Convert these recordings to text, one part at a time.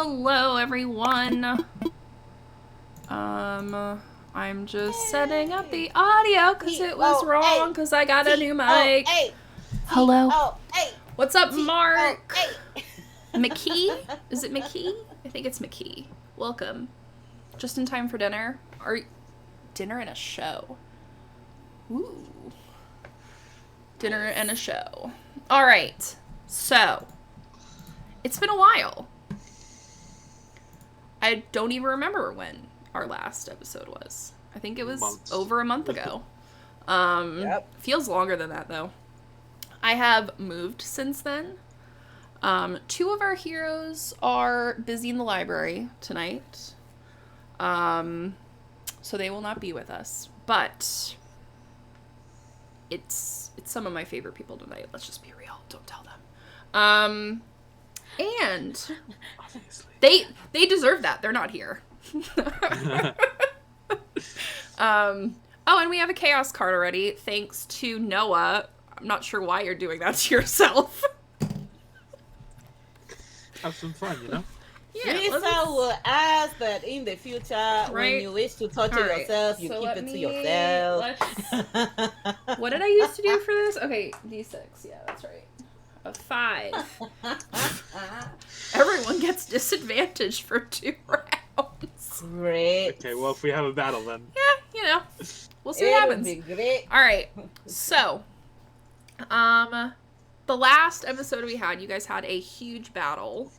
Hello, everyone. I'm just setting up the audio because it was wrong because I got a new mic. Hello. What's up, Mark? McKee? Is it McKee? I think it's McKee. Welcome. Just in time for dinner. Dinner and a show. Ooh. Dinner and a show. All right. So, it's been a while. I don't even remember when our last episode was. I think it was over a month ago. Feels longer than that, though. I have moved since then. Two of our heroes are busy in the library tonight. So they will not be with us. But it's some of my favorite people tonight. Let's just be real. Don't tell them. And they deserve that. They're not here. And we have a chaos card already, thanks to Noah. I'm not sure why you're doing that to yourself. Have some fun, you know? Yeah, Lisa will ask that in the future, when you wish to torture yourself, you keep it to yourself. What did I used to do for this? Okay, D6. Yeah, that's right. A 5. Everyone gets disadvantage for 2 rounds. Great. Okay, well, if we have a battle, then. Yeah, you know. We'll see what happens. Be great. All right. So, the last episode we had, you guys had a huge battle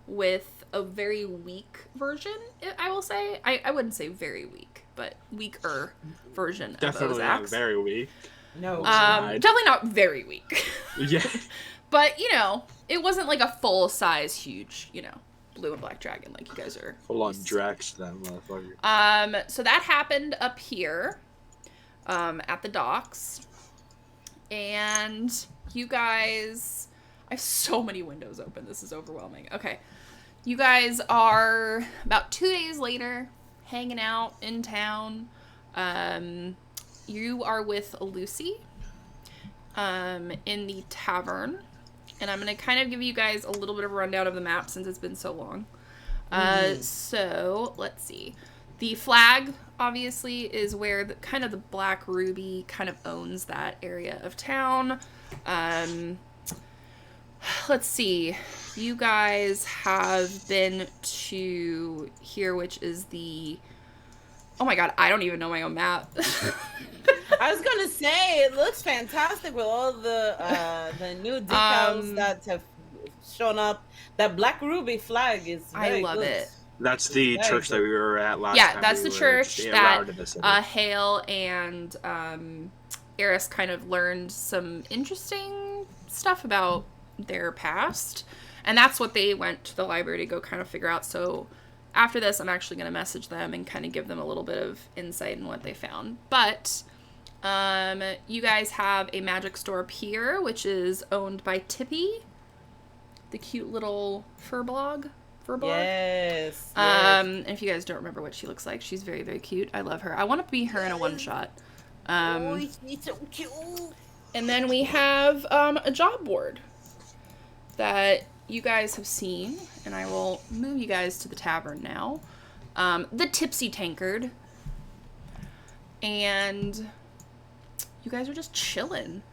with a very weak version, I will say. I wouldn't say very weak, but weaker version Definitely of Ozax. Not very weak. No. Definitely not very weak. Yeah. But, you know, it wasn't like a full-size, huge, you know, blue and black dragon like you guys are. Full on Drax, that motherfucker. So that happened up here, at the docks. And you guys... I have so many windows open. This is overwhelming. Okay. You guys are about 2 days later, hanging out in town. You are with Lucy, in the tavern. And I'm going to kind of give you guys a little bit of a rundown of the map since it's been so long. So, let's see. The flag, obviously, is where the Black Ruby kind of owns that area of town. Let's see. You guys have been to here, which is the... Oh my god, I don't even know my own map. I was gonna say, it looks fantastic with all the new decals that have shown up. That Black Ruby flag is very I love good. it. That's the church that we were at last time. Yeah, that's the church that that Hale and Eris kind of learned some interesting stuff about their past. And that's what they went to the library to go kind of figure out. So after this, I'm actually going to message them and kind of give them a little bit of insight in what they found. But you guys have a magic store up here, which is owned by Tippy, the cute little fur blog. Yes. And if you guys don't remember what she looks like, she's very, very cute. I love her. I want to be her in a one-shot. It's so cute. And then we have a job board that you guys have seen, and I will move you guys to the tavern now. The Tipsy Tankard. And you guys are just chilling.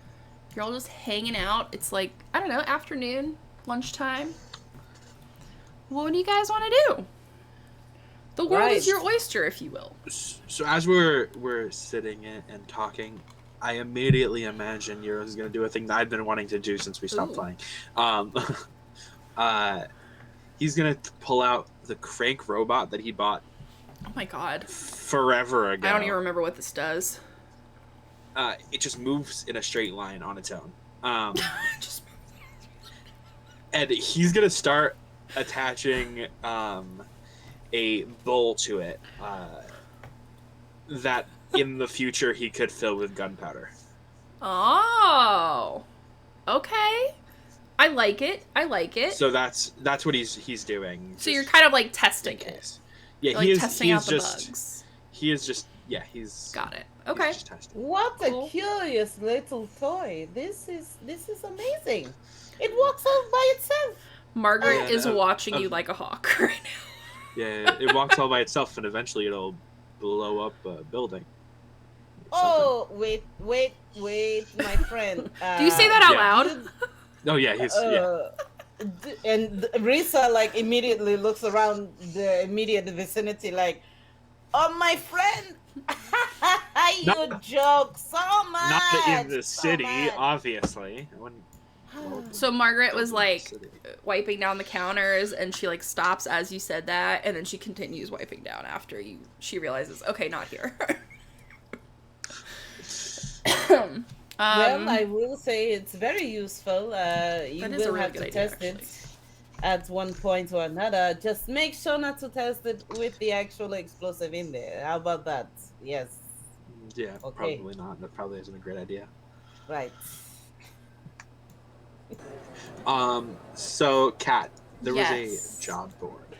You're all just hanging out. It's like, I don't know, afternoon, lunchtime. What do you guys want to do? The world is your oyster, if you will. So as we're sitting and talking, I immediately imagine Euro's going to do a thing that I've been wanting to do since we stopped playing. He's going to pull out the crank robot that he bought. Oh my god. Forever ago. I don't even remember what this does. It just moves in a straight line on its own. And he's going to start attaching a bowl to it that in the future he could fill with gunpowder. Oh. Okay. I like it. So that's what he's doing. So you're kind of like testing it. Yeah, like testing out the bugs. He's got it. Okay. What a curious little toy. This is amazing. It walks all by itself. Margaret is watching you like a hawk right now. Yeah, it walks all by itself, and eventually it'll blow up a building. Oh, wait, my friend. Do you say that out loud? Oh, yeah, he's, And Risa, like, immediately looks around the immediate vicinity, like, oh, my friend, you joke so much. Not in the city, obviously. So Margaret was like wiping down the counters, and she like stops as you said that, and then she continues wiping down after she realizes, okay, not here. Well, I will say it's very useful. You will have to test it at one point or another. Just make sure not to test it with the actual explosive in there. How about that? Yes. Yeah, okay. Probably not. That probably isn't a great idea. Right. So, Kat, there was a job board.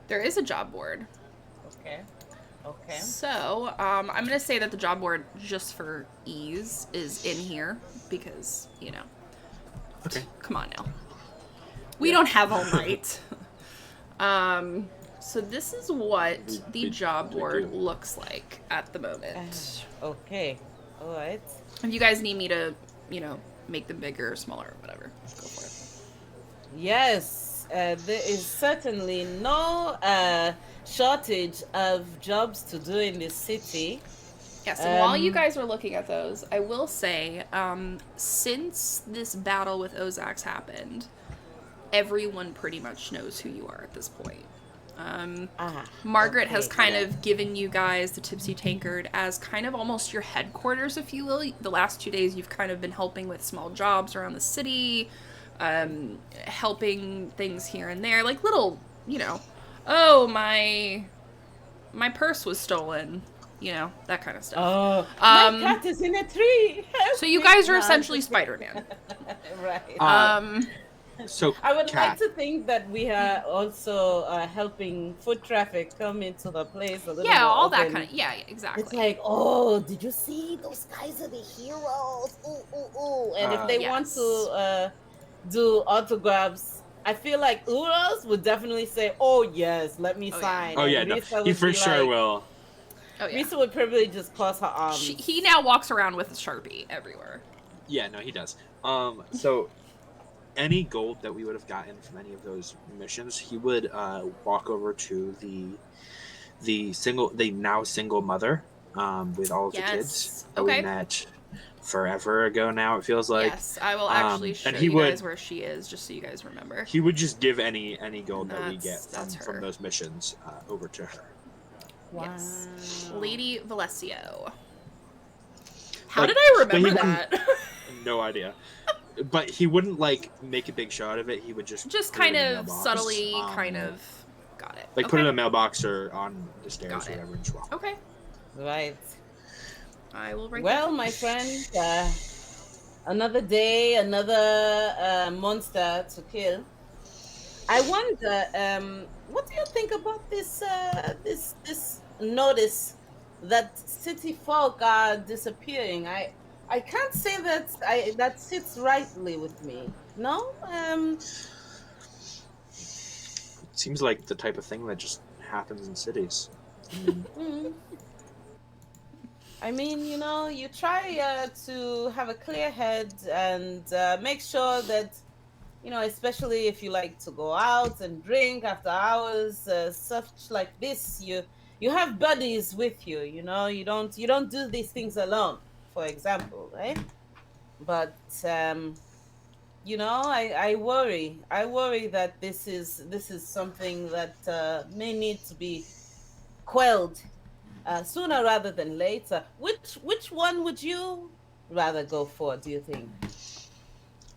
There is a job board. Okay. Okay. So, I'm going to say that the job board, just for ease, is in here because, you know. Okay. Come on now. We don't have all night. So this is what the job board looks like at the moment. Okay. All right. If you guys need me to, you know, make them bigger or smaller or whatever, go for it. Yes. There is certainly no shortage of jobs to do in this city. Yes, and while you guys are looking at those, I will say, since this battle with Ozax happened, everyone pretty much knows who you are at this point. Margaret has kind of given you guys the Tipsy Tankard as kind of almost your headquarters, if you will. The last 2 days you've kind of been helping with small jobs around the city, helping things here and there, like little, you know, oh, my purse was stolen, you know, that kind of stuff. Oh, my cat is in a tree. So you guys are essentially Spider-Man. Right. So I would like to think that we are also helping foot traffic come into the place a little bit. All open. that kind of, exactly. It's like, oh, did you see? Those guys are the heroes. Ooh, ooh, ooh. And if they want to do autographs, I feel like Uros would definitely say, oh, yes, let me sign. Oh, yeah, no, he for sure will. Oh, yeah. Risa would probably just cross her arms. He now walks around with a Sharpie everywhere. Yeah, no, he does. So any gold that we would have gotten from any of those missions, he would walk over to the now single mother with all of the kids that we met forever ago now, it feels like. Yes, I will actually show you guys where she is, just so you guys remember. He would just give any gold that we get from those missions over to her. Wow. Yes. Lady Valesio. How did I remember that? No idea. But he wouldn't, like, make a big show out of it. He would just kind of subtly, got it. Like, put it in a mailbox or on the stairs or whatever and just walk. Okay. Right. I will write Well, my friend, another day, another monster to kill. I wonder, what do you think about this this notice that city folk are disappearing? I can't say that sits rightly with me. No? It seems like the type of thing that just happens in cities. I mean, you know, you try to have a clear head and make sure that, you know, especially if you like to go out and drink after hours, such like this, you have buddies with you. You know, you don't do these things alone, for example, right? But you know, I worry that this is something that may need to be quelled sooner rather than later. Which one would you rather go for, do you think?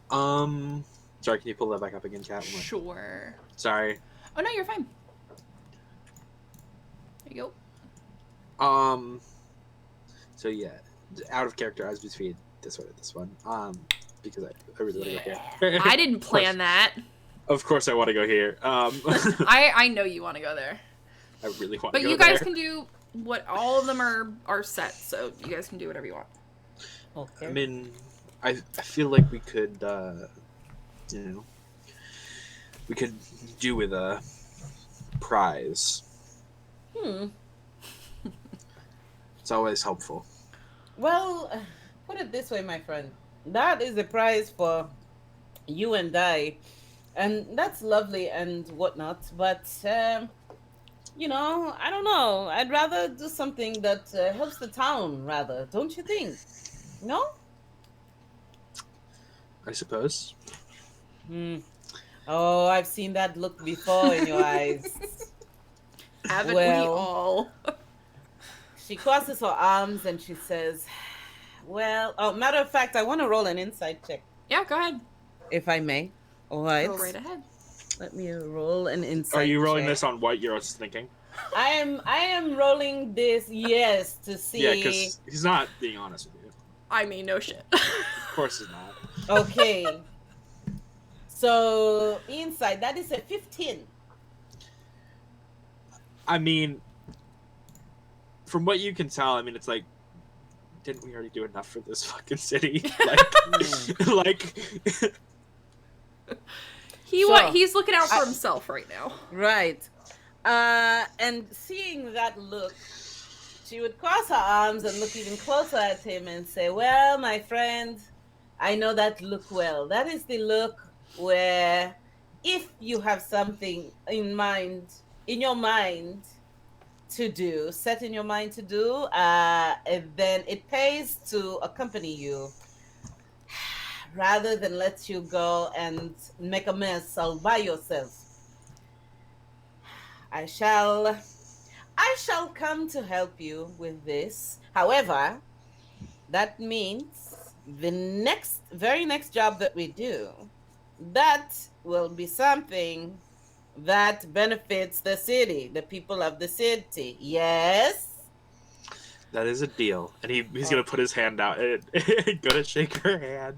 Sorry, can you pull that back up again, Kat? Sure. Sorry. Oh no, you're fine. There you go. So yeah, out of character, I was between this one. Because I really want to go here. I didn't plan that. Of course, I want to go here. I know you want to go there. I really want to go there. But you guys can do what all of them are set, so you guys can do whatever you want. Okay. I mean, I feel like we could, you know, we could do with a prize. It's always helpful. Well, put it this way, my friend. That is the prize for you and I. And that's lovely and whatnot. But, I don't know. I'd rather do something that helps the town, rather. Don't you think? No? I suppose. Oh, I've seen that look before in your eyes. Haven't we all? She crosses her arms and she says, matter of fact, I want to roll an insight check. Yeah, go ahead. If I may. All right. Go right ahead. Let me roll an insight Are you rolling check. this on what you're thinking? I am rolling this, yes, to see. Yeah, because he's not being honest with you. I mean, no shit. Of course he's not. Okay. So, insight, that is a 15. I mean, from what you can tell, I mean, it's like, didn't we already do enough for this fucking city? He's looking out for himself right now. Right. And seeing that look, she would cross her arms and look even closer at him and say, well, my friend, I know that look well. That is the look where if you have something in your mind to do, set in your mind to do, then it pays to accompany you rather than let you go and make a mess all by yourself. I shall come to help you with this. However, that means the very next job that we do, that will be something that benefits the city, the people of the city. Yes? That is a deal. And he's going to put his hand out and going to shake her hand.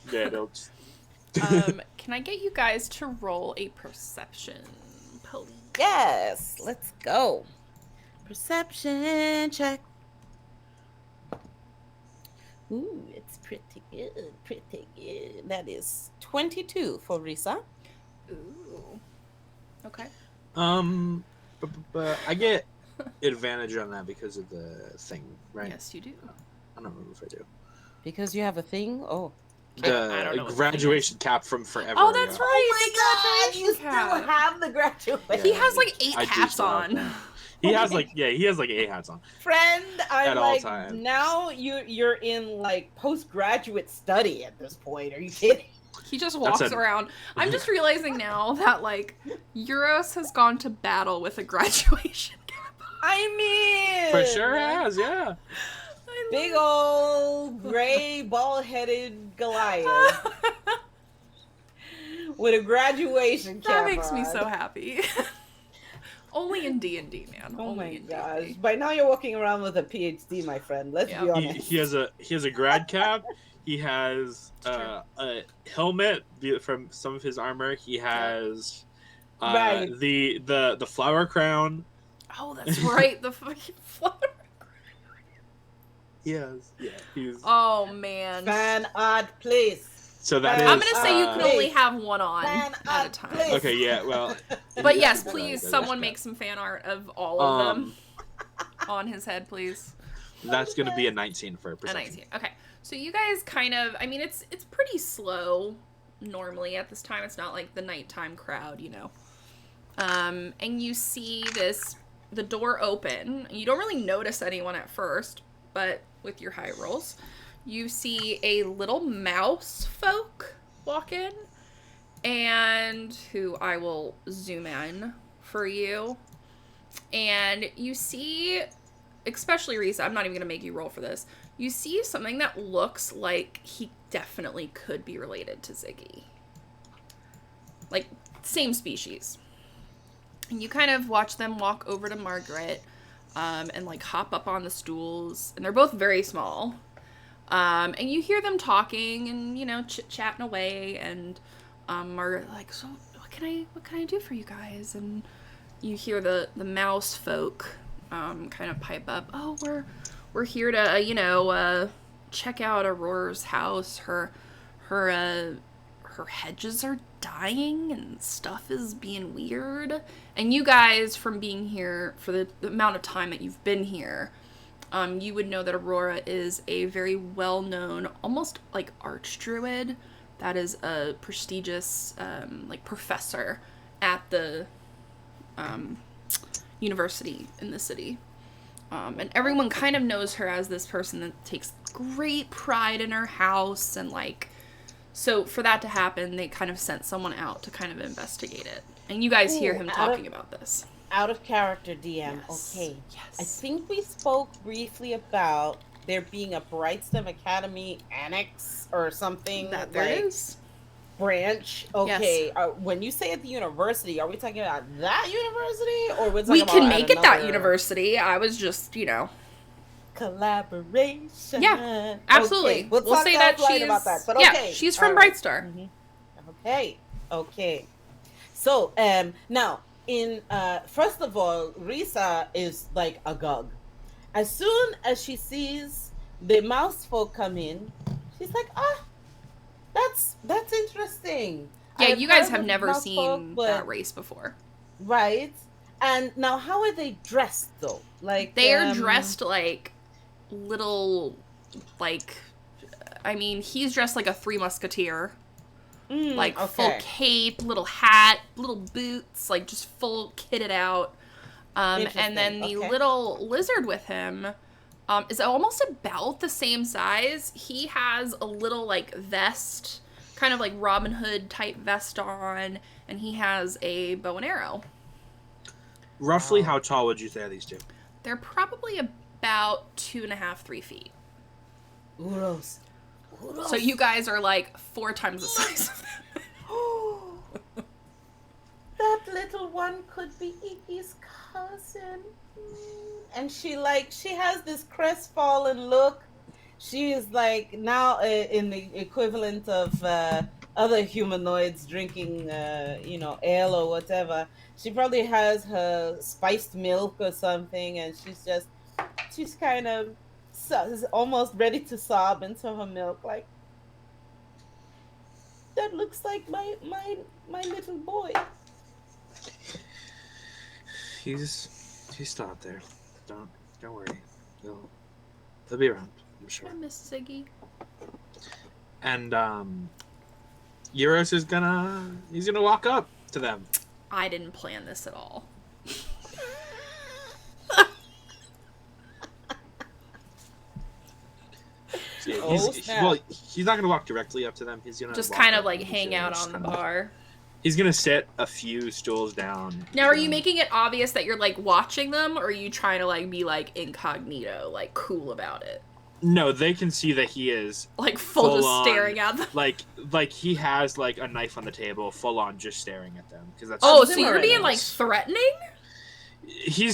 Can I get you guys to roll a perception, please? Yes, let's go. Perception check. Ooh, it's pretty good. That is 22 for Risa. Ooh. Okay. But I get advantage on that because of the thing, right? Yes, you do. I don't remember if I do. Because you have a thing? Oh. The graduation cap from forever. Oh, that's ago. right. Oh my God, you still have the graduation. Yeah, he has like 8 I hats on. He has like 8 hats on. Friend, I'm At like, all times. now you're in like postgraduate study at this point. Are you kidding? He just walks around. I'm just realizing now that like Euros has gone to battle with a graduation cap. I mean, For sure has, yeah. Big old gray bald-headed Goliath with a graduation cap. That makes me so happy. Only in D&D, man. Oh Only my in gosh! D&D. By now you're walking around with a PhD, my friend. Let's be honest. He has a grad cap. He has a helmet from some of his armor. He has the flower crown. Oh, that's right. The fucking flower. Yes. Yeah. He's. Oh man. Fan art, please. So that is. I'm gonna say you can only have one on at a time. Please. Okay. Yeah. Well. But yes, please, someone make some fan art of all of them on his head, please. That's gonna be a 19 for a perception. A 19. Okay. So you guys kind of, I mean, it's pretty slow normally at this time. It's not like the nighttime crowd, you know. And you see the door open. You don't really notice anyone at first, but with your high rolls, you see a little mouse folk walk in, and who I will zoom in for you. And you see, especially Risa, I'm not even going to make you roll for this. You see something that looks like he definitely could be related to Ziggy. Like, same species. And you kind of watch them walk over to Margaret, and like hop up on the stools. And they're both very small. And you hear them talking and, you know, chit-chatting away. And Margaret like, so what can I do for you guys? And you hear the mouse folk kind of pipe up. Oh, we're here to, you know, check out Aurora's house. Her hedges are dying and stuff is being weird. And you guys, from being here for the amount of time that you've been here, you would know that Aurora is a very well-known, almost like archdruid. That is a prestigious, like, professor at the university in the city. And everyone kind of knows her as this person that takes great pride in her house. And, like, so for that to happen, they kind of sent someone out to kind of investigate it. And you guys hear him talking about this. Out of character, DM. Yes. Okay. Yes. I think we spoke briefly about there being a Brightstem Academy annex or something. That there is. Branch. Okay. Yes. When you say at the university, are we talking about that university, or we can make it that university? I was just, collaboration. Yeah, absolutely. Okay. We'll say that she's about that. But yeah, okay. she's from Brightstar. Mm-hmm. Okay. So, now in first of all, Risa is like agog. As soon as she sees the mouse folk come in, she's like, that's interesting. Yeah, you guys have never seen that race before. Right. And now how are they dressed though? Like they are dressed like little, like, I mean, he's dressed like a Three Musketeer. Like full cape, little hat, little boots, like just full kitted out. And then the little lizard with him is almost about the same size. He has a little, like, vest, kind of like Robin Hood type vest on, and he has a bow and arrow. Roughly how tall would you say are these two? They're probably about 2.5, 3 feet. Uros. So you guys are like 4 times the size of them. That little one could be Iggy's cousin. And she has this crestfallen look. She is like now in the equivalent of other humanoids drinking, ale or whatever. She probably has her spiced milk or something, and she's kind of is almost ready to sob into her milk, like, that looks like my little boy. He's still out there. Don't worry. He'll be around, I'm sure. I miss Ziggy. And Euros is he's gonna walk up to them. I didn't plan this at all. He's not gonna walk directly up to them. He's gonna just kind of like hang out on the bar. He's gonna sit a few stools down. Now, are you making it obvious that you're like watching them, or are you trying to like be like incognito, like cool about it? No, they can see that he is like full just staring at them. Like he has like a knife on the table, full on just staring at them because that's. Oh, so you're being like threatening? He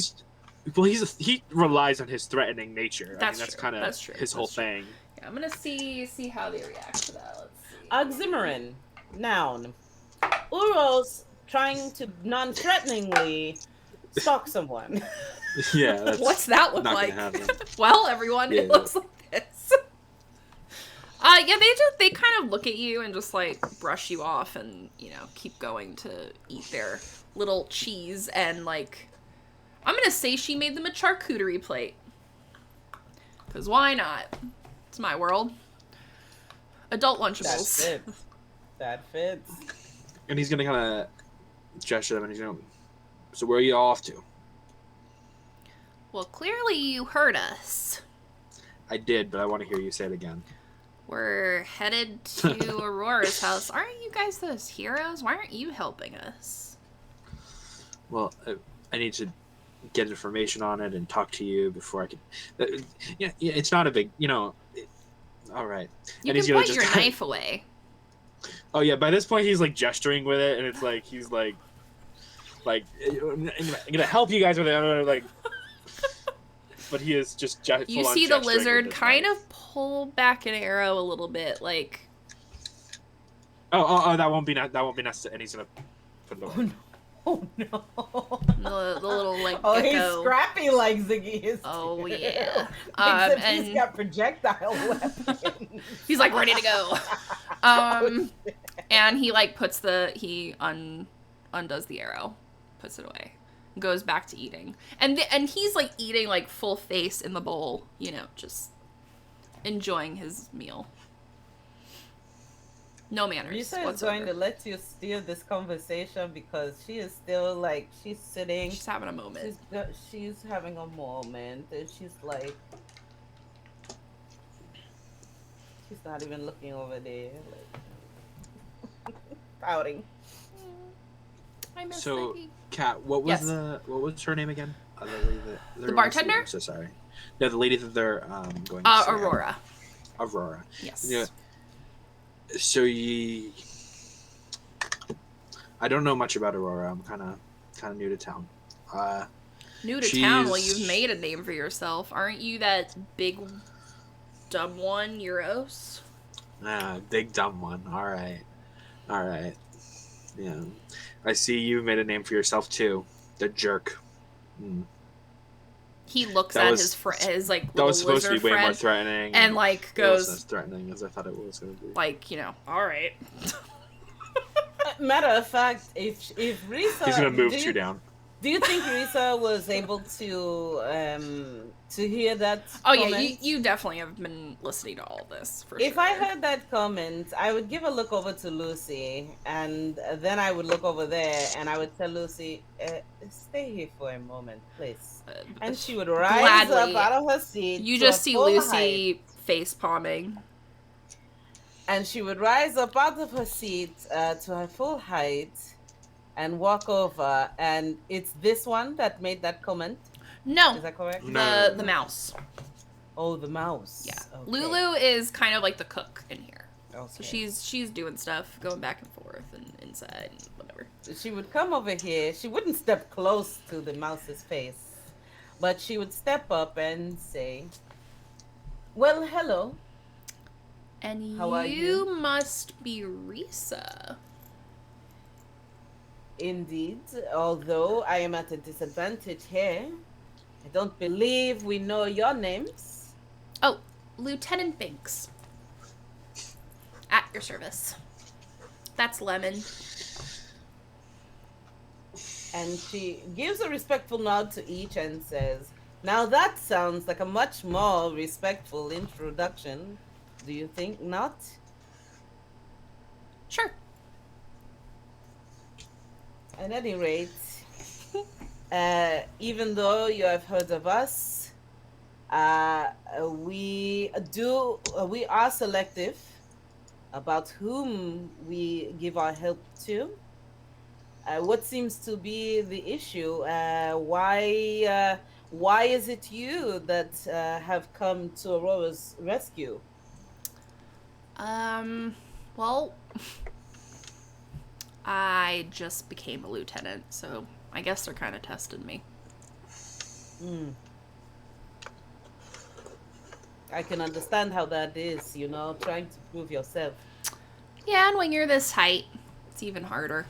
relies on his threatening nature. That's kind of his whole thing. Yeah, I'm gonna see how they react to that. Let's see. Oxymoron, noun. Uros trying to non-threateningly stalk someone. Yeah. What's that look like? Well, everyone, it looks like this. Yeah, they kind of look at you and just like brush you off and, keep going to eat their little cheese and like, I'm gonna say she made them a charcuterie plate. 'Cause why not? It's my world. Adult Lunchables. That fits. And he's gonna kind of gesture them and he's gonna, so where are you all off to? Well, clearly you heard us. I did, but I want to hear you say it again. We're headed to Aurora's house. Aren't you guys those heroes? Why aren't you helping us? Well, I need to get information on it and talk to you before I can. Yeah, it's not a big, all right. You can put your knife away. Oh yeah, by this point he's like gesturing with it, and it's like he's like I'm gonna help you guys with it, like. But he is just you see the lizard kind of pull back an arrow a little bit, like. Oh, that won't be necessary, and he's gonna put it away. Oh no! The little like. Oh, he's scrappy like Ziggy is. Oh yeah. Except he's got projectile weapons. He's like ready to go. And he like undoes the arrow, puts it away, goes back to eating. And he's like eating like full face in the bowl, just enjoying his meal. No manners. Risa is going to let you steer this conversation because she is still like, she's sitting. She's having a moment. She's having a moment, and she's like, she's not even looking over there, like pouting. I miss so, Peggy. Kat, what was her name again? The bartender? I'm so sorry. No, the lady that they're going to Aurora. Aurora. Yes. So I don't know much about Aurora. I'm kind of new to town. New to town? Well, you've made a name for yourself. Aren't you that big dumb one, Euros? Big dumb one. All right. Yeah. I see you made a name for yourself too. The jerk. He looks at his like that was supposed to be way friend more threatening, and like goes as threatening as I thought it was going to be. Like, all right. Matter of fact, if Risa, he's going to move you down. Do you think Risa was able to hear that? Oh comment? Yeah, you definitely have been listening to all this for If sure. I heard that comment, I would give a look over to Lucy, and then I would look over there, and I would tell Lucy, "Stay here for a moment, please." And she would rise up out of her seat. You just see Lucy face palming. And she would rise up out of her seat to her full height and walk over, and it's this one that made that comment? No. Is that correct? The mouse. Oh, the mouse. Yeah. Okay. Lulu is kind of like the cook in here. Okay. So she's doing stuff, going back and forth and inside and whatever. She would come over here. She wouldn't step close to the mouse's face, but she would step up and say, "Well, hello. And how are you? Must be Risa." Indeed, although I am at a disadvantage here. I don't believe we know your names. Oh, Lieutenant Binks. At your service. That's Lemon. And she gives a respectful nod to each and says, "Now that sounds like a much more respectful introduction. Do you think not?" Sure. At any rate, even though you have heard of us, we are selective about whom we give our help to. What seems to be the issue? Why is it you that have come to Aurora's rescue? Well, I just became a lieutenant, so I guess they're kind of testing me. I can understand how that is, trying to prove yourself. Yeah, and when you're this height, it's even harder.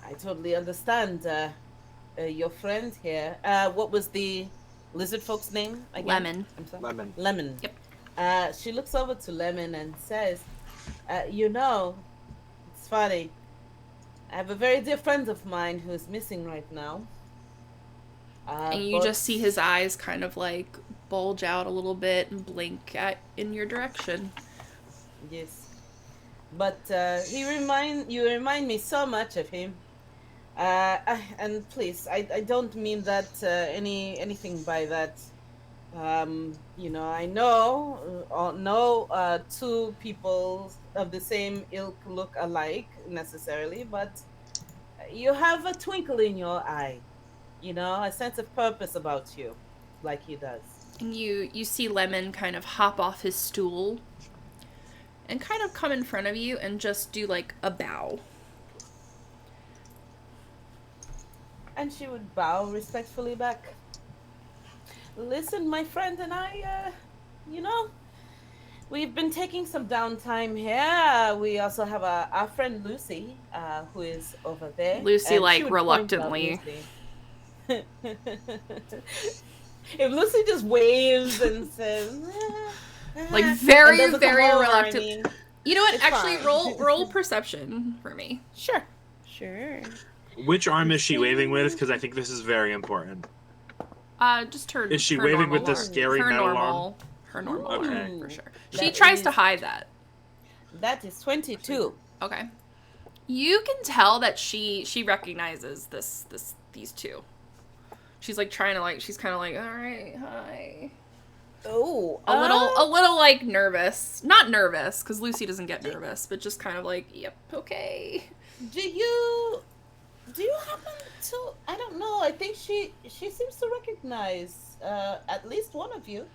I totally understand. Your friend here, what was the lizard folk's name again? Lemon. I'm sorry? Lemon. Lemon. Yep. She looks over to Lemon and says, it's funny. I have a very dear friend of mine who's missing right now. And you just see his eyes kind of like bulge out a little bit and blink in your direction. Yes. But you remind me so much of him. And please, I don't mean that anything by that. I know two people of the same ilk look alike necessarily, but you have a twinkle in your eye, a sense of purpose about you, like he does. And you see Lemon kind of hop off his stool and kind of come in front of you and just do like a bow. And she would bow respectfully back. Listen, my friend and I, we've been taking some downtime here. We also have our friend Lucy, who is over there. Lucy, like, reluctantly. Lucy. If Lucy just waves and says, like, very, and very over, reluctant. You know what? It's Actually, fine. roll perception for me. Sure. Which arm is she waving with? Because I think this is very important. Just her. Is she her waving with normal the scary metal arm? Her normal Okay. arm, for sure. She tries to hide that. That is 22. Okay. You can tell that she recognizes these two. She's like trying to like, she's kind of like, all right, hi. Oh, A little like nervous. Not nervous, because Lucy doesn't get nervous, but just kind of like, yep, okay. Do you happen to? I don't know. I think she seems to recognize at least one of you.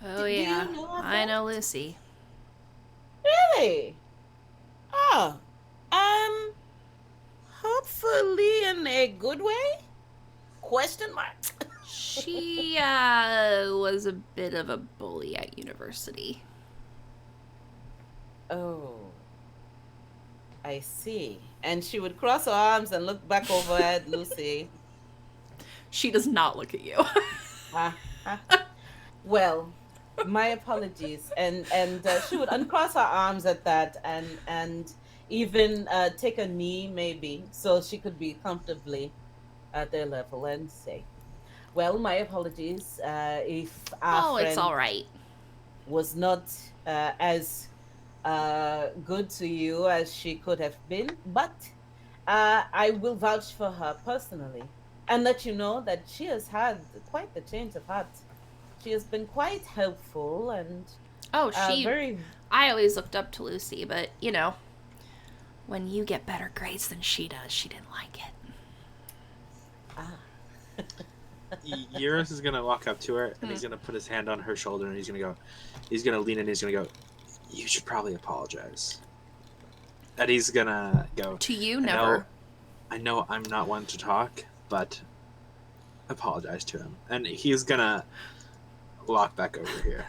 Oh Do you yeah, know of I that? know Lucy. Really? Oh, hopefully in a good way? Question mark. She was a bit of a bully at university. Oh, I see. And she would cross her arms and look back over at Lucy. She does not look at you. Well, my apologies. And she would uncross her arms at that and even take a knee maybe so she could be comfortably at their level and say, well, my apologies if our it's friend all right. was not as good to you as she could have been, but I will vouch for her personally and let you know that she has had quite the change of heart. She has been quite helpful and very. I always looked up to Lucy, but you know, when you get better grades than she does, she didn't like it. Eurus is gonna walk up to her and he's gonna put his hand on her shoulder and he's gonna lean in and he's gonna go, you should probably apologize. And he's gonna go, to you, never. I know I'm not one to talk, but apologize to him. And he's gonna walk back over here.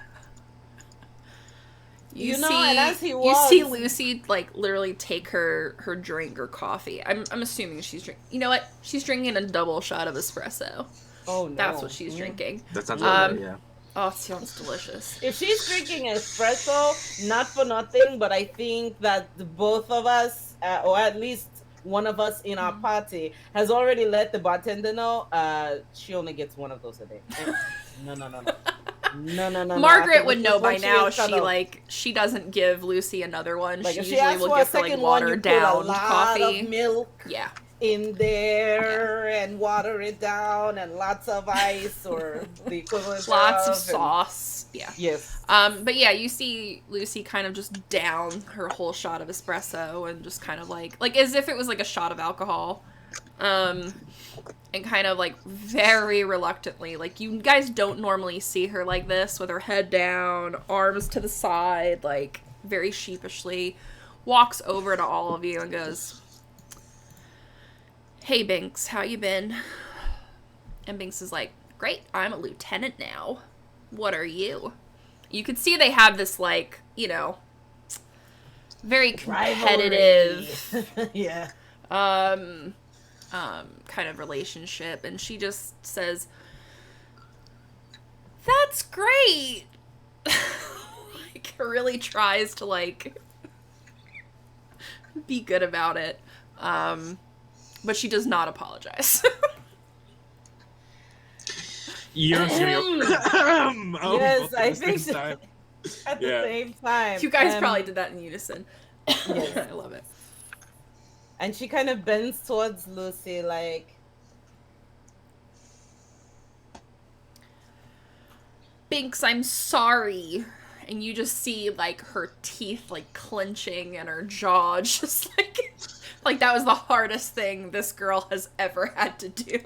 You know, and as he walks, you see Lucy like literally take her drink or coffee. I'm assuming she's drinking. You know what? She's drinking a double shot of espresso. Oh no, that's what she's drinking. That sounds good. Yeah. Oh, it sounds delicious. If she's drinking espresso, not for nothing, but I think that the both of us, or at least one of us in our party, has already let the bartender know she only gets one of those a day. No. Margaret would know by now. She doesn't give Lucy another one. Like, she if usually will give her like watered down coffee. Of milk. Yeah. In there and water it down and lots of ice or the equivalent lots of sauce. Yeah. Yes. But yeah, you see Lucy kind of just down her whole shot of espresso and just kind of like as if it was like a shot of alcohol. And kind of like very reluctantly, like you guys don't normally see her like this with her head down, arms to the side, like very sheepishly, walks over to all of you and goes, hey Binks, how you been? And Binks is like, great, I'm a lieutenant now. What are you? You could see they have this like, you know, very competitive yeah. Kind of relationship, and she just says, that's great. Like really tries to like be good about it. But she does not apologize. You're just gonna go, yes, I think so. time. At the same time. You guys probably did that in unison. Yes. I love it. And she kind of bends towards Lucy like, Binks, I'm sorry. And you just see like her teeth like clenching and her jaw just like that was the hardest thing this girl has ever had to do.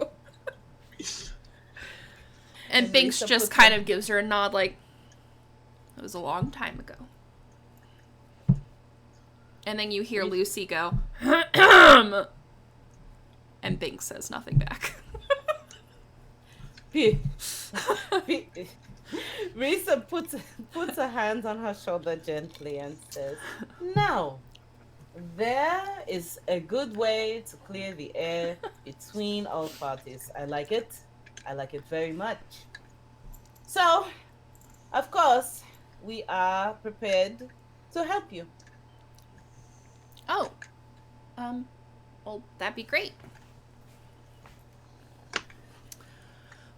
And Binks just kind of gives her a nod like, it was a long time ago. And then you hear Lucy go, and Binks says nothing back. Risa puts her hands on her shoulder gently and says, now, there is a good way to clear the air between all parties. I like it. I like it very much. So, of course, we are prepared to help you. Oh. Well, that'd be great.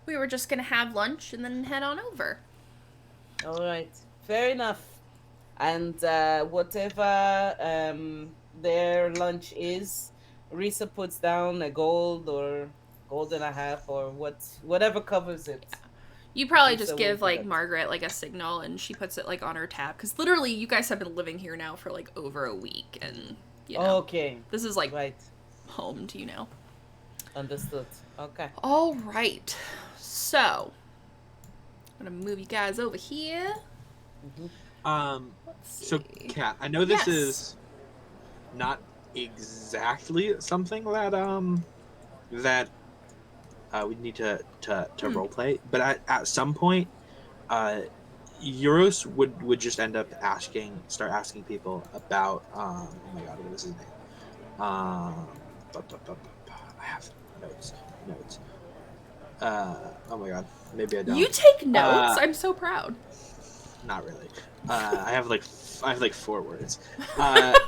We were just gonna have lunch and then head on over. All right. Fair enough. And whatever their lunch is, Risa puts down a gold or gold and a half or whatever covers it. Yeah. You probably just Risa give will do like that. Margaret like a signal and she puts it like on her tab because literally you guys have been living here now for like over a week and you know Okay. this is like Right. home to you now. Understood. Okay. All right. So I'm gonna move you guys over here. Let's So see. Kat, I know this Yes. is not exactly something that we need to role play, but at some point, Euros would just end up start asking people about oh my god, what is his name? I have notes. Oh my god, maybe I don't. You take notes. I'm so proud. Not really. I have like 4 words.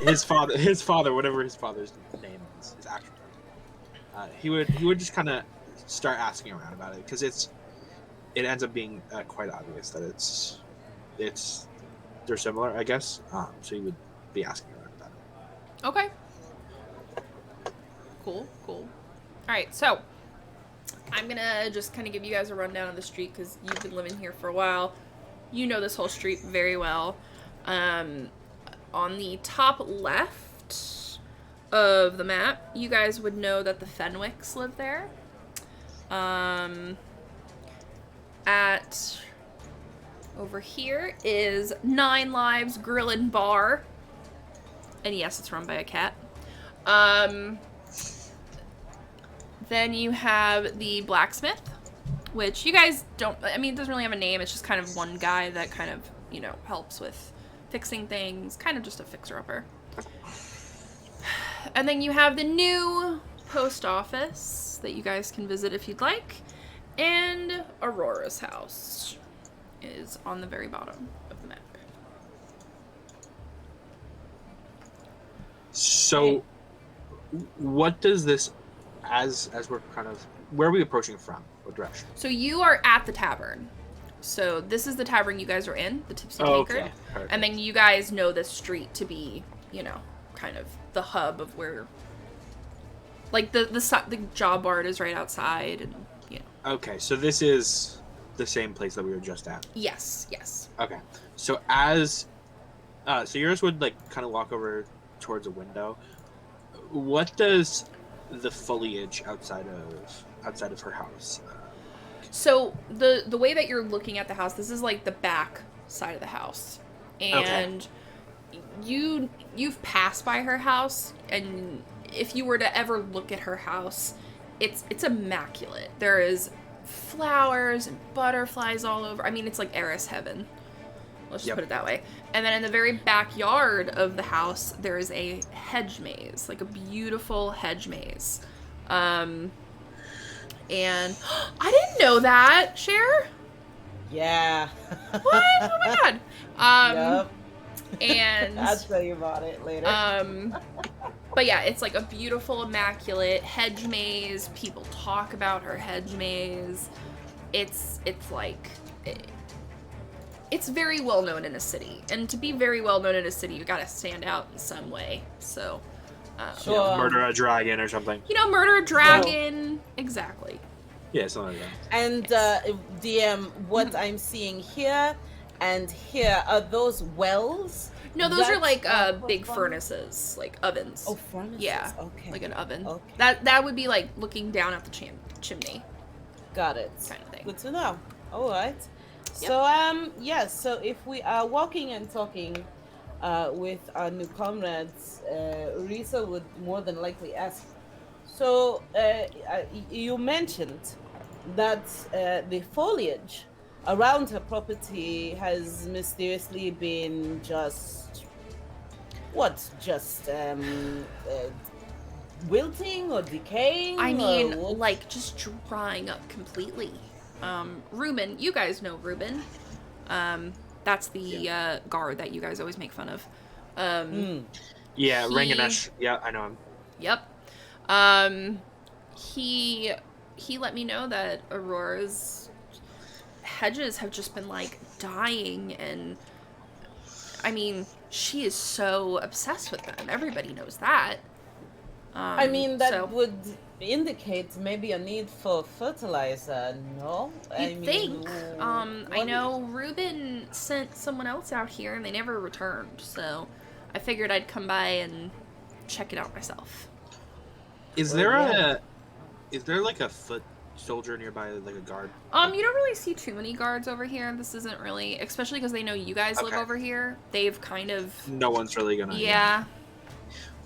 His father, whatever his father's name is, his actual name. He would just kind of start asking around about it because it ends up being quite obvious that they're similar, I guess. So he would be asking around about it. Okay. Cool. All right, so I'm gonna just kind of give you guys a rundown of the street because you've been living here for a while. You know this whole street very well. On the top left of the map, you guys would know that the Fenwicks live there. At over here is 9 Lives Grill and Bar. And yes, it's run by a cat. Then you have the blacksmith, which you guys don't, I mean, it doesn't really have a name. It's just kind of one guy that kind of, you know, helps with fixing things, kind of just a fixer-upper. And then you have the new post office that you guys can visit if you'd like. And Aurora's house is on the very bottom of the map. So, what does this, as we're kind of, where are we approaching from? What direction? So you are at the tavern. So this is the tavern you guys are in, the Tipsy Tankard. Okay. Perfect. And then you guys know this street to be, you know, kind of the hub of where, like, the job board is right outside, and, you know. Okay, so this is the same place that we were just at. Yes. Okay, so so yours would, like, kind of walk over towards a window. What does the foliage outside of her house? So the way that you're looking at the house, this is like the back side of the house, and you've passed by her house, and if you were to ever look at her house, it's immaculate. There is flowers and butterflies all over. I mean, it's like heiress heaven. Let's just put it that way. And then in the very backyard of the house, there is a hedge maze, like a beautiful hedge maze. And I didn't know that, Cher. Yeah. What? Oh my god. Yep. And I'll tell you about it later. but yeah, it's like a beautiful, immaculate hedge maze. People talk about her hedge maze. It's like it's very well known in a city, and to be very well known in a city, you gotta stand out in some way. So, Sure. Murder a dragon or something. you know, murder a dragon, exactly. Yeah, something like that. And DM, what I'm seeing here and here are those wells. No, those are like That's big fun. furnaces, like ovens. Oh, furnaces. Yeah, Okay. like an oven. Okay. That would be like looking down at the chimney Got it. kind of thing. Good to know. All right. Yep. So yes. So if we are walking and talking with our new comrades, Risa would more than likely ask. So you mentioned that the foliage around her property has mysteriously been just wilting or decaying. I or mean, what? like just drying up completely. Reuben, you guys know Reuben. That's the guard that you guys always make fun of. Yeah, Ranganesh. Yeah, I know him. Yep. He let me know that Aurora's hedges have just been like dying, and I mean, she is so obsessed with them. Everybody knows that. I mean, that would indicate maybe a need for fertilizer, no? I think. I know Ruben sent someone else out here and they never returned, so I figured I'd come by and check it out myself. Is there like a foot soldier nearby, like a guard? You don't really see too many guards over here. This isn't really, especially because they know you guys live over here. They've kind of... No one's really gonna... Yeah.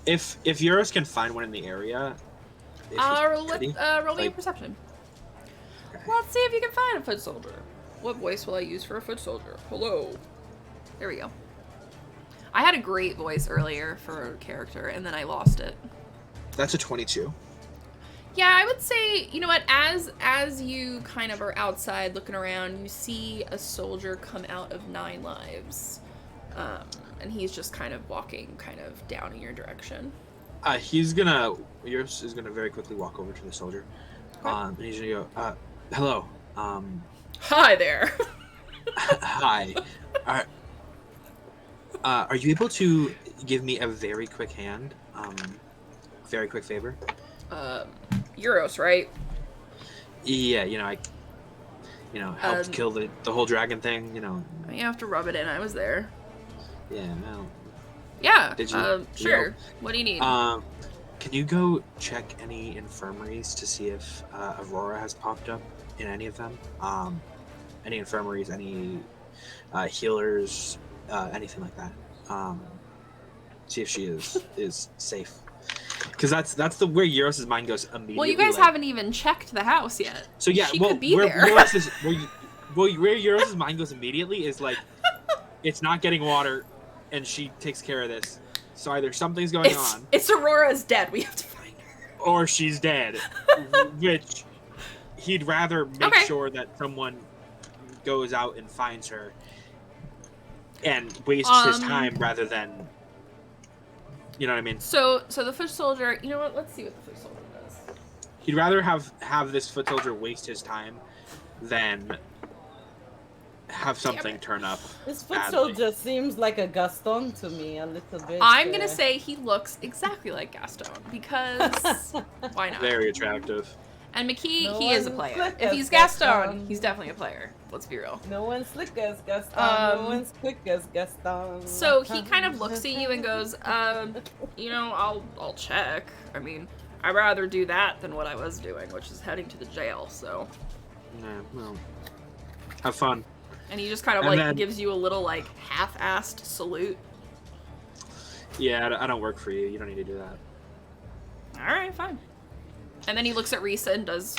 If Eurus can find one in the area... roll me a perception. Okay. Let's see if you can find a foot soldier. What voice will I use for a foot soldier? Hello. There we go. I had a great voice earlier for a character, and then I lost it. That's a 22. Yeah, I would say, you know what, as you kind of are outside looking around, you see a soldier come out of 9 Lives. And he's just kind of walking kind of down in your direction. Yours is gonna very quickly walk over to the soldier. Okay. And he's gonna go, hello. Hi there. Hi. Are you able to give me a very quick hand? Very quick favor? Euros, right? Yeah, helped kill the whole dragon thing, You have to rub it in, I was there. Yeah, no. Yeah, did you? Sure. What do you need? Can you go check any infirmaries to see if Aurora has popped up in any of them? Any infirmaries, any healers, anything like that. See if she is safe. Because that's the where Eurus' mind goes immediately. Well, you guys haven't even checked the house yet. So yeah, she could be where there. Where Eurus' mind goes immediately is like, it's not getting water, and she takes care of this. So either something's going on. It's Aurora's dead. We have to find her. Or she's dead, which he'd rather make sure that someone goes out and finds her and wastes his time rather than. You know what I mean? So the foot soldier. You know what? Let's see what the foot soldier does. He'd rather have this foot soldier waste his time than have something turn up. This foot soldier seems like a Gaston to me a little bit. I'm gonna say he looks exactly like Gaston because why not? Very attractive. And McKee, he is a player. If he's Gaston, he's definitely a player. Let's be real. No one's slick as Gaston. No one's quick as Gaston. So he kind of looks at you and goes, I'll check. I mean, I'd rather do that than what I was doing, which is heading to the jail, so. Yeah, well, have fun. And he just kind of gives you a little half-assed salute. Yeah, I don't work for you. You don't need to do that. All right, fine. And then he looks at Risa and does.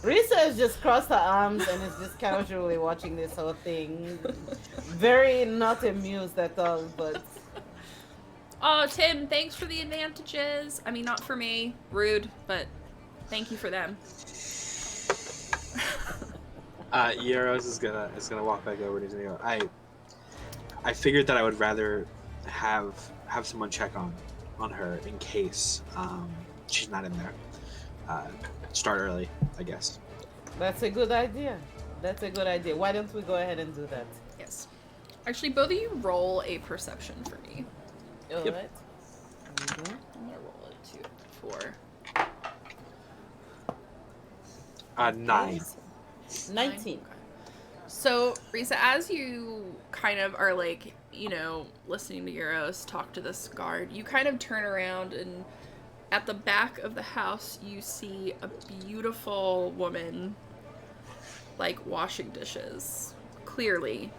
Risa has just crossed her arms and is just casually watching this whole thing. Very not amused at all, but. Oh, Tim, thanks for the advantages. I mean, not for me. Rude, but thank you for them. Euros is gonna walk back over and he's gonna go, I figured that I would rather have someone check on her in case she's not in there. Start early, I guess. That's a good idea. Why don't we go ahead and do that? Yes. Actually, both of you roll a perception for me. All right. Mm-hmm. I'm gonna roll it 2, 4. 9. 19. Okay. So, Risa, as you kind of are listening to Euros talk to this guard, you kind of turn around and at the back of the house, you see a beautiful woman, washing dishes. Clearly,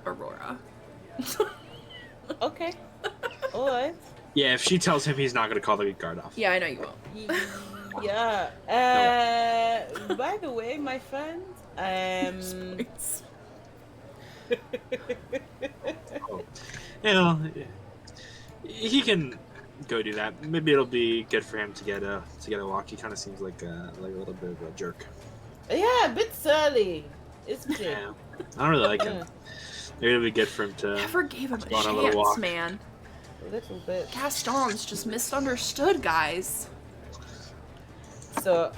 Aurora. Okay. All right. Yeah, if she tells him, he's not going to call the guard off. Yeah, I know you won't. Yeah. By the way, my friend, he can go do that. Maybe it'll be good for him to get a walk. He kind of seems like a little bit of a jerk. Yeah, a bit surly. Isn't he? Yeah, I don't really like him. Maybe it'd be good for him to never gave him a go on a little chance, walk. man. A little bit. Gaston's just misunderstood, guys. So,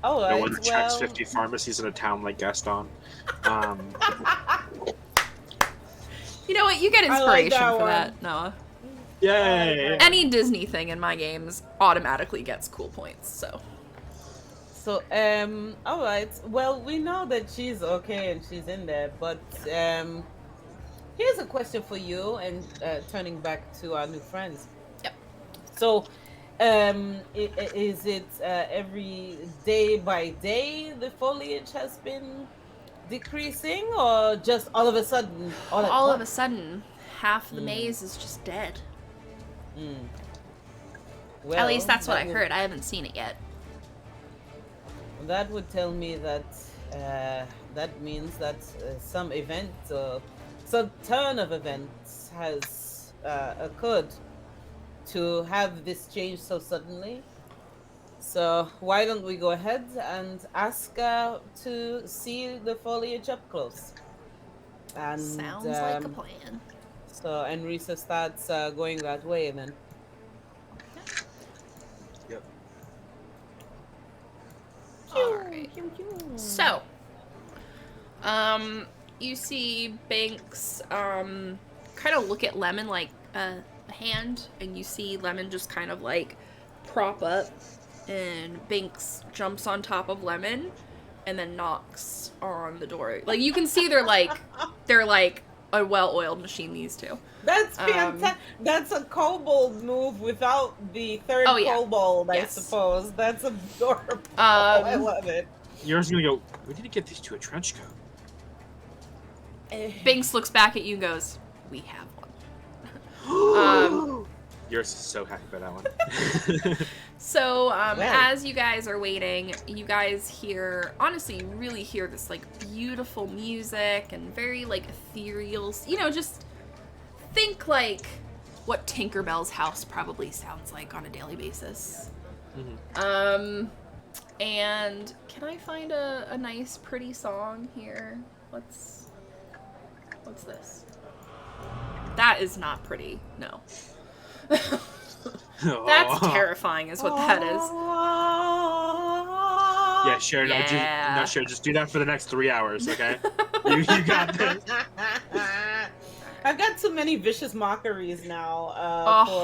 all right. No one checks 50 pharmacies in a town like Gaston. You know what? You get inspiration for that, Noah. Yay! Any Disney thing in my games automatically gets cool points, so. So, all right. Well, we know that she's okay and she's in there, but here's a question for you, and turning back to our new friends. Yep. So, is it every day by day the foliage has been decreasing, or just all of a sudden? All of a sudden, half the maze is just dead. Well, at least that's what I heard. I haven't seen it yet. That would tell me that that means that some event, some turn of events has occurred to have this change so suddenly. So why don't we go ahead and ask to see the foliage up close? And sounds like a plan. So Enrisa starts going that way then. Yep. Alright. So, you see Banks, kind of look at Lemon like a hand, and you see Lemon just kind of like prop up, and Banks jumps on top of Lemon, and then knocks on the door. Like, you can see they're like a well-oiled machine, these two. That's fantastic. That's a kobold move without the third kobold, I suppose. That's adorable. I love it. Yours is gonna go, we need to get these two a trench coat. Banks looks back at you and goes, we have one. Yours is so happy about that one. So, as you guys are waiting, you guys hear, honestly, you really hear this, like, beautiful music and very, like, ethereal, you know, just think, like, what Tinkerbell's house probably sounds like on a daily basis. Mm-hmm. And can I find a nice, pretty song here? What's this? That is not pretty, no. That's terrifying is what that is. Yeah, Sharon, no, Sharon, just do that for the next 3 hours, okay? you got this. I've got too many vicious mockeries now.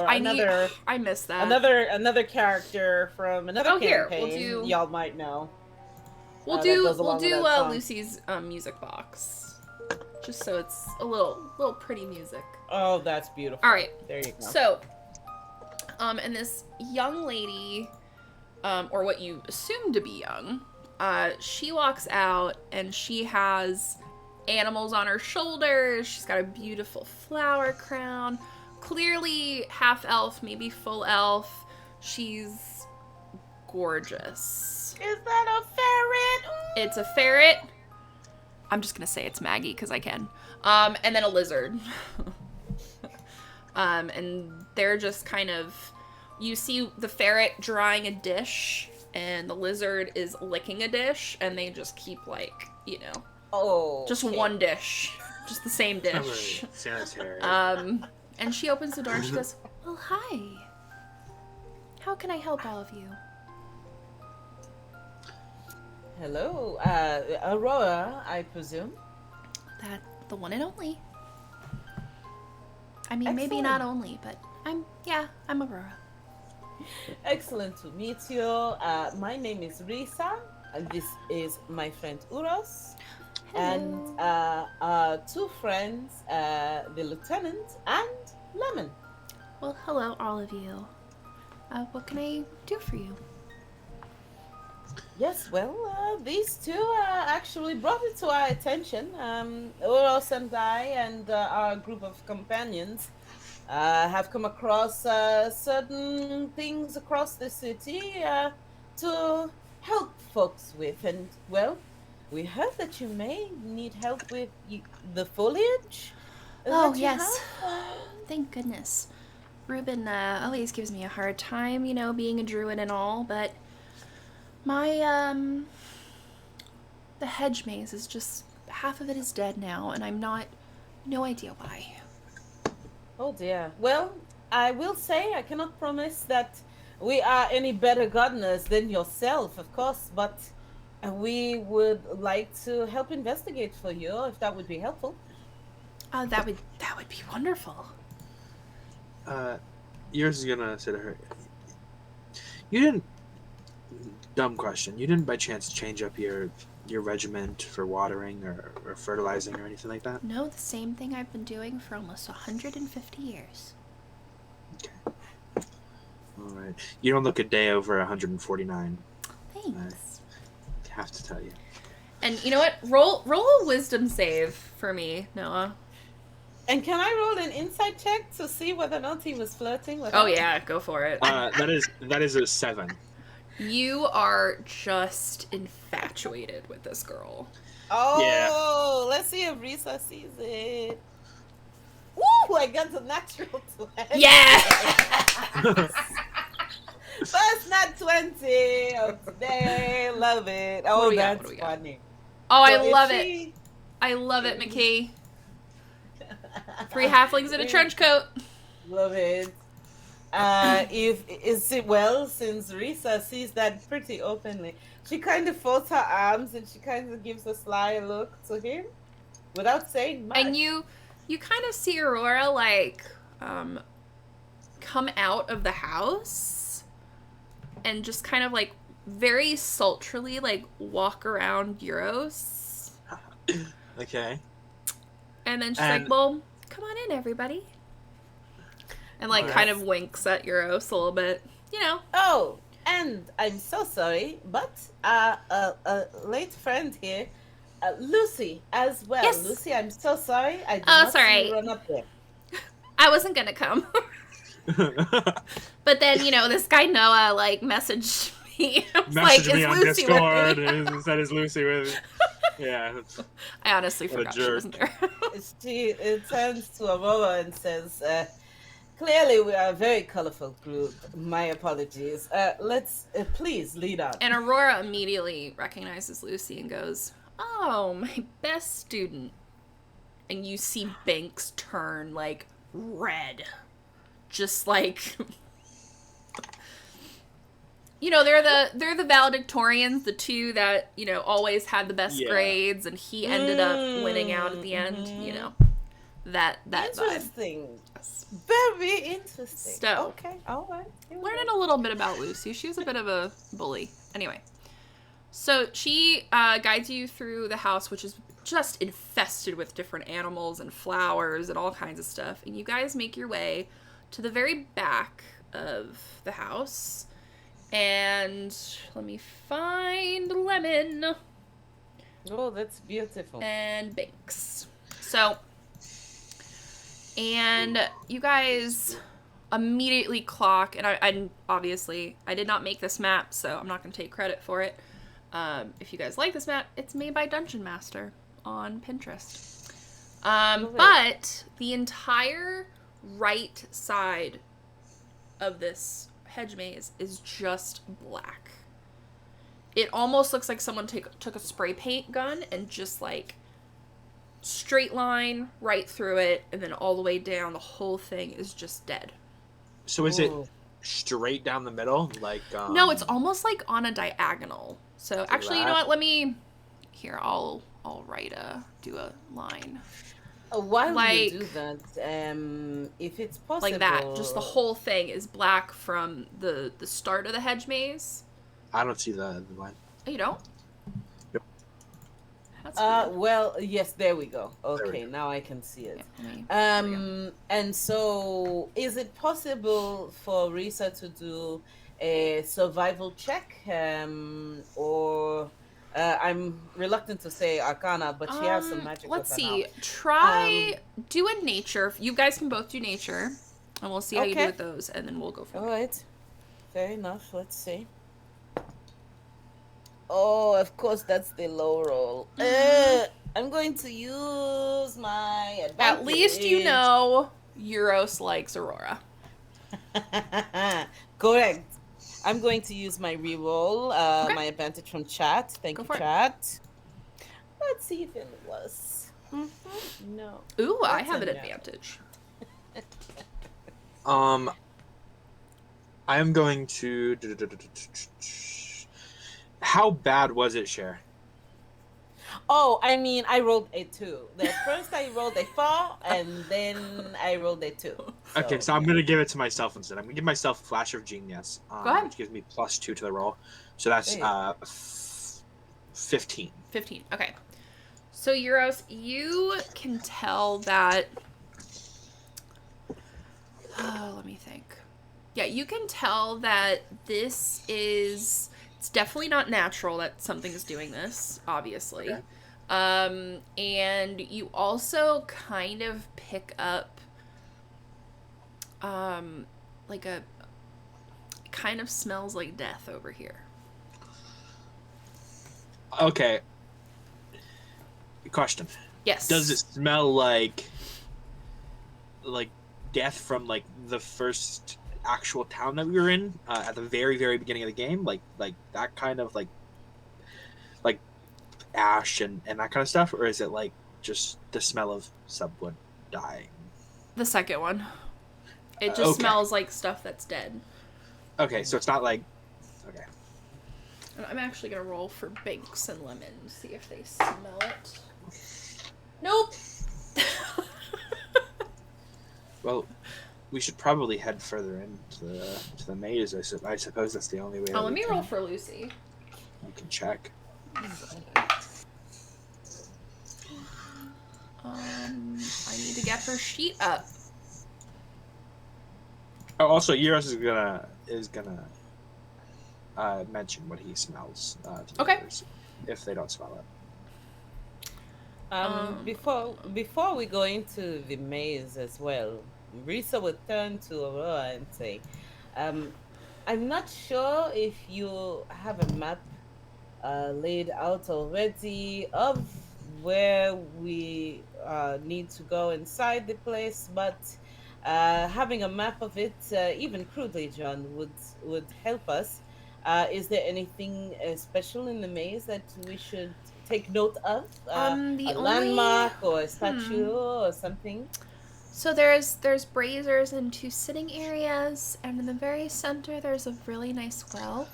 I missed that. Another character from another campaign. Y'all might know. We'll do Lucy's music box, just so it's a little pretty music. Oh, that's beautiful. All right, there you go. So, and this young lady, or what you assume to be young, she walks out and she has animals on her shoulders. She's got a beautiful flower crown. Clearly half elf, maybe full elf. She's gorgeous. Is that a ferret? Ooh. It's a ferret. I'm just gonna say it's Maggie because I can. And then a lizard. And they're just kind of, you see the ferret drying a dish and the lizard is licking a dish, and they just keep, like, you know, just one dish, just the same dish. Sanitary. And she opens the door and she goes, well, hi. How can I help all of you? Hello, Aurora, I presume. That the one and only. I mean, Excellent. Maybe not only, but I'm Aurora. Excellent to meet you. My name is Risa, and this is my friend Uros. Hello. And two friends, the lieutenant and Lemon. Well, hello, all of you. What can I do for you? Yes, well, these two actually brought it to our attention. Uros and I and our group of companions have come across certain things across the city to help folks with. And, well, we heard that you may need help with the foliage. Oh, yes. Thank goodness. Ruben always gives me a hard time, you know, being a druid and all, but my, the hedge maze is just, half of it is dead now, and I'm not No idea why. Oh dear. Well, I will say I cannot promise that we are any better gardeners than yourself, of course, but we would like to help investigate for you if that would be helpful. That would be wonderful. Yours is gonna say to her, you didn't, dumb question, you didn't by chance change up your regiment for watering or fertilizing or anything like that? No, the same thing I've been doing for almost 150 years. Okay. All right. You don't look a day over 149. Thanks. I have to tell you. And you know what? Roll a wisdom save for me, Noah. And can I roll an insight check to see whether or not he was flirting with Oh her? yeah, go for it. That is a 7. You are just infatuated with this girl. Oh, yeah. Let's see if Risa sees it. Woo! I got the natural 20. Yeah! First nat 20 of today. Love it. Oh, that's funny. Oh, I love it. I love it, McKee. 3 halflings in a trench coat. Love it. Since Risa sees that pretty openly, she kind of folds her arms and she kind of gives a sly look to him without saying much. And you kind of see Aurora like come out of the house and just kind of like very sultrily like walk around Euros. Okay. And then she's like, well, come on in, everybody. And like kind of winks at Euros a little bit, you know. Oh, and I'm so sorry, but a late friend here, Lucy as well. Yes. Lucy, I'm so sorry. I did not see you run up there. I wasn't gonna come. But then, you know, this guy Noah like messaged me. Messaged me on Lucy Discord and said it's Lucy with yeah. I honestly forgot she wasn't there. She turns to Aurora and says, clearly we are a very colorful group. My apologies. Let's please lead on. And Aurora immediately recognizes Lucy and goes, oh, my best student. And you see Banks turn like red. Just like, you know, they're the valedictorians, the two that, you know, always had the best grades, and he ended up winning out at the end, you know. That interesting. Vibe. Very interesting. So, okay, all right. Learning a little bit about Lucy. She was a bit of a bully. Anyway, so she guides you through the house, which is just infested with different animals and flowers and all kinds of stuff. And you guys make your way to the very back of the house. And let me find Lemon. Oh, that's beautiful. And Banks. So, and you guys immediately clock, and I obviously, I did not make this map, so I'm not going to take credit for it. If you guys like this map, it's made by Dungeon Master on Pinterest. But the entire right side of this hedge maze is just black. It almost looks like someone took a spray paint gun and just like straight line right through it, and then all the way down. The whole thing is just dead. So is it straight down the middle? Like no, it's almost like on a diagonal. So actually, you know what? Let me I'll do a line. While you do that, if it's possible, like that, just the whole thing is black from the start of the hedge maze. I don't see the line. Oh, you don't? Yep. That's weird. Well, yes, there we go. Okay, now I can see it. Yeah, and so is it possible for Risa to do a survival check, or I'm reluctant to say Arcana, but she has some magic. Let's see. Try do a nature. You guys can both do nature, and we'll see how you do with those, and then we'll go from there. All right. Fair enough. Let's see. Oh, of course, that's the low roll. I'm going to use my advantage. At least you know Euros likes Aurora. Correct. I'm going to use my reroll, my advantage from chat. Thank you, chat. Let's see if it was Mm-hmm. No. Ooh, I have an advantage. I am going to. How bad was it, Cher? Oh, I mean, I rolled a 2. The first I rolled a 4, and then I rolled a 2. Okay, so I'm gonna give it to myself instead. I'm gonna give myself Flash of Genius, Go ahead. which gives me +2 to the roll. So that's 15. 15. Okay. So Euros, you can tell that. Oh, let me think. Yeah, you can tell that this is. It's definitely not natural that something's doing this, obviously. Okay. And you also kind of pick up, like it kind of smells like death over here. Okay. Question. Yes. Does it smell like death from like the first actual town that we were in at the very, very beginning of the game? Like that kind of like ash and that kind of stuff, or is it like just the smell of someone dying? The second one. It just smells like stuff that's dead. Okay, so it's not like... Okay. I'm actually going to roll for Binks and Lemon, see if they smell it. Nope! Well, we should probably head further into the maze. I suppose that's the only way. Oh, let me roll for Lucy. You can check. I need to get her sheet up. Oh, also, Euros is gonna mention what he smells to the others, if they don't smell it. Before we go into the maze as well, Risa would turn to Aurora and say, I'm not sure if you have a map laid out already of where we need to go inside the place, but having a map of it, even crudely, John, would help us. Is there anything special in the maze that we should take note of? A landmark or a statue or something? So there's braziers and 2 sitting areas, and in the very center there's a really nice well.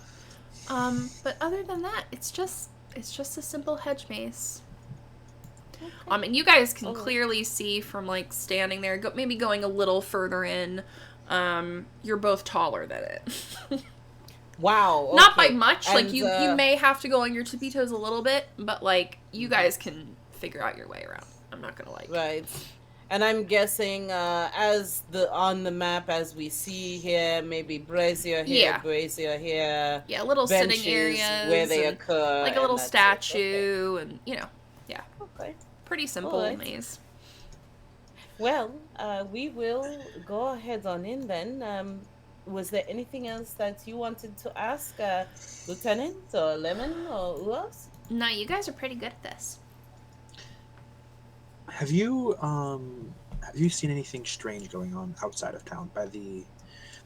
But other than that, it's just a simple hedge maze. Okay. And you guys can clearly see from like standing there, maybe going a little further in. You're both taller than it. Wow. Okay. Not by much. And, like you may have to go on your tippy toes a little bit, but like you guys can figure out your way around. I'm not gonna like. Right. And I'm guessing as on the map as we see here, maybe brazier here, brazier here. Yeah, little sitting areas where they occur. Like a little statue and yeah. Okay. Pretty simple maze. Well, we will go ahead on in then. Was there anything else that you wanted to ask Lieutenant or Lemon or who else? No, you guys are pretty good at this. Have you seen anything strange going on outside of town?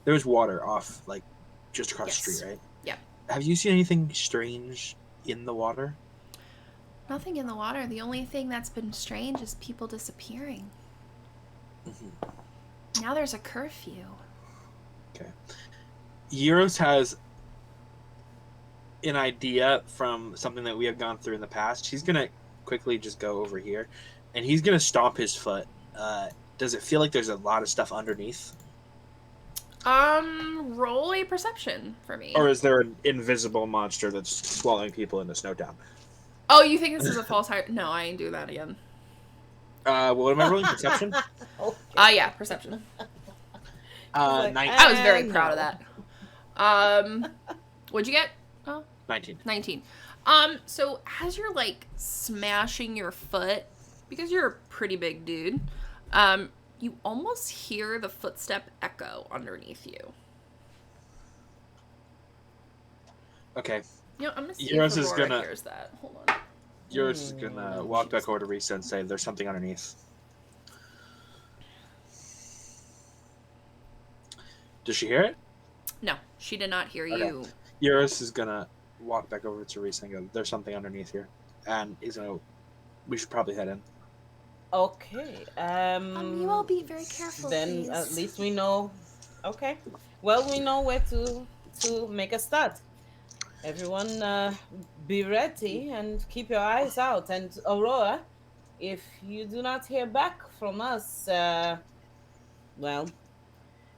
There's water off like just across the street, right? Yeah. Have you seen anything strange in the water? Nothing in the water. The only thing that's been strange is people disappearing. Mm-hmm. Now there's a curfew. Okay. Euros has an idea from something that we have gone through in the past. He's gonna quickly just go over here, and he's gonna stomp his foot. Does it feel like there's a lot of stuff underneath? Roll a perception for me. Or is there an invisible monster that's swallowing people in the Snowtown? Oh, you think this is a false high? No, I ain't doing that again. What am I rolling? Perception? Yeah, perception. 19. I was very proud of that. What'd you get? 19. 19. So as you're like smashing your foot, because you're a pretty big dude, you almost hear the footstep echo underneath you. Okay. You know, I'm gonna see if Aurora hears that. Hold on. Yours is gonna walk back over to Risa and say, "There's something underneath." Does she hear it? No, she did not hear you. Yours is gonna walk back over to Risa and go, "There's something underneath here," and he's gonna. We should probably head in. Okay. You all be very careful, Then please. at least we know. Okay. Well, we know where to make a start. Everyone, be ready and keep your eyes out. And Aurora, if you do not hear back from us, well,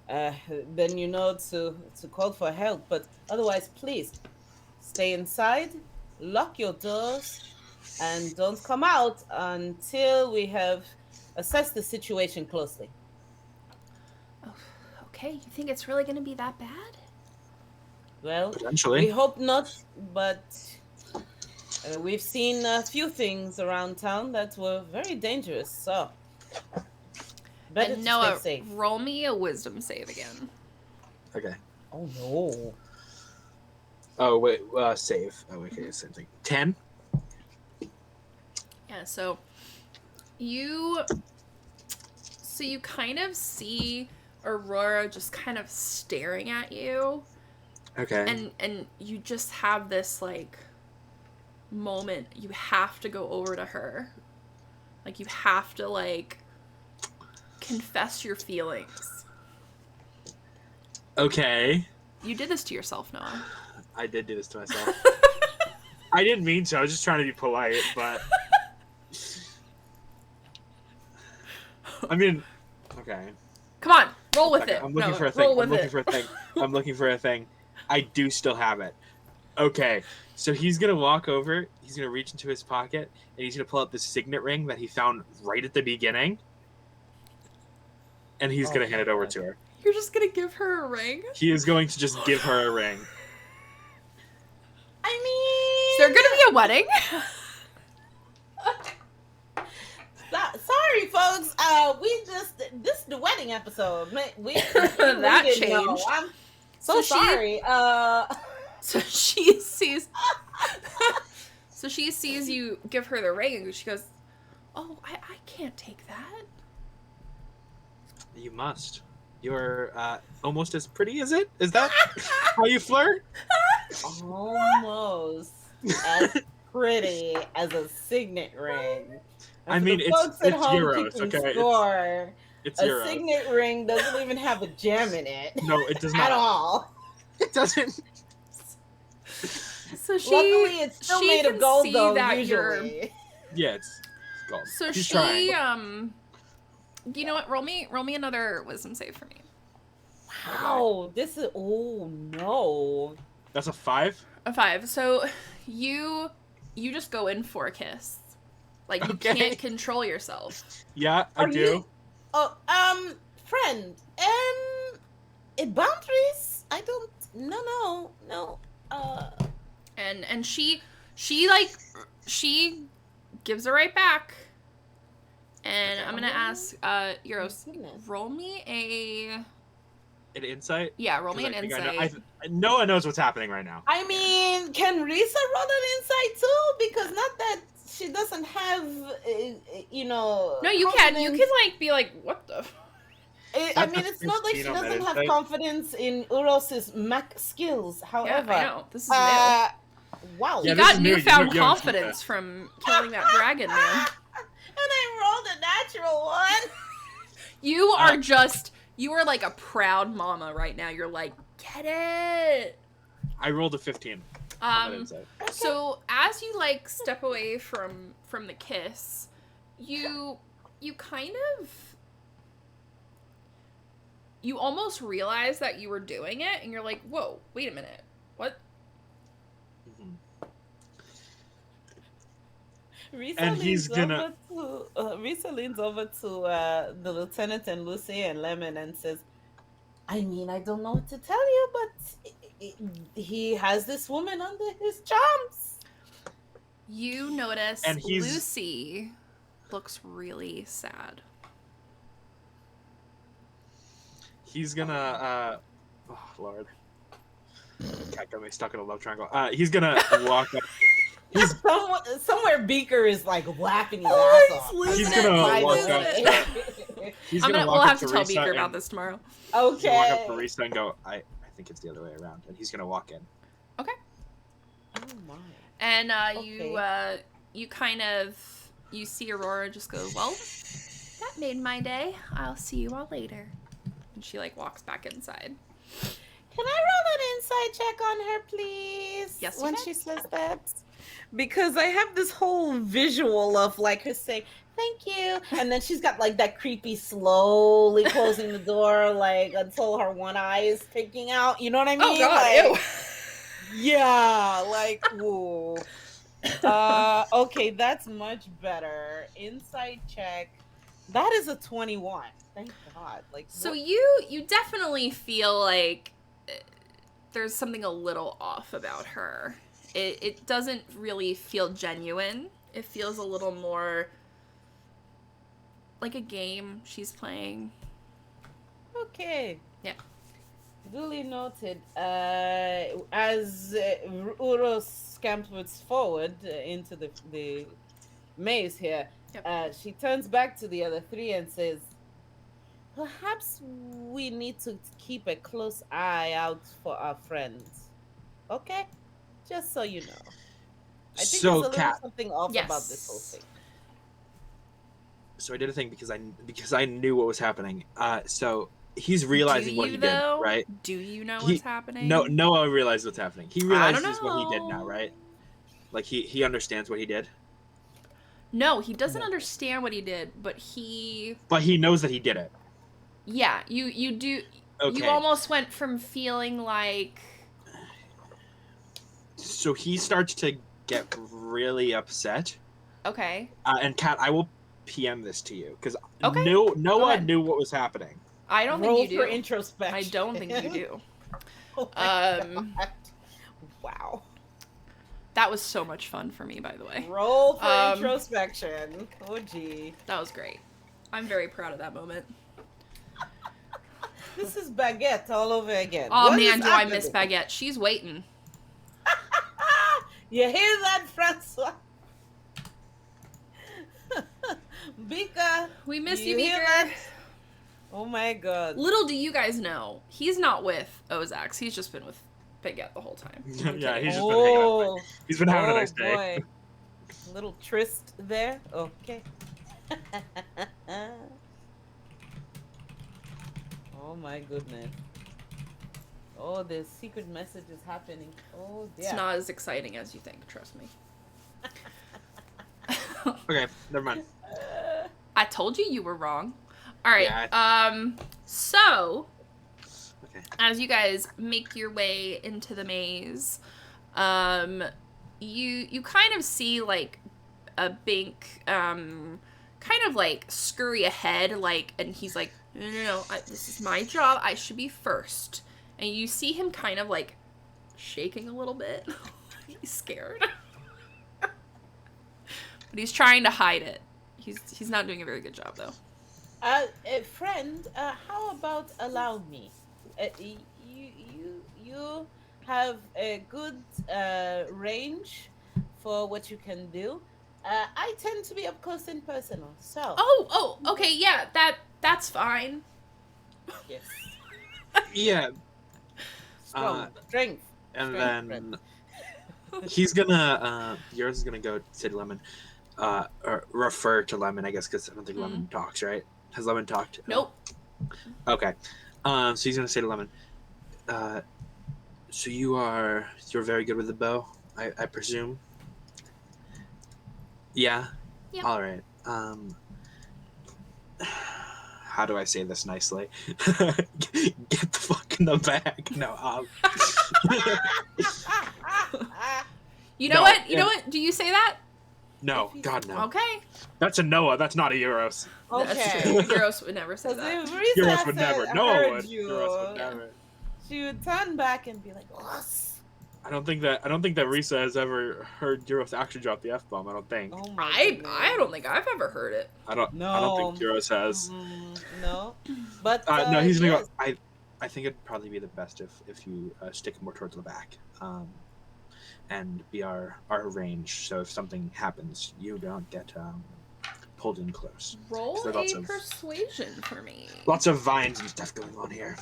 then you know to call for help. But otherwise, please stay inside, lock your doors, and don't come out until we have assessed the situation closely. Oh, okay, you think it's really gonna be that bad? Well, Potentially. we hope not, but we've seen a few things around town that were very dangerous, so better And to stay Noah, safe. roll me a wisdom save again. Okay. Oh no. Oh wait, save. Oh, okay, same thing. 10. Yeah, so you kind of see Aurora just kind of staring at you. Okay. And you just have this like moment. You have to go over to her. Like you have to like confess your feelings. Okay. You did this to yourself, Noah. I did do this to myself. I didn't mean to. I was just trying to be polite, but I mean, okay. Come on, roll with Okay, it. I'm looking Noah, for a thing. roll I'm with looking it. for a thing. I'm looking for a thing. I do still have it. Okay, so he's gonna walk over. He's gonna reach into his pocket and he's gonna pull out the signet ring that he found right at the beginning, and he's gonna hand it over to her. You're just gonna give her a ring? He is going to just give her a ring. I mean, Is there gonna be a wedding? Sorry, folks. This is the wedding episode. We That didn't know. changed. I'm so sorry. So she sees. So she sees you give her the ring, and she goes, "Oh, I can't take that." You must. You're almost as pretty as it. Is that how you flirt? Almost as pretty as a signet ring. And I mean, it's euros, okay? Score, It's a euros. signet ring doesn't even have a gem in it. No, it does not. At all. It doesn't. So she, luckily, it's still made of gold, though. That usually, yeah, it's gold. So She's she, trying. You know what? Roll me another wisdom save for me. wow, this is no. That's a 5. A 5. So you just go in for a kiss. Like you can't control yourself. Yeah, I do. Friend, boundaries? I don't. No. And she gives it right back. And I'm gonna ask Euros, roll me an insight. Yeah, roll me an insight. Noah knows what's happening right now. I mean, can Risa roll an insight too? Because not that she doesn't have, No, you can. You can like be like, what the. I mean, it's not like she doesn't have confidence in Uros's mech skills. However, yeah, I know. This is new. Wow. You got newfound confidence from killing that dragon, man. And I rolled a natural one. You are you are like a proud mama right now. You're like, get it. I rolled a 15. So as you like step away from the kiss, you kind of you almost realize that you were doing it, and you're like, whoa, wait a minute, what? Risa and he's gonna. Risa leans over to the lieutenant and Lucy and Lemon and says, "I mean, I don't know what to tell you, but he has this woman under his charms." You notice and Lucy looks really sad. He's gonna. Oh Lord, cat got me stuck in a love triangle. He's gonna walk up. Somewhere Beaker is like laughing his ass off. He's gonna walk up. We'll have to tell Beaker about this tomorrow. Okay. He's gonna walk up to Risa and go, I think it's the other way around, and he's gonna walk in. Okay. Oh my. And you kind of you see Aurora just go, well, that made my day. I'll see you all later. And she, like, walks back inside. Can I roll an inside check on her, please? Yes, when she says that. Because I have this whole visual of, like, her saying, thank you. And then she's got, like, that creepy, slowly closing the door, like, until her one eye is peeking out. You know what I mean? Oh, God, like, yeah, like, whoa. Okay, that's much better. Inside check. That is a 21. Thank God. Like, so what? You definitely feel like there's something a little off about her. It doesn't really feel genuine. It feels a little more like a game she's playing. Okay. Yeah. Duly noted. As Uros scampers forward into the maze here, yep. She turns back to the other three and says, perhaps we need to keep a close eye out for our friends. Okay? Just so you know. I think there's a little something off about this whole thing. So I did a thing because I knew what was happening. So he's realizing what he did, right? Do you know what's happening? No, Noah realized what's happening. He realizes what he did now, right? Like he understands what he did. No, he doesn't understand what he did, but he knows that he did it. Yeah, you do. Okay. You almost went from feeling like. So he starts to get really upset. Okay. And Kat, I will PM this to you because Noah knew what was happening. I don't think you do. For introspection. I don't think you do. Oh my God. Wow. That was so much fun for me, by the way. Roll for introspection. Oh, gee. That was great. I'm very proud of that moment. This is Baguette all over again. Oh, what man, do I miss Baguette. She's waiting. You hear that, Francois? Bika. We miss you, Bika. Oh, my God. Little do you guys know, he's not with Ozax. He's just been with Baguette the whole time. Yeah, he's just been hanging out. He's been having a nice day. Boy. Little tryst there. Okay. Oh my goodness. Oh, there's secret messages happening. Oh dear. It's not as exciting as you think, trust me. Okay, never mind. I told you were wrong. Alright, so as you guys make your way into the maze, you kind of see like a Bink kind of like scurry ahead, like, and he's like, no, this is my job, I should be first. And you see him kind of like shaking a little bit. He's scared. But he's trying to hide it. He's not doing a very good job though. Friend, how about allow me? You have a good range for what you can do. I tend to be up close and personal, so. Oh, okay, yeah, that's fine. Yes. Yeah. Strength. And then he's gonna yours is gonna go to Lemon, or refer to Lemon, I guess, because I don't think Lemon talks, right? Has Lemon talked? Nope. Okay. So he's gonna say to Lemon, so you're very good with the bow, I presume. Yeah. Yep. All right. How do I say this nicely? Get the fuck in the bag. No. You know what? You know what? Do you say that? No. God, no. Okay. That's a Noah. That's not a Euros. Okay. Euros would never say that. Euros would never. Noah would. Euros would never. She would turn back and be like, "Oh." I don't think that Risa has ever heard Euros actually drop the F-bomb. I don't think. Oh I don't think I've ever heard it. I don't think Euros has. No. But no, he's gonna go. I think it'd probably be the best if you stick more towards the back, and be our range. So if something happens, you don't get pulled in close. Roll a persuasion for me. Lots of vines and stuff going on here.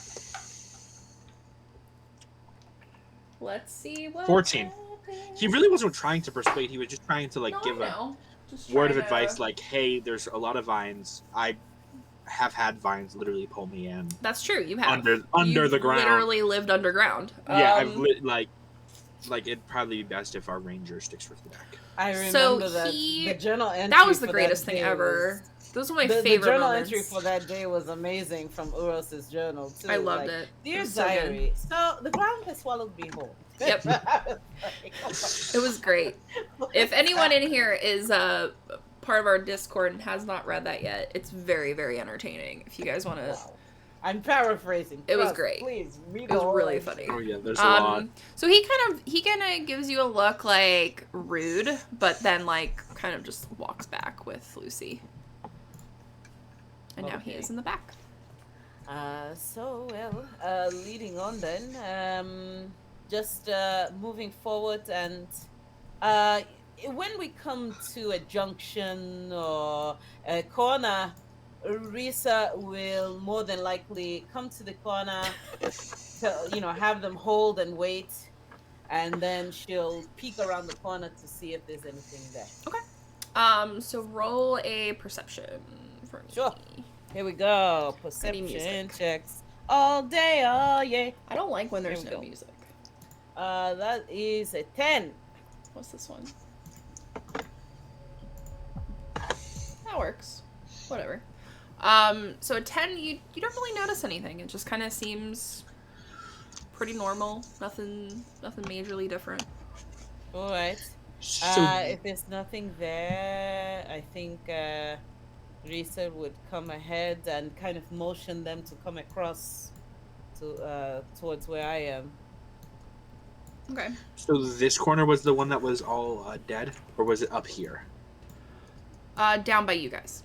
Let's see what 14. happens. He really wasn't trying to persuade. He was just trying to give word of advice, like, hey, there's a lot of vines. I have had vines literally pull me in. That's true. You have under the ground. Literally lived underground. Yeah, I've like it'd probably be best if our ranger sticks with the deck. I remember the journal entry. That was the greatest thing ever. Those were my favorite The journal moments. entry for that day was amazing from Uros's journal too. I loved it. Dear diary, so the ground has swallowed me whole. Yep. It was great. If anyone in here is part of our Discord and has not read that yet, it's very, very entertaining. If you guys want to... Wow. I'm paraphrasing. It was great. Please read it was really funny. Oh yeah, there's a lot. So he kind of gives you a look like rude, but then like kind of just walks back with Lucy. And now he is in the back. Leading on then, just moving forward, and when we come to a junction or a corner, Risa will more than likely come to the corner to, have them hold and wait, and then she'll peek around the corner to see if there's anything there. Okay. So roll a perception for me. Sure. Here we go. Perception checks all day. Oh yeah. I don't like when there's no music. That is a 10. What's this one? That works. Whatever. So a 10, you don't really notice anything. It just kind of seems pretty normal. Nothing majorly different. All right. If there's nothing there, I think Risa would come ahead and kind of motion them to come across to towards where I am. Okay. So this corner was the one that was all dead, or was it up here? Down by you guys.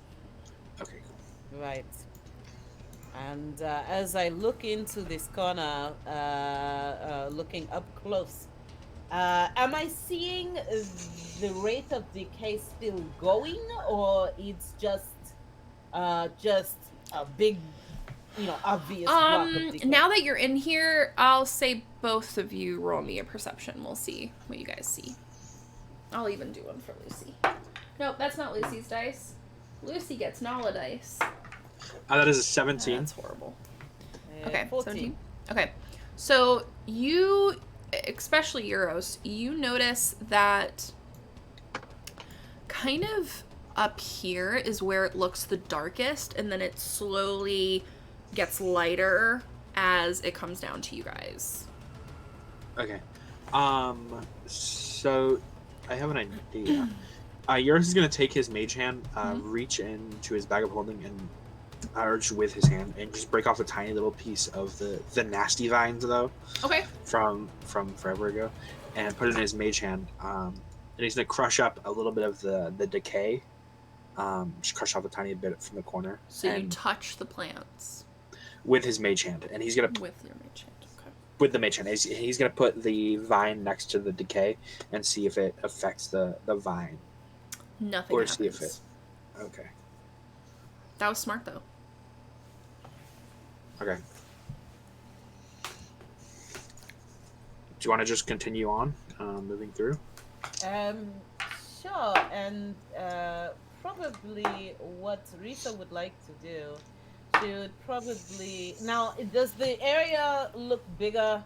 Okay. Right. And as I look into this corner, looking up close, am I seeing the rate of decay still going, or it's just a big, obvious block of decay? Now that you're in here, I'll say both of you roll me a perception. We'll see what you guys see. I'll even do one for Lucy. Nope, that's not Lucy's dice. Lucy gets Nala dice. That is a 17. That's horrible. Okay, 14. 17. Okay, so you, especially Euros, you notice that kind of up here is where it looks the darkest, and then it slowly gets lighter as it comes down to you guys. Okay. So I have an idea. Yours is going to take his mage hand, reach into his bag of holding, and urge with his hand, and just break off a tiny little piece of the nasty vines, though. Okay. From forever ago, and put it in his mage hand. And he's going to crush up a little bit of the decay. Just crush off a tiny bit from the corner. So you touch the plants. With his mage hand, and he's going to... With your mage hand, okay. With the mage hand. He's going to put the vine next to the decay and see if it affects the vine. Nothing happens. See if it... Okay. That was smart, though. Okay. Do you want to just continue on, moving through? Sure. And probably what Risa would like to do, she would probably... Now, does the area look bigger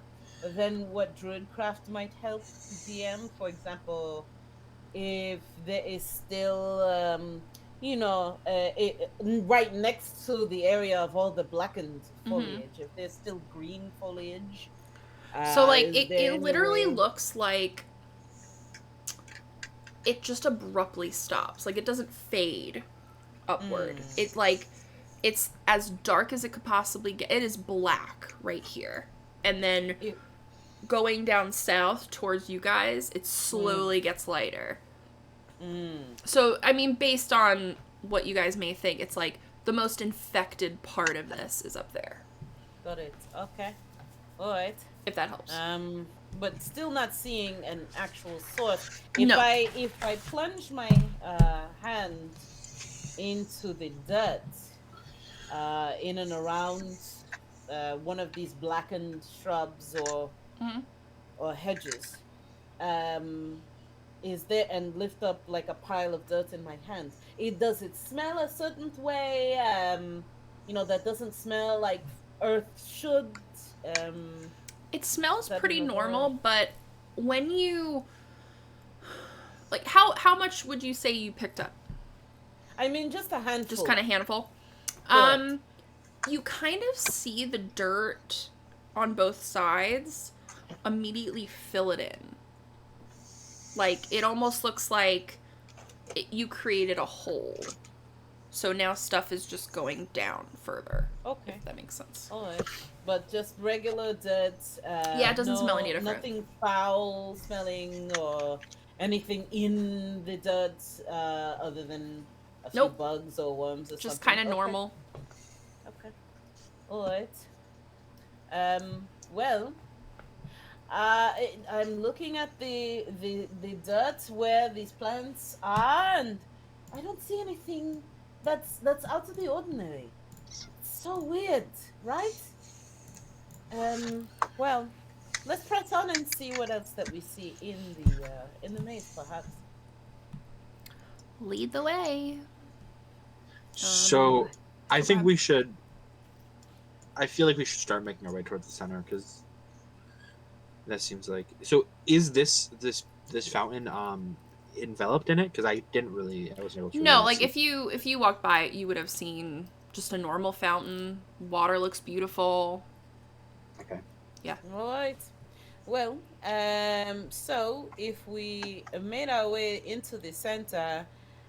than what Druidcraft might help DM? For example, if there is still... right next to the area of all the blackened foliage, if there's still green foliage. So, like, it literally looks like it just abruptly stops. Like, it doesn't fade upward. It's as dark as it could possibly get. It is black right here. And then going down south towards you guys, it slowly gets lighter. So, I mean, based on what you guys may think, it's like the most infected part of this is up there. Got it. Okay. All right. If that helps. But still not seeing an actual source. No. If I plunge my hand into the dirt, in and around one of these blackened shrubs or hedges, is there and lift up like a pile of dirt in my hands. Does it smell a certain way? That doesn't smell like earth should. It smells that pretty another- normal, but when you like, how much would you say you picked up? I mean, just a handful. Just kind of handful. Correct. You kind of see the dirt on both sides immediately fill it in. Like, it almost looks like you created a hole. So now stuff is just going down further. Okay. If that makes sense. All right. But just regular dirt. Yeah, it doesn't smell any different. Nothing foul smelling or anything in the dirt other than a few bugs or worms or something. Just kind of normal. Okay. All right. Well, I'm looking at the dirt where these plants are, and I don't see anything that's out of the ordinary. It's so weird, right? Well, let's press on and see what else that we see in the maze, perhaps. Lead the way. So, I think we should. I feel like we should start making our way towards the center because that seems like. So, is this fountain enveloped in it? Because I wasn't able to. No, like see. if you walked by it, you would have seen just a normal fountain. Water looks beautiful. Okay. Yeah. All right. Well, so if we made our way into the center,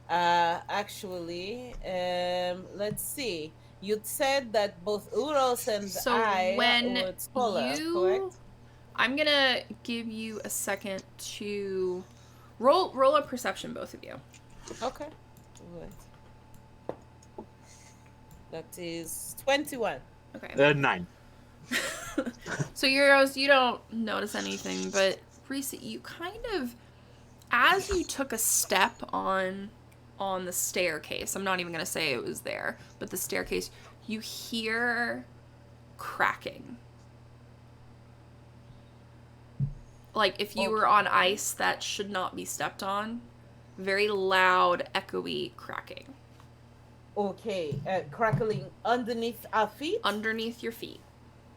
actually, let's see. You'd said that both Uros and I were taller, correct? I'm gonna give you a second to roll a perception, both of you. Okay. All right. That is 21. Okay. 9. So Euros, you don't notice anything, but Risa, you kind of, as you took a step on the staircase, I'm not even going to say it was there, but the staircase, you hear cracking. Like if you were on ice that should not be stepped on. Very loud, echoey cracking. Okay, crackling underneath our feet? Underneath your feet.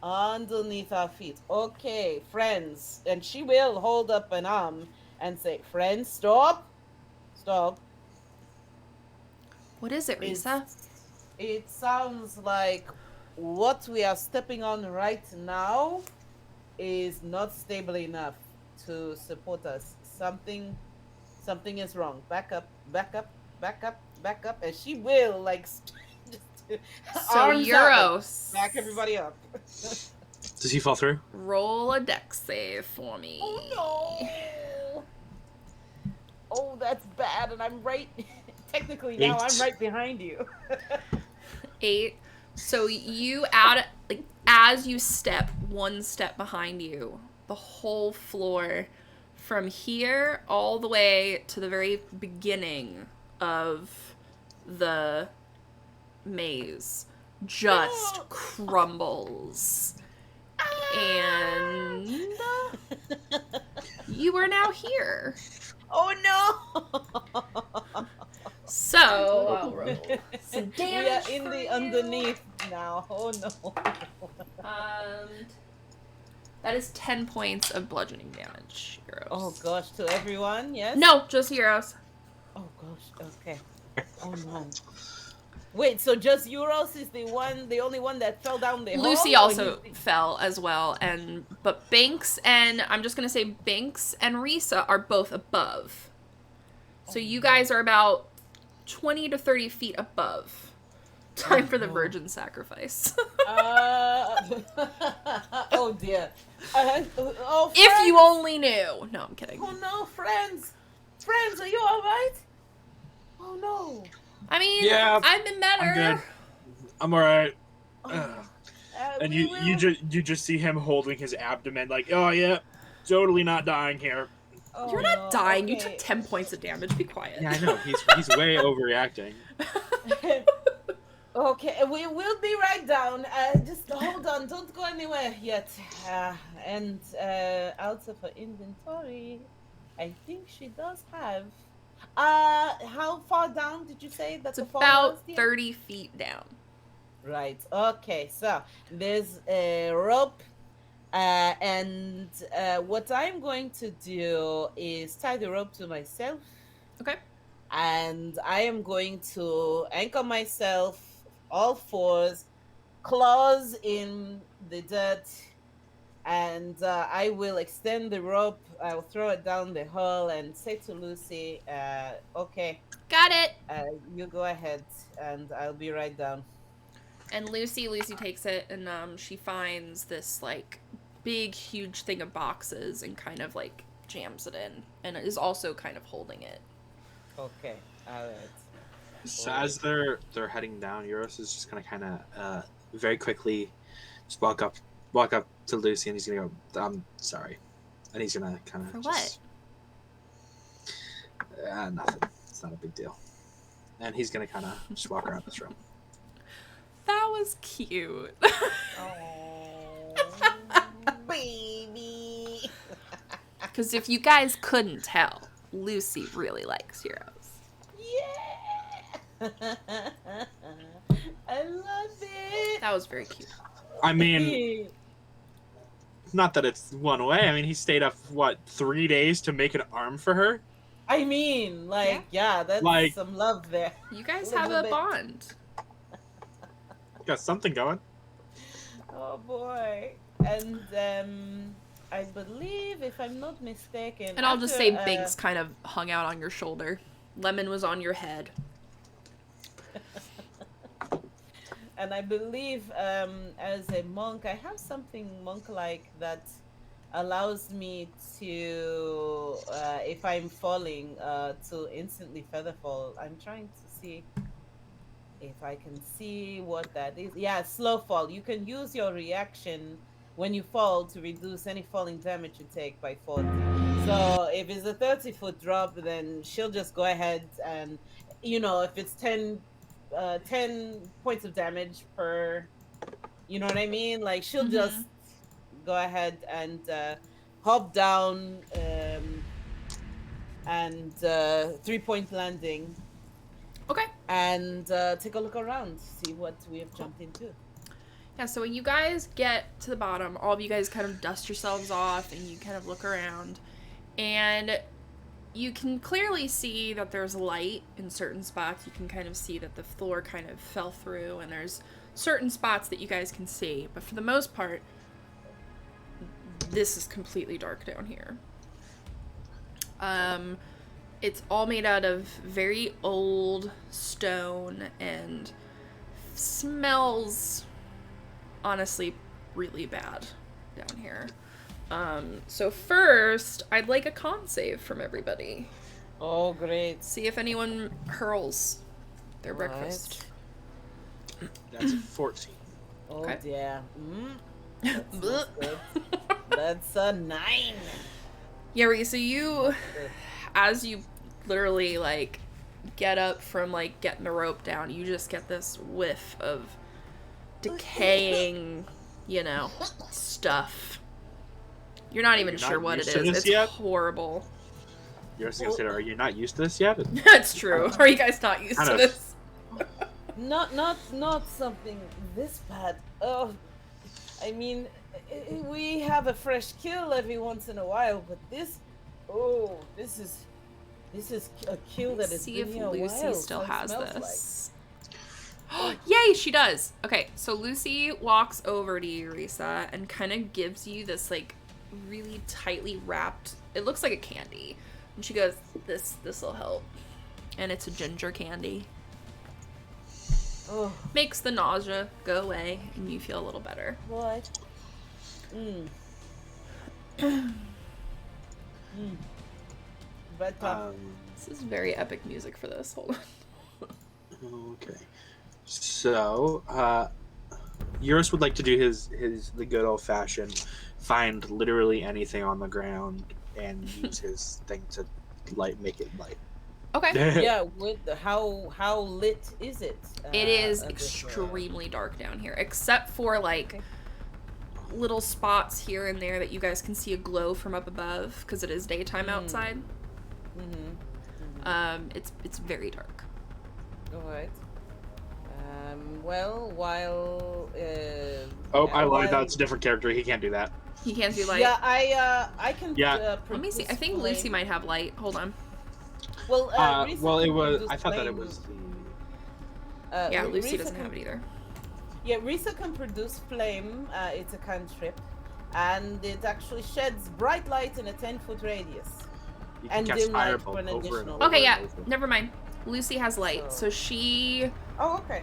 Underneath our feet. Okay, friends. And she will hold up an arm and say, friends, stop. Stop. What is it, Risa? It sounds like what we are stepping on right now is not stable enough to support us. Something is wrong. Back up, back up, back up, back up. And she will, like, so Euros. Back everybody up. Does he fall through? Roll a dex save for me. Oh no! Oh, that's bad, and I'm right. Technically now, 8. I'm right behind you. 8. So you as you step one step behind you, the whole floor, from here all the way to the very beginning of the maze, just crumbles. And you are now here. Oh no! So I'll roll some damage. We are in the underneath now. Oh no! That is 10 points of bludgeoning damage. Euros. Oh gosh, to everyone, yes? No, just Euros. Oh gosh, okay. Oh no. Wait, so just Euros is the only one that fell down the hole? Lucy also fell as well, but Binks and I'm just gonna say Binks and Risa are both above. So you guys are about 20 to 30 feet above. Time for the virgin sacrifice. Oh dear. If you only knew. No, I'm kidding. Oh no, friends! Friends, are you alright? Oh no. I mean, yeah, I've been better. I'm good. I'm alright. And you just see him holding his abdomen like, oh yeah, totally not dying here. Oh, you're not dying. Okay. You took 10 points of damage. Be quiet. Yeah, I know. He's way overreacting. Okay, we will be right down. Just hold on. Don't go anywhere yet. And out of our inventory. I think she does have. How far down did you say that It's the fall was? about 30 feet down. Right. Okay. So there's a rope, and what I'm going to do is tie the rope to myself, Okay. and I am going to anchor myself all fours, claws in the dirt, and I will extend the rope. I'll throw it down the hole and say to Lucy, "Okay, Got it. you go ahead, and I'll be right down." And Lucy takes it, and she finds this like big, huge thing of boxes and kind of like jams it in, and is also kind of holding it. Okay, all right. So as they're heading down, Eurus is just gonna kind of very quickly just walk up to Lucy, and he's gonna go, "I'm sorry," and he's gonna kind of For just nothing. It's not a big deal, and he's gonna kind of just walk around this room. That was cute. Oh, baby. Because if you guys couldn't tell, Lucy really likes heroes. Yeah. I love it. That was very cute. I mean, not that it's one way. I mean, he stayed up, 3 days to make an arm for her? I mean, yeah, that's some love there. You guys have a bond. Got something going. Oh boy. And I believe, if I'm not mistaken, and I'll just say Binks kind of hung out on your shoulder. Lemon was on your head. And I believe, as a monk, I have something monk-like that allows me to, if I'm falling, to instantly feather fall. I'm trying to see if I can see what that is. Yeah, slow fall. You can use your reaction when you fall to reduce any falling damage you take by 40. So if it's a 30-foot drop, then she'll just go ahead and, if it's 10 points of damage per, you know what I mean? Like, she'll just go ahead and hop down and 3-point landing. Okay. And take a look around, see what we have jumped into. Yeah, so when you guys get to the bottom, all of you guys kind of dust yourselves off and you kind of look around. And you can clearly see that there's light in certain spots. You can kind of see that the floor kind of fell through, and there's certain spots that you guys can see. But for the most part, this is completely dark down here. It's all made out of very old stone and smells, honestly, really bad down here. So first, I'd like a con save from everybody. Oh, great. See if anyone hurls their breakfast. That's a 14. Oh, okay. Dear. That's not good. That's a 9. Yeah, so you, as you literally, get up from, getting the rope down, you just get this whiff of decaying, stuff. You're not even sure what it is. It's yet? Horrible. You're just gonna say, are you not used to this yet? That's true. Are you guys not used to this? Not something this bad. Oh, I mean, we have a fresh kill every once in a while, but this is a kill that is. See if Lucy still has this. Yay, she does. Okay, so Lucy walks over to you, Risa, and kind of gives you this really tightly wrapped. It looks like a candy, and she goes, "This will help," and it's a ginger candy. Oh. Makes the nausea go away, and you feel a little better. What? But this is very epic music for this. Hold on. Okay. So, Eurus would like to do the good old fashioned find literally anything on the ground and use his thing to make it light. Okay. Yeah, with how lit is it? It is extremely dark down here, except for little spots here and there that you guys can see a glow from up above because it is daytime outside. It's very dark. All right. Well, while I lied. That's a different character. He can't do that. He can't do light. Yeah, I can. Yeah. Let me see. I think flame. Lucy might have light. Hold on. Well, it was. I thought that it was. Yeah, Lucy doesn't have it either. Yeah, Risa can produce flame. It's a cantrip, and it actually sheds bright light in a 10-foot radius. You And can dim cast light Firebolt for an over additional. and over Okay, yeah. and over. Never mind. Lucy has light, so she. Oh, okay.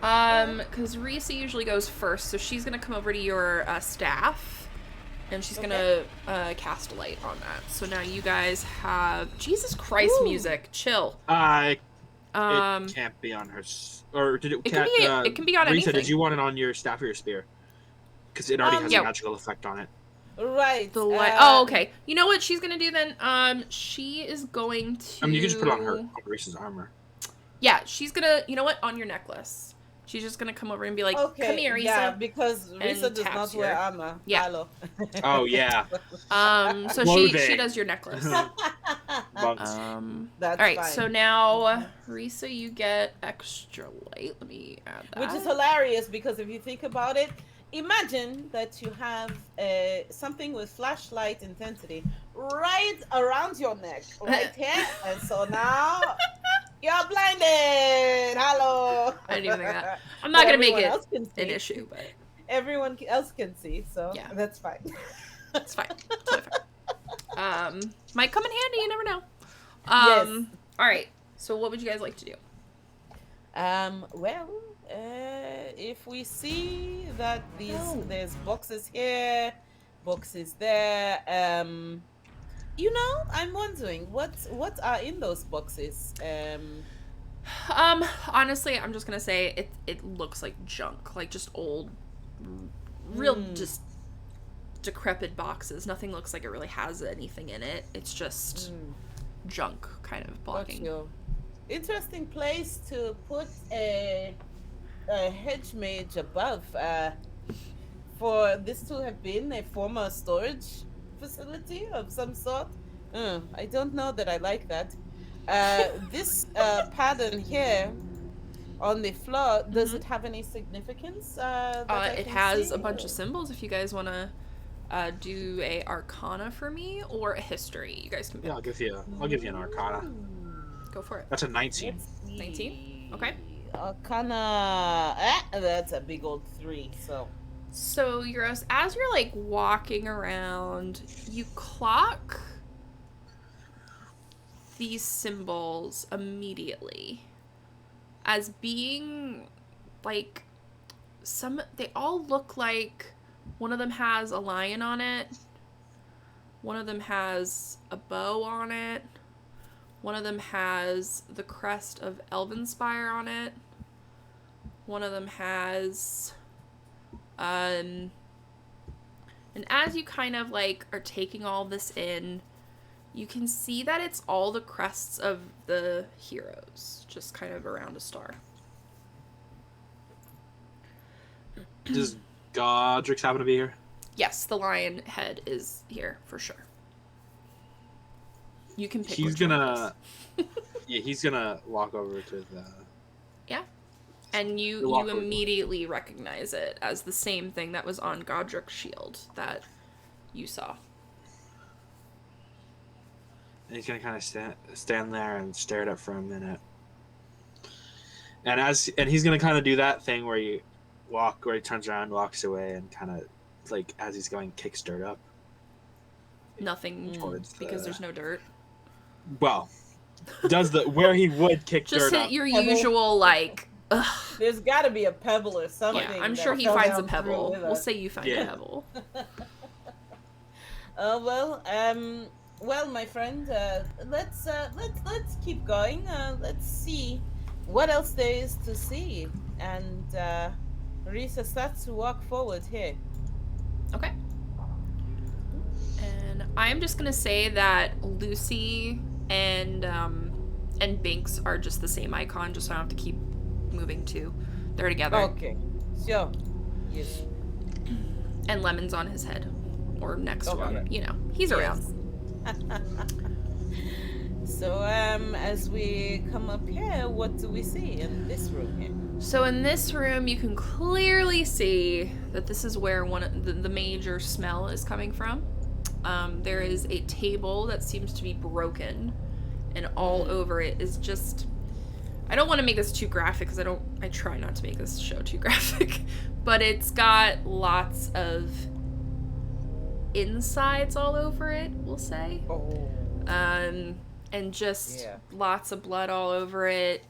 Because Risa usually goes first, so she's gonna come over to your staff, and she's gonna cast a light on that. So now you guys have Jesus Christ music. Chill. It can't be on her. Or did it? It can be on Risa, anything. did you want it on your staff or your spear? Because it already has a magical effect on it. Right. The light. Oh, okay. You know what she's gonna do then? She is going to. I mean, you can just put it on her, on Risa's armor. Yeah, she's gonna. You know what? On your necklace. She's just gonna come over and be like, "Come here, Risa." Yeah, because Risa does not wear armor. Yeah. Hello. Oh yeah. So she does your necklace. That's all right. fine. So now, Risa, you get extra light. Let me add that. Which is hilarious because if you think about it, imagine that you have something with flashlight intensity right around your neck, right here, and so now you're blinded. Hello. I didn't even think of that. I'm not gonna make it an issue, but everyone else can see, so yeah, that's fine. It's fine. Totally fine. Might come in handy. You never know. Yes. All right. So, what would you guys like to do? Well, if we see that there's boxes here, boxes there, I'm wondering what are in those boxes. Honestly, I'm just gonna say it looks like junk, like just old, real just decrepit boxes. Nothing looks like it really has anything in it. It's just junk, kind of blocking. Interesting place to put a hedge mage above. For this to have been a former storage facility of some sort. I don't know that I like that. This pattern here on the floor, does it have any significance? It has a bunch of symbols. If you guys want to do a Arcana for me or a History, you guys can. Yeah, I'll give you an Arcana. Go for it. That's a 19. 19. Okay. Arcana. That's a big old 3. So Euros, as you're like walking around, you clock these symbols immediately as being like they all look like one of them has a lion on it, one of them has a bow on it, one of them has the crest of Elvenspire on it, one of them has and as you kind of like are taking all this in, you can see that it's all the crests of the heroes, just kind of around a star. Does Godrix happen to be here? Yes, the lion head is here for sure. You can pick. He's gonna. Yeah, he's gonna walk over to the. Yeah, and you immediately recognize it as the same thing that was on Godric's shield that you saw. And he's gonna kind of stand there and stare at it for a minute. And he's gonna kind of do that thing where he turns around, walks away, and kind of like as he's going, kicks dirt up. Nothing because there's no dirt. Well, does where he would kick just dirt hit up. your usual like. Ugh. There's got to be a pebble or something. Yeah, I'm sure he finds a pebble. We'll say you find a pebble. Well, my friend, let's keep going. Let's see what else there is to see. And Risa starts to walk forward here. Okay. And I'm just gonna say that Lucy and Binks are just the same icon, just so I don't have to keep moving too. They're together. Okay. Sure. Yes. And Lemon's on his head. Or next to him. it. You know, he's around. So, as we come up here, what do we see in this room here? So in this room, you can clearly see that this is where one of the major smell is coming from. There is a table that seems to be broken, and all over it is just... I don't want to make this too graphic because I try not to make this show too graphic, but it's got lots of insides all over it, we'll say. Oh. And just lots of blood all over it.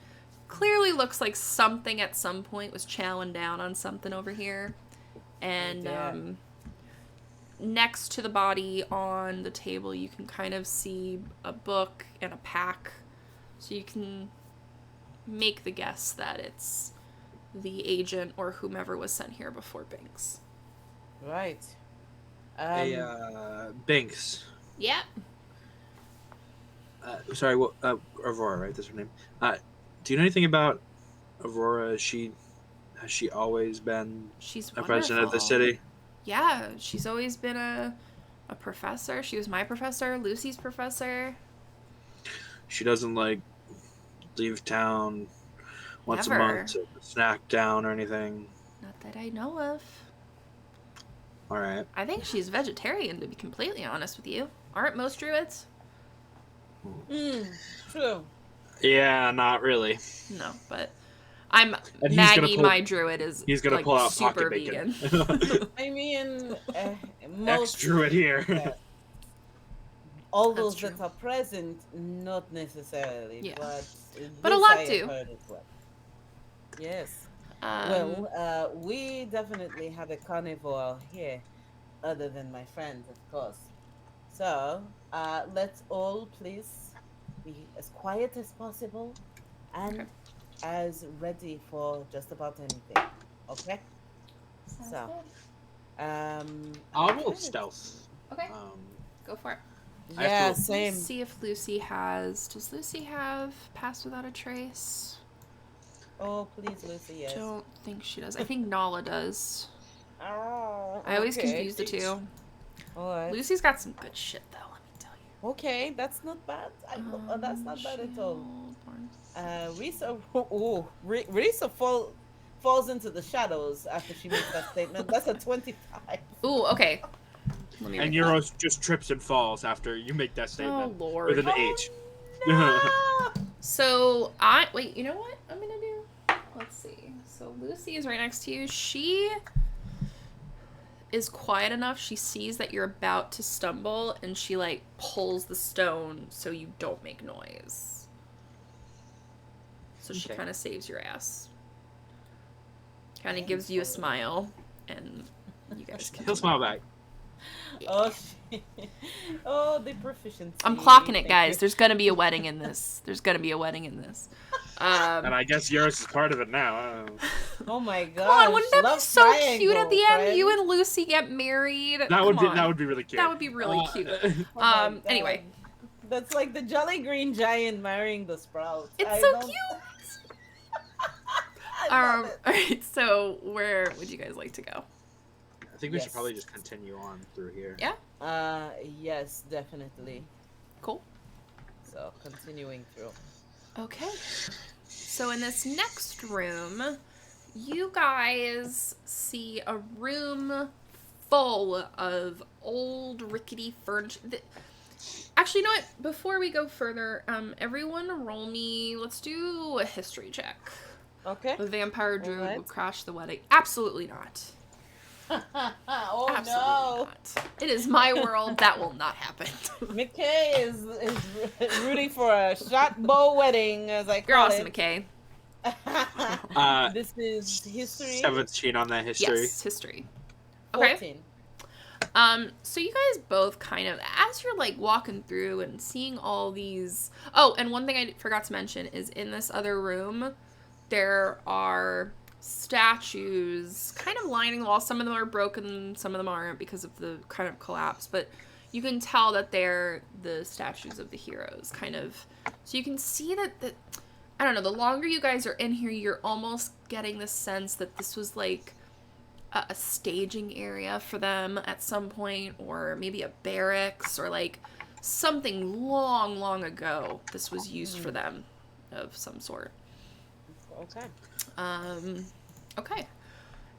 Clearly looks like something at some point was chowing down on something over here. And next to the body on the table, you can kind of see a book and a pack. So you can make the guess that it's the agent or whomever was sent here before Binks. Right. Hey, Binks. Yeah. Sorry, what? Aurora, right? That's her name. Do you know anything about Aurora? Has she always been a resident of the city? Yeah, she's always been a professor. She was my professor, Lucy's professor. She doesn't leave town once Never. a month to snack down or anything. Not that I know of. All right. I think she's vegetarian, to be completely honest with you. Aren't most druids? True. Yeah, not really. No, but I'm And Maggie. My druid is he's gonna pull out super pocket bacon. vegan. I mean, Ex-druid here. All those that are present, not necessarily, Yeah. but a lot I do. heard as well. Yes. Well, we definitely have a carnivore here, other than my friends, of course. So, let's all please be as quiet as possible and as ready for just about anything. Okay? So, I'll roll stealth. Okay. Go for it. Yeah, same. Let's see if Lucy has... Does Lucy have Pass Without a Trace? Oh, please, Lucy, yes. Don't think she does. I think Nala does. Oh, I always confuse the two. All right. Lucy's got some good shit, though, let me tell you. Okay, that's not bad. That's not bad at all. Risa falls into the shadows after she makes that statement. That's a 25. Ooh, okay. And Euros just trips and falls after you make that statement. Oh, Lord. With an H. No! So, wait, you know what I'm gonna do? Let's see. So, Lucy is right next to you. She is quiet enough. She sees that you're about to stumble, and she, pulls the stone so you don't make noise. So she kind of saves your ass. Kind of gives you a smile, and you guys can... He'll smile back. Yeah. Oh, the proficiency. I'm clocking it, guys. There's gonna be a wedding in this. And I guess yours is part of it now. Oh my god! Come on, wouldn't that be so cute at the end? Friends? You and Lucy get married. That would be really cute. That would be really cute. Anyway, that's like the Jolly Green Giant marrying the Sprouts. It's so cute. All right. So, where would you guys like to go? I think we should probably just continue on through here. Yeah? Yes, definitely. Cool. So, continuing through. Okay. So, in this next room, you guys see a room full of old, rickety furniture. Actually, you know what? Before we go further, everyone roll me... Let's do a history check. Okay. The vampire druid will crash the wedding. Absolutely not. Oh, absolutely no. not. It is my world. That will not happen. McKay is rooting for a shot bow wedding, as I call You're awesome, it. McKay. This is history. 17 on that history. Yes, history. Okay. 14. So you guys both kind of, as you're walking through and seeing all these... Oh, and one thing I forgot to mention is in this other room, there are statues kind of lining the wall. Some of them are broken, some of them aren't because of the kind of collapse, but you can tell that they're the statues of the heroes, kind of. So you can see that, I don't know, the longer you guys are in here, you're almost getting the sense that this was a staging area for them at some point, or maybe a barracks, or like something long, long ago this was used for them of some sort. Okay. Okay.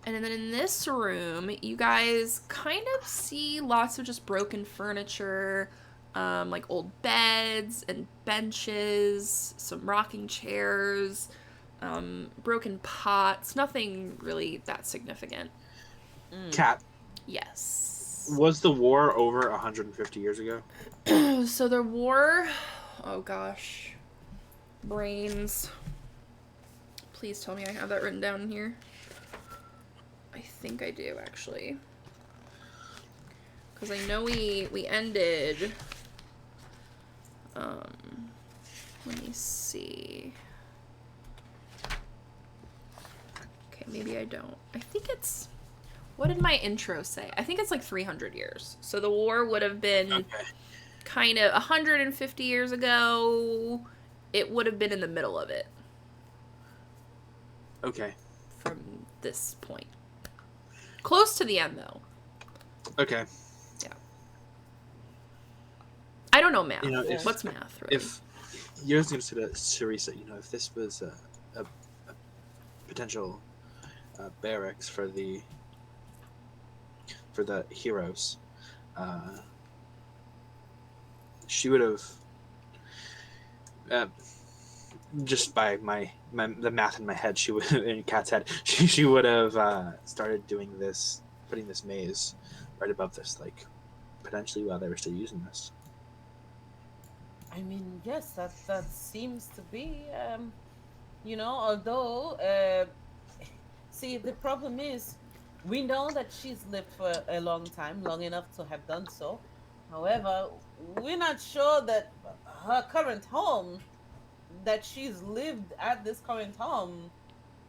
And then in this room, you guys kind of see lots of just broken furniture, like old beds and benches, some rocking chairs, broken pots, nothing really that significant. Cat. Yes. Was the war over 150 years ago? So the war, oh gosh, brains. Please tell me I have that written down here. I think I do, actually. Because I know we ended, let me see. Okay, maybe I don't. I think it's, what did my intro say? I think it's like 300 years. So the war would have been kind of 150 years ago. It would have been in the middle of it. Okay. From this point. Close to the end, though. Okay. Yeah. I don't know math. You know, what's math, really? If you're going to say to Teresa, you know, if this was a potential barracks for the heroes, she would have, just by the math in my head, she would, in Kat's head, she would have started doing this, putting this maze right above this, like potentially while they were still using this. I mean, yes, that seems to be, you know, although, see, the problem is, we know that she's lived for a long time, long enough to have done so. However, we're not sure that her current home, that she's lived at this current home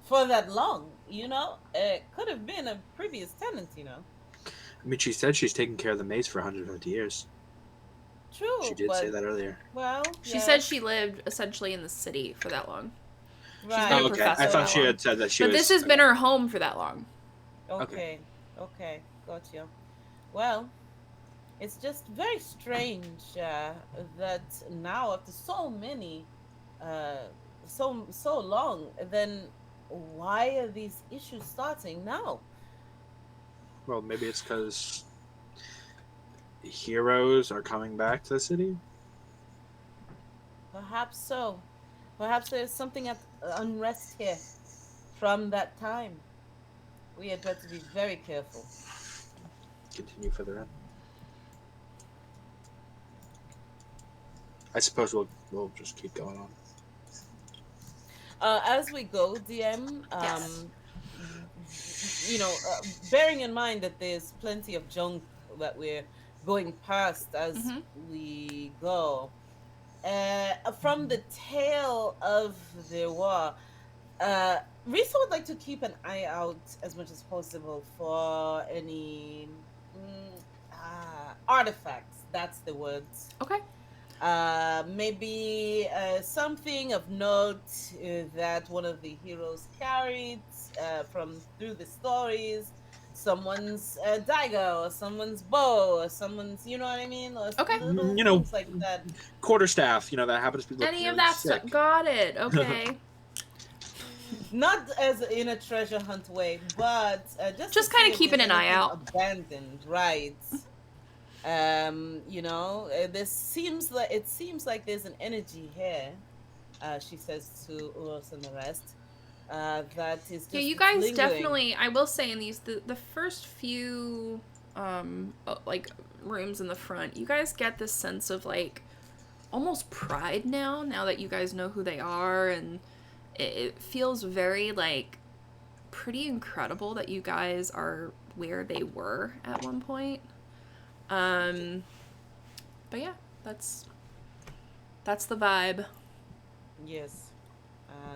for that long, you know? It could have been a previous tenant, you know? I mean, she said she's taken care of the maze for 150 years. True. She did say that earlier. Well, she said she lived essentially in the city for that long. Right. She's been a okay. professor I thought that she long. had said that she but was. But this has been her home for that long. Okay. Got you. Well, it's just very strange that now, after so many, so long, then why are these issues starting now? Well, maybe it's because heroes are coming back to the city. Perhaps so. Perhaps there's something at unrest here from that time. We had better be very careful. Continue further in. I suppose we'll just keep going on. As we go, DM, yes. You know, bearing in mind that there's plenty of junk that we're going past as we go, from the tail of the war, Risa would like to keep an eye out as much as possible for any artifacts. That's the words. Okay. Maybe something of note that one of the heroes carried from through the stories. Someone's dagger, or someone's bow, or someone's, you know what I mean? Or okay. little you know, things like that. Quarterstaff, you know, that happens to be any of that stuff. Got it. Okay. Not as in a treasure hunt way, but just kind of keeping an eye out. Abandoned, right? You know, it seems like there's an energy here. She says to Uros and the rest. That is just you guys lingering. definitely, I will say, in these the first few like rooms in the front, you guys get this sense of like almost pride now that you guys know who they are, and it feels very like pretty incredible that you guys are where they were at one point. But yeah, that's the vibe. Yes.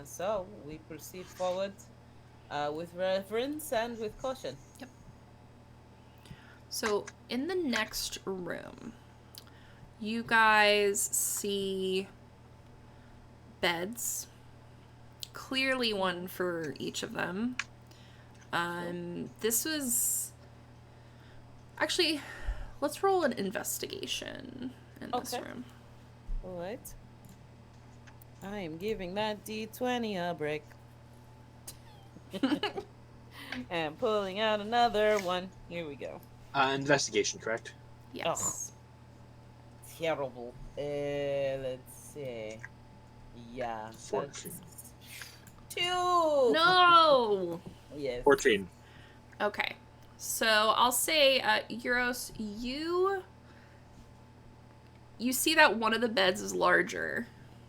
So we proceed forward with reverence and with caution. Yep. So in the next room, you guys see beds. Clearly one for each of them. This was... Actually, let's roll an investigation in this room. All right. I am giving that D20 a break. And pulling out another one. Here we go. Investigation, correct? Yes. Oh, terrible. Let's see. Yeah. 14. 2. No! Yes. 14. Okay. So I'll say, Euros, you see that one of the beds is larger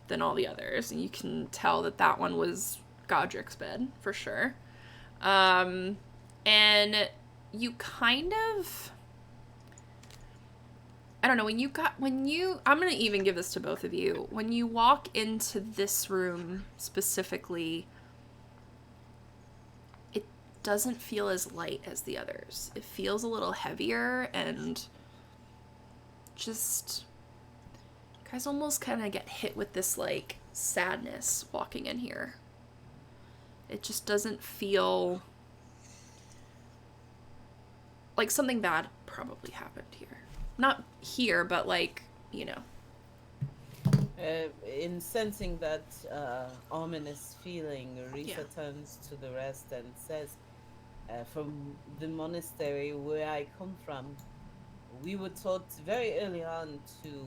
than all the others, and you can tell that that one was Godric's bed, for sure. And you kind of... I don't know, I'm going to even give this to both of you. When you walk into this room specifically, it doesn't feel as light as the others. It feels a little heavier, and just... You guys almost kind of get hit with this, like, sadness walking in here. It just doesn't feel like something bad probably happened here. Not here, but, like, you know. In sensing that ominous feeling, Risa turns to the rest and says, from the monastery where I come from, we were taught very early on to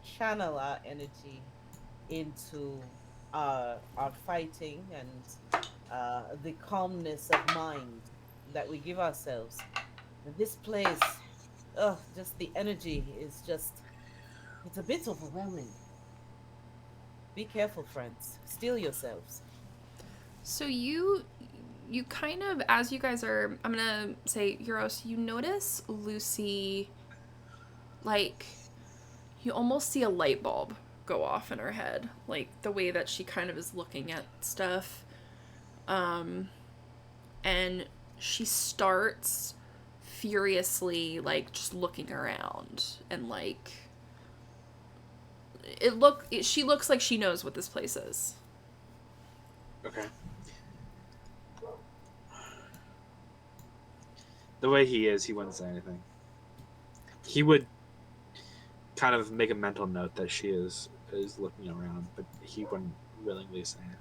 channel our energy into our fighting and the calmness of mind that we give ourselves. This place, just the energy is just, it's a bit overwhelming. Be careful, friends. Steel yourselves. So you kind of, as you guys are, I'm gonna say, Euros, you notice Lucy, like, you almost see a light bulb go off in her head, like the way that she kind of is looking at stuff. And she starts furiously, like, just looking around, and, like, she looks like she knows what this place is. Okay. The way he is, he wouldn't say anything. He would kind of make a mental note that she is looking around, but he wouldn't willingly say anything.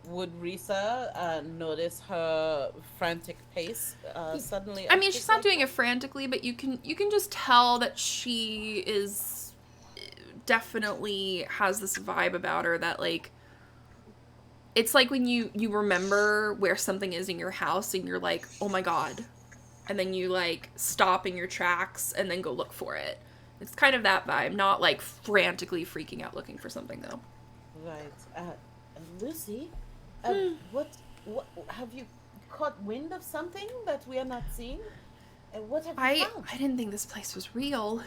Would Risa notice her frantic pace suddenly? I mean, she's not doing it frantically, but you can just tell that she is definitely has this vibe about her that, like, it's like when you remember where something is in your house and you're like, oh my god, and then you, like, stop in your tracks and then go look for it. It's kind of that vibe, not like frantically freaking out looking for something, though. Right. Lucy, what have you caught wind of something that we are not seeing? What have you found? I didn't think this place was real.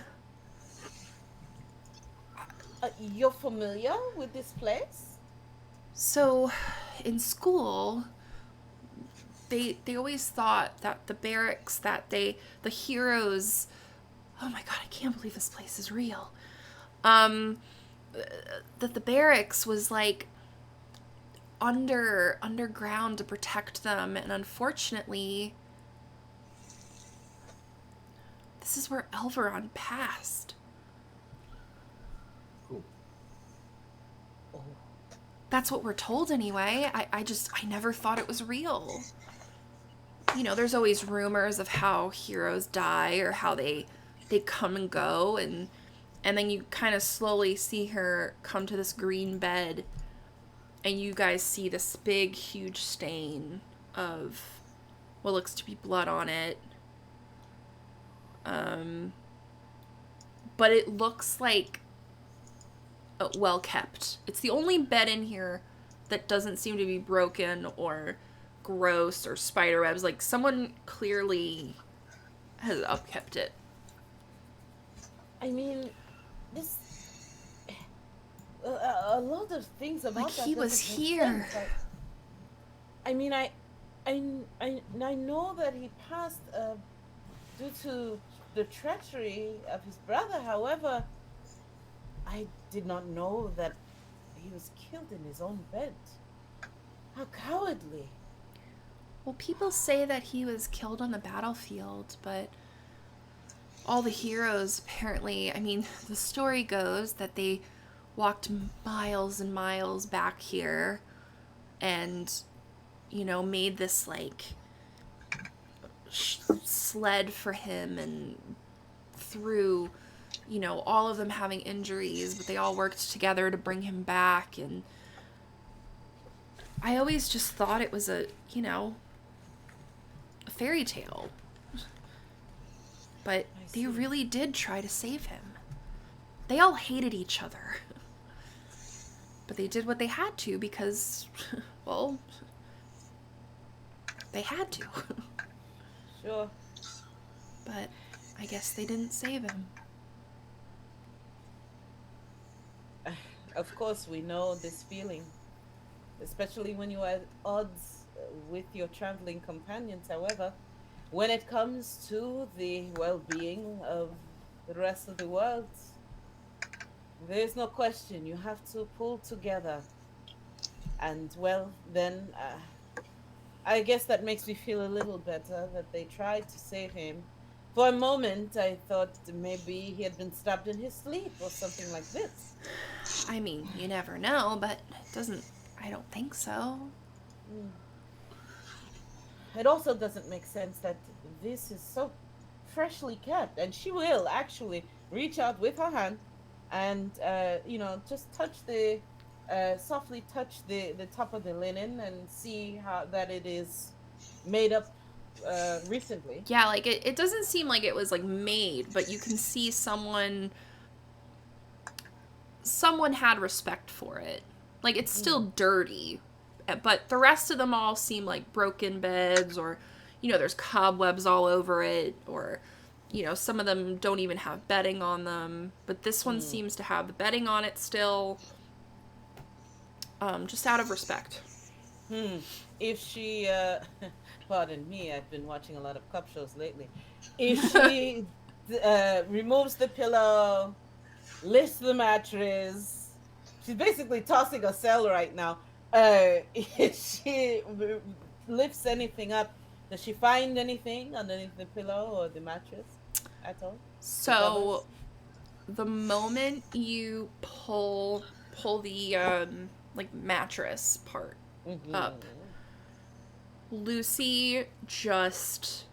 You're familiar with this place? So, in school, they always thought that the barracks, that the heroes... Oh my god, I can't believe this place is real. That the barracks was, like, underground to protect them, and unfortunately, this is where Elveron passed. Oh. That's what we're told anyway. I never thought it was real. You know, there's always rumors of how heroes die or how they come and go, and then you kind of slowly see her come to this green bed, and you guys see this big, huge stain of what looks to be blood on it. But it looks like well kept. It's the only bed in here that doesn't seem to be broken or gross or spider webs. Like, someone clearly has upkept it. I mean, this a lot of things about like, that he was here. I mean, I know that he passed due to the treachery of his brother. However, I did not know that he was killed in his own bed. How cowardly. Well, people say that he was killed on the battlefield, but all the heroes apparently, I mean, the story goes that they walked miles and miles back here and, you know, made this, like, sled for him and through, you know, all of them having injuries, but they all worked together to bring him back. And I always just thought it was a, you know, a fairy tale. But they really did try to save him. They all hated each other. But they did what they had to because, well, they had to. Sure. But I guess they didn't save him. Of course, we know this feeling, especially when you are at odds with your traveling companions. However, when it comes to the well-being of the rest of the world, there's no question. You have to pull together. And, well, then, I guess that makes me feel a little better that they tried to save him. For a moment, I thought maybe he had been stabbed in his sleep or something like this. I mean, you never know, but I don't think so. It also doesn't make sense that this is so freshly kept. And she will actually reach out with her hand and, you know, just softly touch the top of the linen and see how that it is made up recently. Yeah, like it doesn't seem like it was like made, but you can see someone had respect for it. Like it's still dirty, but the rest of them all seem like broken beds, or, you know, there's cobwebs all over it, or, you know, some of them don't even have bedding on them, but this one seems to have the bedding on it still, just out of respect. If she, pardon me, I've been watching a lot of cop shows lately. If she removes the pillow, lifts the mattress, she's basically tossing a cell right now. If she lifts anything up, does she find anything underneath the pillow or the mattress at all? So, the moment you pull the like mattress part up, Lucy just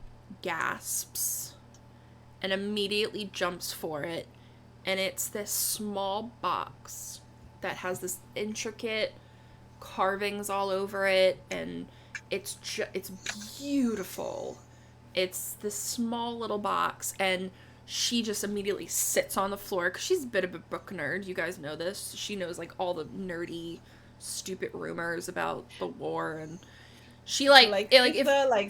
gasps and immediately jumps for it, and it's this small box that has this intricate carvings all over it, and it's beautiful. It's this small little box, and she just immediately sits on the floor because she's a bit of a book nerd. You guys know this. She knows like all the nerdy, stupid rumors about the war, and she like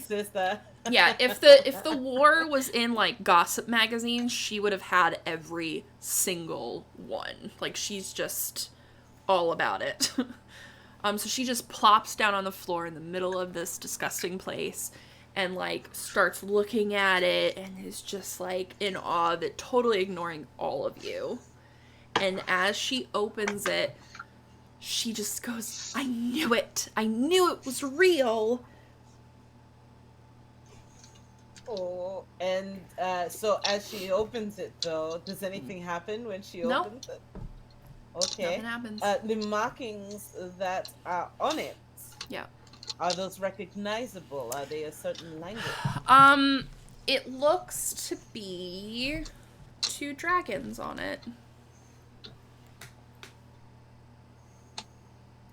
sister. Yeah, if the war was in like gossip magazines, she would have had every single one. Like she's just all about it. So she just plops down on the floor in the middle of this disgusting place and like starts looking at it and is just like in awe of it, totally ignoring all of you. And as she opens it, she just goes, "I knew it. I knew it was real." Oh, and so as she opens it, though, does anything happen when she opens it? Okay. Nothing happens. The markings that are on it. Yeah. Are those recognizable? Are they a certain language? It looks to be 2 dragons on it.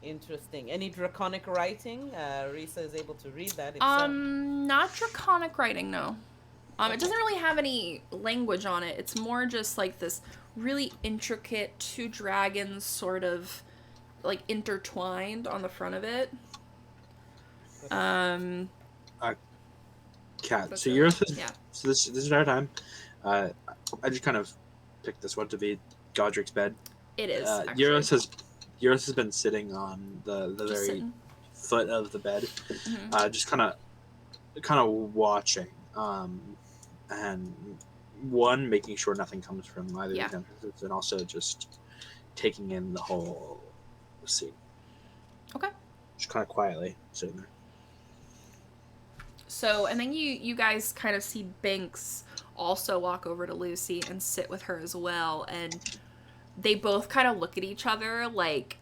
Interesting. Any draconic writing? Risa is able to read that. Not draconic writing, no. It doesn't really have any language on it. It's more just like this really intricate 2 dragons sort of like intertwined on the front of it. Cat. So yours is so this is our time. I just kind of picked this one to be Godric's bed. It is. Euros has been sitting on the very foot of the bed, just kind of watching, and making sure nothing comes from either of the entrances, and also just taking in the whole scene. Okay. Just kind of quietly sitting there. So, and then you guys kind of see Binks also walk over to Lucy and sit with her as well, and they both kind of look at each other like,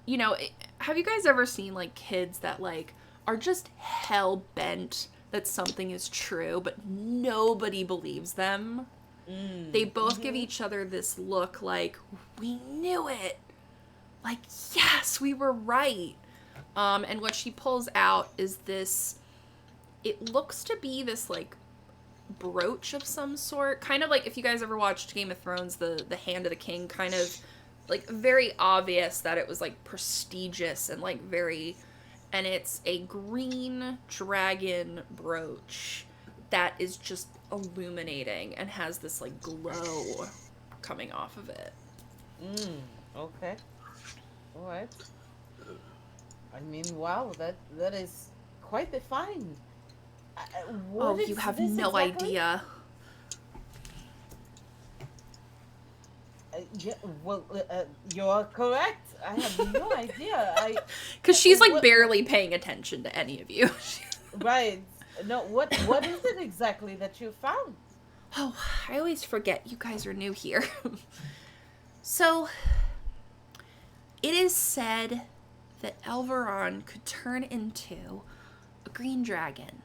you know, have you guys ever seen, like, kids that, like, are just hell-bent that something is true, but nobody believes them? They both give each other this look like, we knew it! Like, yes, we were right! And what she pulls out is this, it looks to be this, like, brooch of some sort. Kind of like if you guys ever watched Game of Thrones, the Hand of the King, kind of, like, very obvious that it was, like, prestigious and, like, very... And it's a green dragon brooch that is just illuminating and has this, like, glow coming off of it. Okay. All right. I mean, wow, that is quite the find. You have no idea. Yeah, well, you're correct. I have no idea. Because she's, like, barely paying attention to any of you. Right. No, what is it exactly that you found? Oh, I always forget you guys are new here. So, it is said that Elveron could turn into a green dragon.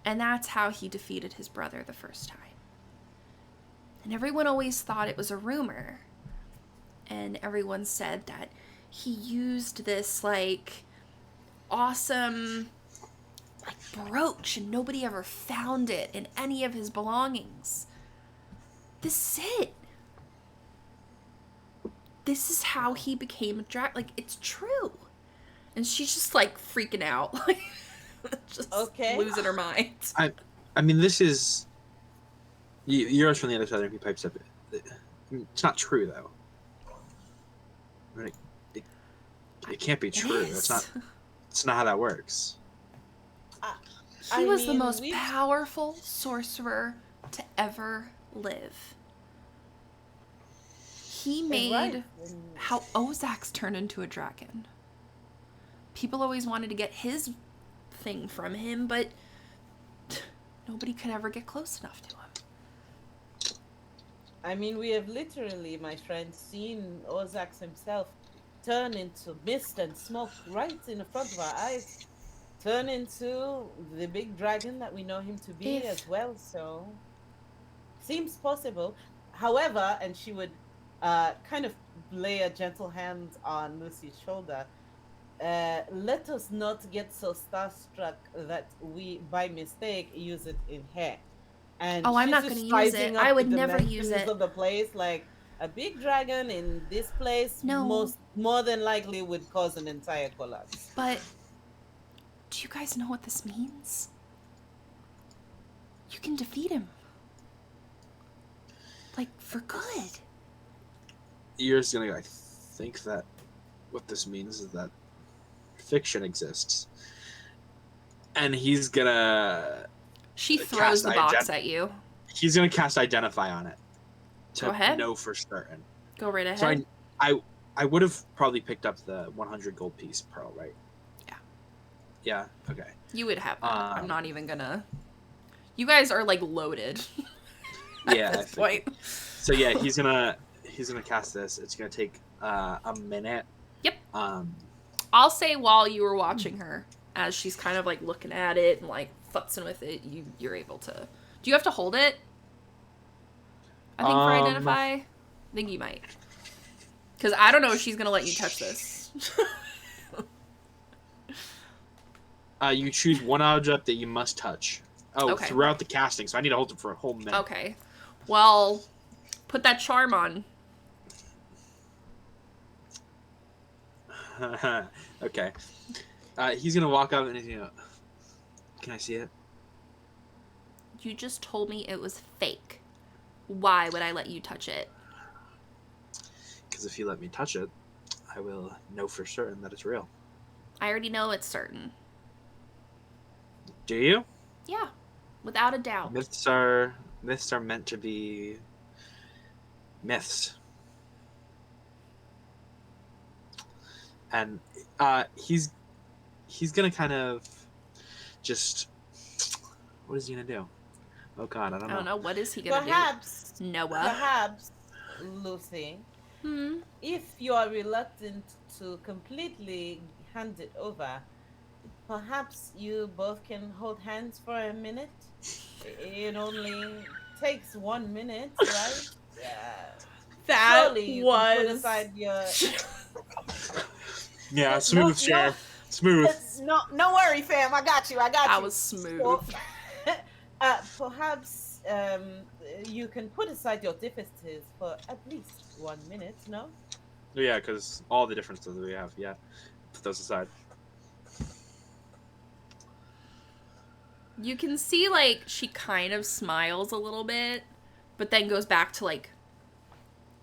And that's how he defeated his brother the first time. And everyone always thought it was a rumor. And everyone said that he used this, like, awesome, like, brooch and nobody ever found it in any of his belongings. This is it. This is how he became a dragon. Like, it's true. And she's just, like, freaking out. Like, just losing her mind. I mean, this is... You're from the other side, and he pipes up. It's not true, though. I mean, it can't be true. That's not how that works. He was the most powerful sorcerer to ever live. He made how Ozak's turned into a dragon. People always wanted to get his thing from him, but nobody could ever get close enough to him. I mean, we have literally, my friend, seen Ozak himself turn into mist and smoke right in front of our eyes. Turn into the big dragon that we know him to be as well, so... Seems possible. However, and she would kind of lay a gentle hand on Lucy's shoulder, let us not get so starstruck that we, by mistake, use it in hair. And I'm not going to use it. I would never use it. Of the place, like a big dragon in this place, more than likely would cause an entire collapse. But do you guys know what this means? You can defeat him, like, for good. You're just gonna go, I think that what this means is that fiction exists, and he's gonna. She throws the box at you. He's going to cast Identify on it. Go ahead. Know for certain. Go right ahead. So I would have probably picked up the 100 gold piece pearl, right? Yeah. Yeah? Okay. You would have that. I'm not even going to... You guys are, like, loaded. Yeah. At this point. So, yeah, he's gonna cast this. It's going to take a minute. Yep. I'll say while you were watching her, as she's kind of, like, looking at it and, like, futzing with it, you're able to... Do you have to hold it? I think for Identify? I think you might. Because I don't know if she's going to let you touch this. You choose one object that you must touch. Oh, okay. Throughout the casting, so I need to hold it for a whole minute. Okay. Well, put that charm on. Okay. He's going to walk up and he's going to... Can I see it? You just told me it was fake. Why would I let you touch it? Because if you let me touch it, I will know for certain that it's real. I already know it's certain. Do you? Yeah, without a doubt. Myths are meant to be myths. And he's gonna kind of just. What is he gonna do? Oh God, I don't know. What is he gonna do? Noah. Perhaps, Lucy, if you are reluctant to completely hand it over, perhaps you both can hold hands for a minute. It only takes 1 minute, right? That surely you can put aside your. Yeah, smooth, Cher. Smooth. No worry, fam. I got you. That was smooth. So, perhaps you can put aside your differences for at least 1 minute, no? Yeah, because all the differences we have, yeah. Put those aside. You can see, like, she kind of smiles a little bit, but then goes back to, like,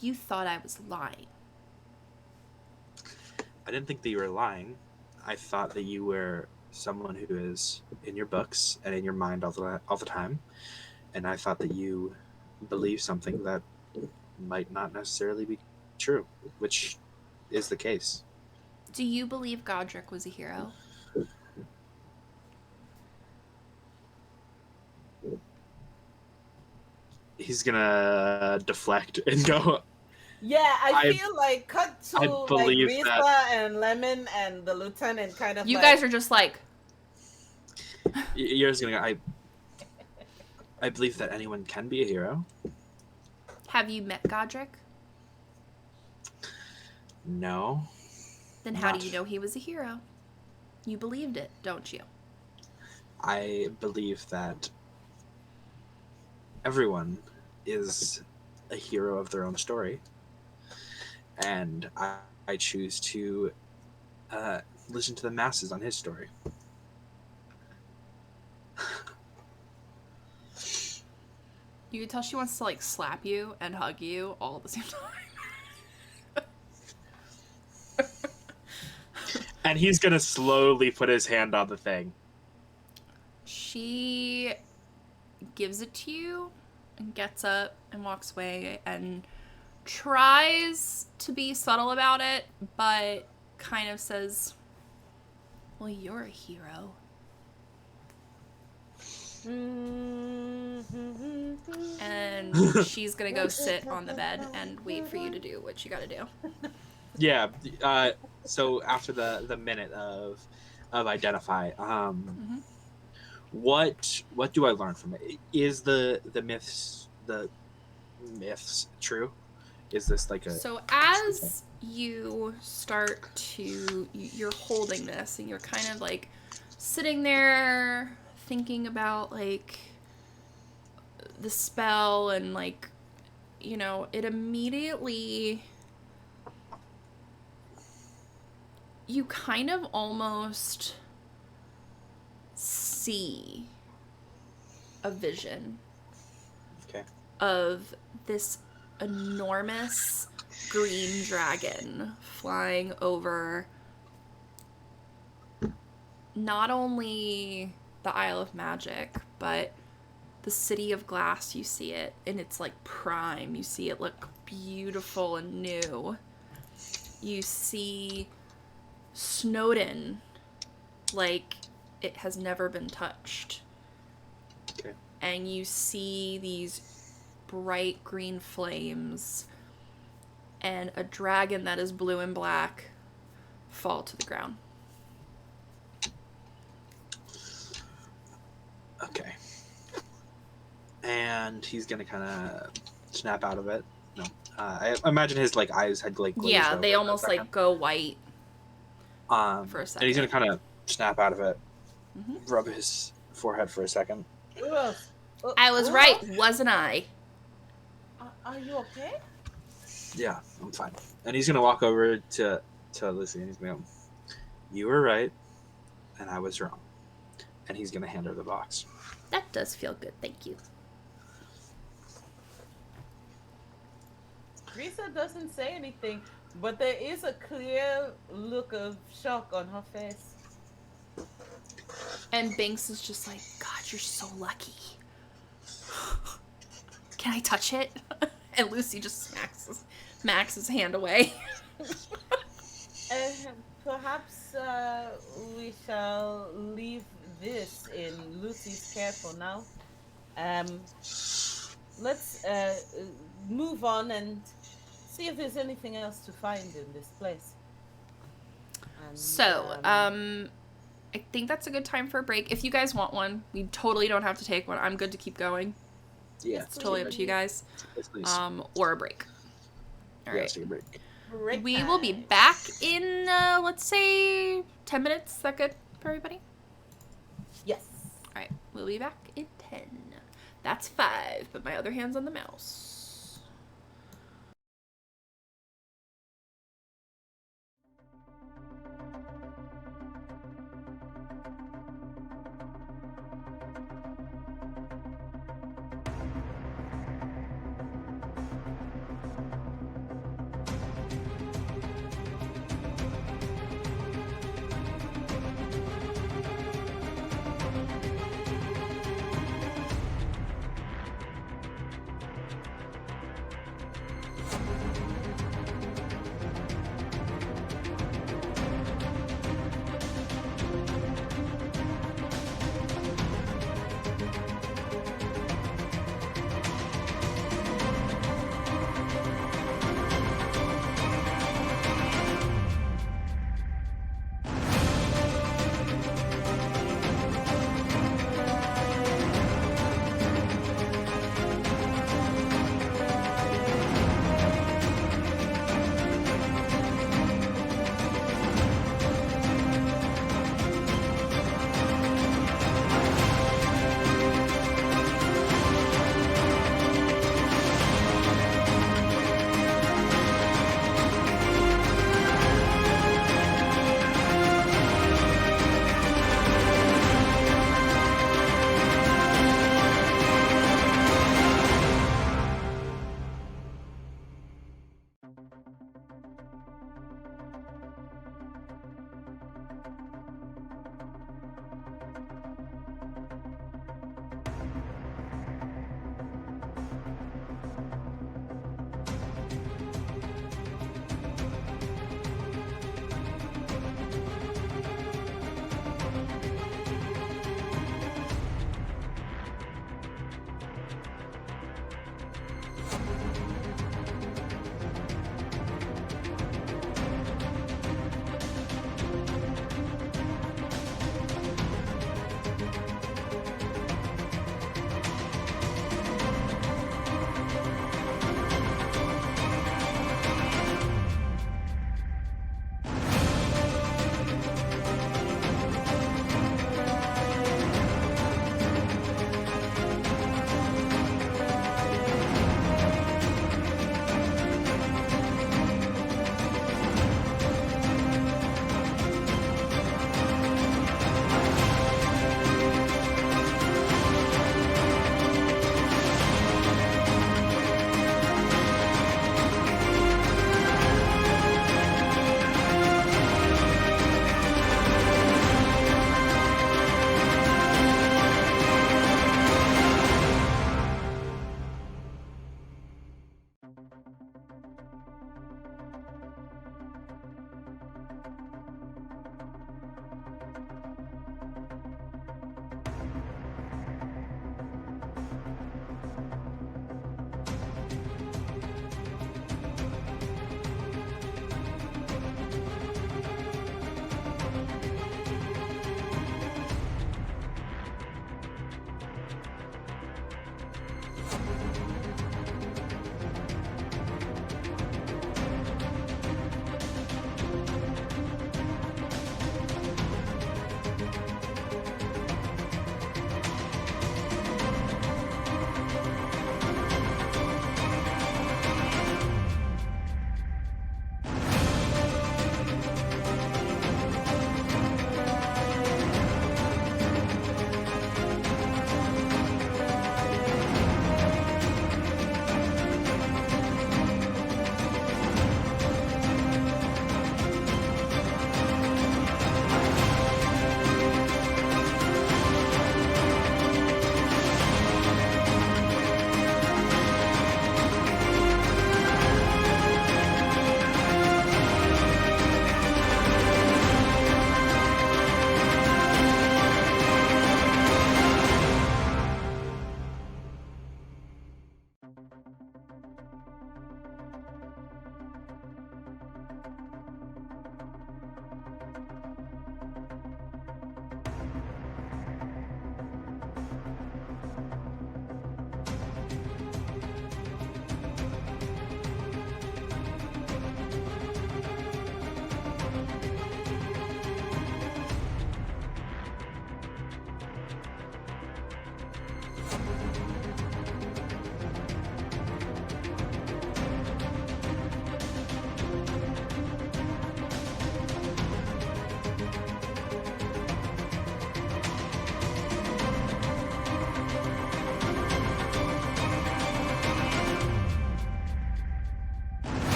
you thought I was lying. I didn't think that you were lying. I thought that you were someone who is in your books and in your mind all the time. And I thought that you believe something that might not necessarily be true, which is the case. Do you believe Godric was a hero? He's gonna deflect and go. Yeah, I feel like cut to like Risa that... and Lemon and the lieutenant kind of. You guys are just like. You're just gonna go. I believe that anyone can be a hero. Have you met Godric? No. Then how do you know he was a hero? You believed it, don't you? I believe that everyone is a hero of their own story. And I choose to listen to the masses on his story. You can tell she wants to, like, slap you and hug you all at the same time. And he's gonna slowly put his hand on the thing. She gives it to you and gets up and walks away and tries to be subtle about it, but kind of says, well, you're a hero. And she's gonna go sit on the bed and wait for you to do what you gotta do. Yeah. So after the minute of identify, what do I learn from it? Is the myths true? Is this like a... So as you start to, you're holding this and you're kind of like sitting there thinking about like the spell and like, you know, it immediately, you kind of almost see a vision of this enormous green dragon flying over not only the Isle of Magic, but the City of Glass. You see it in its like prime. You see it look beautiful and new. You see Snowdon like it has never been touched. Okay. And you see these bright green flames and a dragon that is blue and black fall to the ground. Okay. And he's gonna kind of snap out of it. No, I imagine his like eyes had like yeah, they almost like go white. For a second. And he's gonna kind of snap out of it, rub his forehead for a second. I was right, wasn't I? Are you okay? Yeah, I'm fine. And he's gonna walk over to Lucy and he's gonna go, you were right, and I was wrong. And he's gonna hand her the box. That does feel good, thank you. Risa doesn't say anything, but there is a clear look of shock on her face. And Binks is just like, God, you're so lucky. Can I touch it? And Lucy just smacks his hand away. perhaps we shall leave this in Lucy's care for now. Let's move on and see if there's anything else to find in this place. And, so, I think that's a good time for a break. If you guys want one, we totally don't have to take one. I'm good to keep going. Yeah. It's totally up to you guys. Yes, please. Or a break. All right. Yes, take a break. We will be back in, let's say, 10 minutes. Is that good for everybody? Yes. All right. We'll be back in 10. That's 5, but my other hand's on the mouse.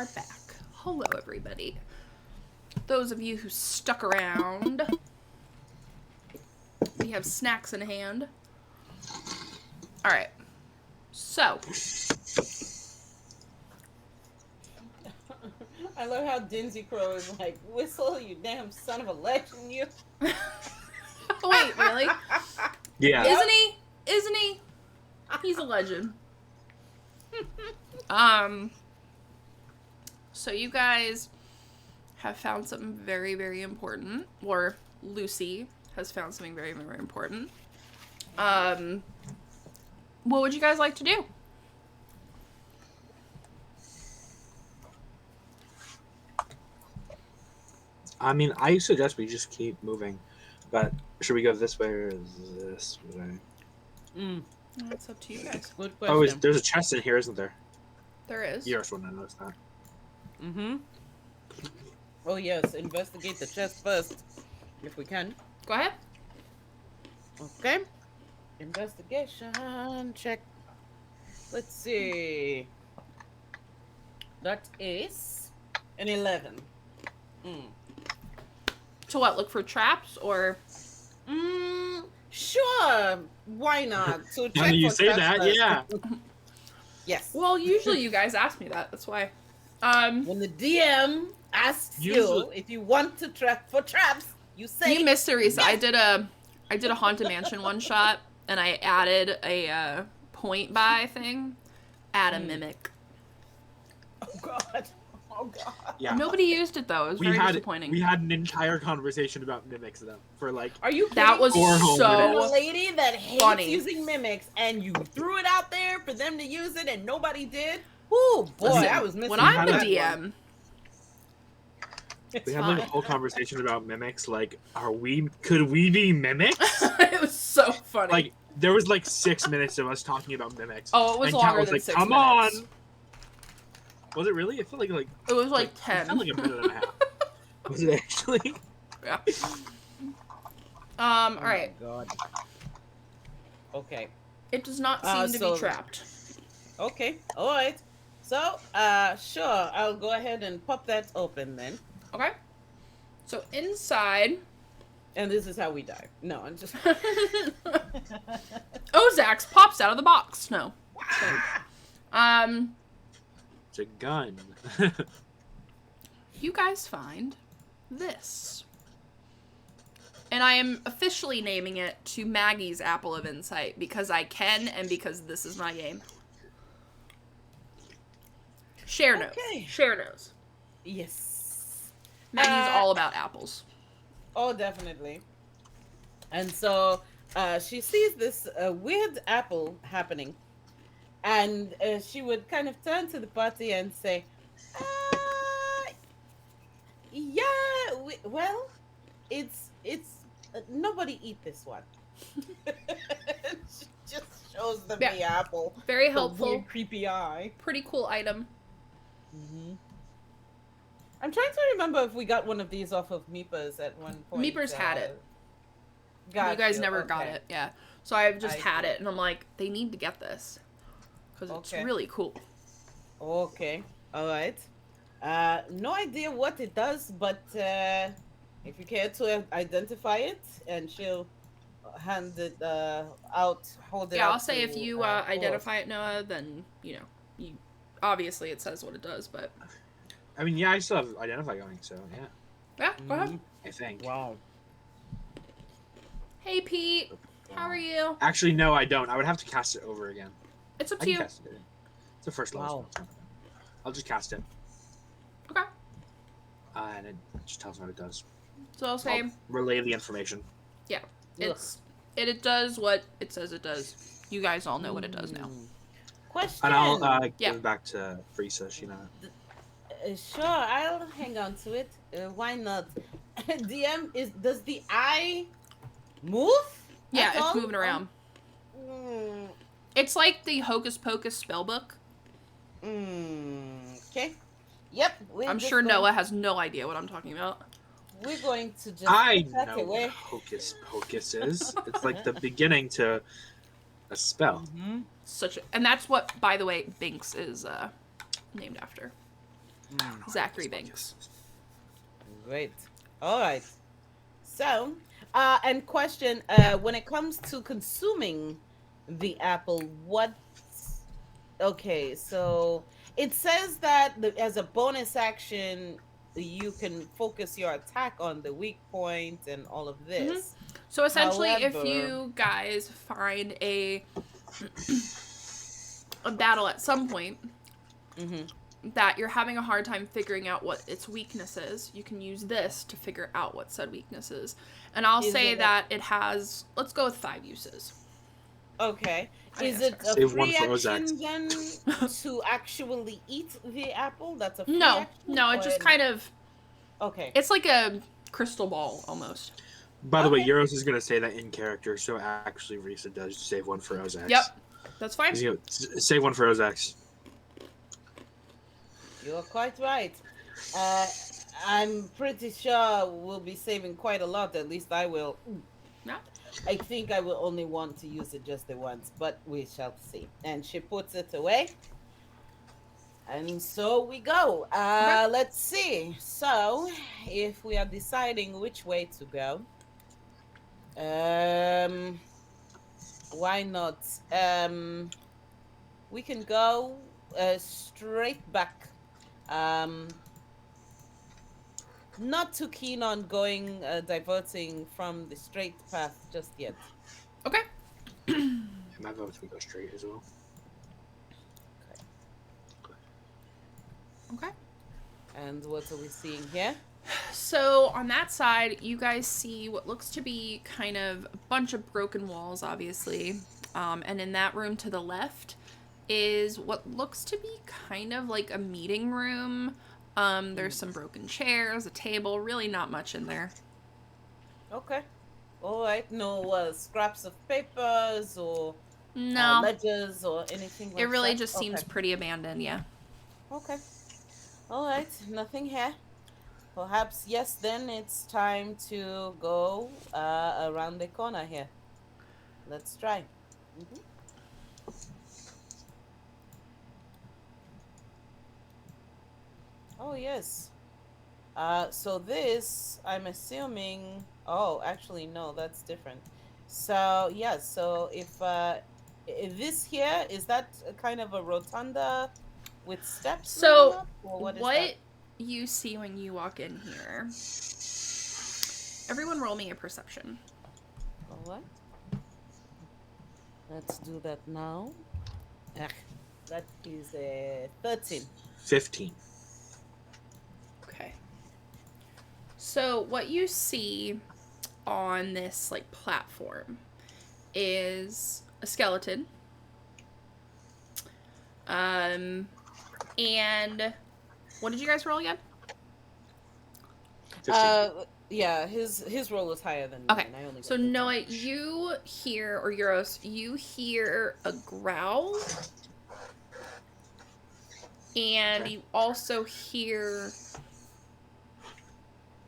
are back. Hello, everybody. Those of you who stuck around, we have snacks in hand. All right. So. I love how Dinsey Crow is like, Whistle, you damn son of a legend, you. Wait, really? Yeah. Isn't he? He's a legend. So you guys have found something very, very important, or Lucy has found something very, very important. What would you guys like to do? I mean, I suggest we just keep moving, but should we go this way or this way? That's up to you guys. Good question. Oh, there's a chest in here, isn't there? There is. Yours wouldn't have noticed that. Mm-hmm. Oh, yes. Investigate the chest first, if we can. Go ahead. Okay. Investigation. Check. Let's see. That is an 11. To what? Look for traps or? Sure. Why not? So check Now you for say traps that, first. yeah. Yes. Well, usually you guys ask me that. That's why. When the DM asks you if you want to track for traps, you say. You missed it, Risa. I did a Haunted Mansion one shot, and I added a point buy thing. Add a mimic. Oh God. Oh God. Yeah. Nobody used it though. It was very disappointing. We had an entire conversation about mimics though, for like. Are you kidding? That was so a lady that hates funny. using mimics, and you threw it out there for them to use it, and nobody did. Oh boy, Listen, I was missing. When I'm the that DM, one. We had like a whole conversation about mimics. Like, could we be mimics? it was so funny. Like, there was like 6 minutes of us talking about mimics. Oh, it was and longer Kat was than like, 6 Come minutes. on. Was it really? It felt like it was like It 10. felt like a minute and a half. Was it actually? Yeah. All right. Oh, God. Okay. It does not seem to be trapped. Okay. All right. So, sure. I'll go ahead and pop that open then. Okay. So inside. And this is how we die. No, I'm just. Ozax pops out of the box. No. It's a gun. You guys find this. And I am officially naming it to Maggie's Apple of Insight because I can and because this is my game. Share knows. Okay. Share knows. Yes. Maggie's all about apples. Oh, definitely. And so she sees this weird apple happening. And she would kind of turn to the party and say, yeah, well, it's nobody eat this one. She just shows them the apple. Very helpful. Weird, creepy eye. Pretty cool item. Mm-hmm. I'm trying to remember if we got one of these off of Meepers at one point. Meepers had it. You Got guys never got it, yeah. So I've just had it, and I'm like, they need to get this. Because it's really cool. Okay. All right. No idea what it does, but if you care to identify it, and she'll hand it out, hold it out. Yeah, I'll say if you identify it, Noah, then, you obviously it says what it does, but... I mean, yeah, I still have Identify going, so yeah. Yeah, go ahead. I think. Wow. Hey, Pete. How are you? Actually, no, I don't. I would have to cast it over again. It's up I to can you. cast it. It's the first level. Wow. I'll just cast it. Okay. And it just tells me what it does. So I'll say... I'll relay the information. Yeah. It does what it says it does. You guys all know what it does now. Question. And I'll give it back to Frisa. She knows. Sure, I'll hang on to it. Why not? DM, does the eye move? Yeah, it's moving around. It's like the Hocus Pocus spellbook. Okay. Yep. I'm sure Noah has no idea what I'm talking about. We're going to just I put that know away. what Hocus Pocus is. It's like the beginning to a spell. Mm-hmm. And that's what, by the way, Binks is named after. Zachary Banks. Great. All right. So, and question, when it comes to consuming the apple, okay, so it says that as a bonus action, you can focus your attack on the weak point and all of this. So essentially, if However, you guys find a battle at some point that you're having a hard time figuring out what its weakness is, you can use this to figure out what said weakness is. And I'll say that it has, let's go with 5 uses. Okay. Is it a free action then to actually eat the apple? That's a free action? No, it just kind of... Okay. It's like a crystal ball, almost. By the way, Euros is going to say that in character, so actually Risa does save one for Ozax. Yep, that's fine. Save one for Ozax. You're quite right. I'm pretty sure we'll be saving quite a lot. At least I will. Yeah. I think I will only want to use it just the once, but we shall see. And she puts it away. And so we go. Let's see. So, if we are deciding which way to go, why not? We can go straight back. Not too keen on going diverting from the straight path just yet. Okay. My votes would go straight as well. Okay. And what are we seeing here? So on that side, you guys see what looks to be kind of a bunch of broken walls, obviously. And in that room to the left is what looks to be kind of like a meeting room. There's some broken chairs, a table, really not much in there. Okay. All right. No scraps of papers or no ledgers or anything like that? It really just seems pretty abandoned, yeah. Okay. All right. Nothing here. Perhaps, yes, then it's time to go around the corner here. Let's try. Oh, yes. So this, I'm assuming... Oh, actually, no, that's different. So, yeah, so if this here, is that a kind of a rotunda with steps? So, what you see when you walk in here... Everyone roll me a perception. All right. Let's do that now. That is a 13. 15. Okay. So what you see on this like platform is a skeleton. And what did you guys roll again? 15. Yeah, his roll was higher than okay. mine. I only so Noah, you hear, or Euros, you hear a growl, and you also hear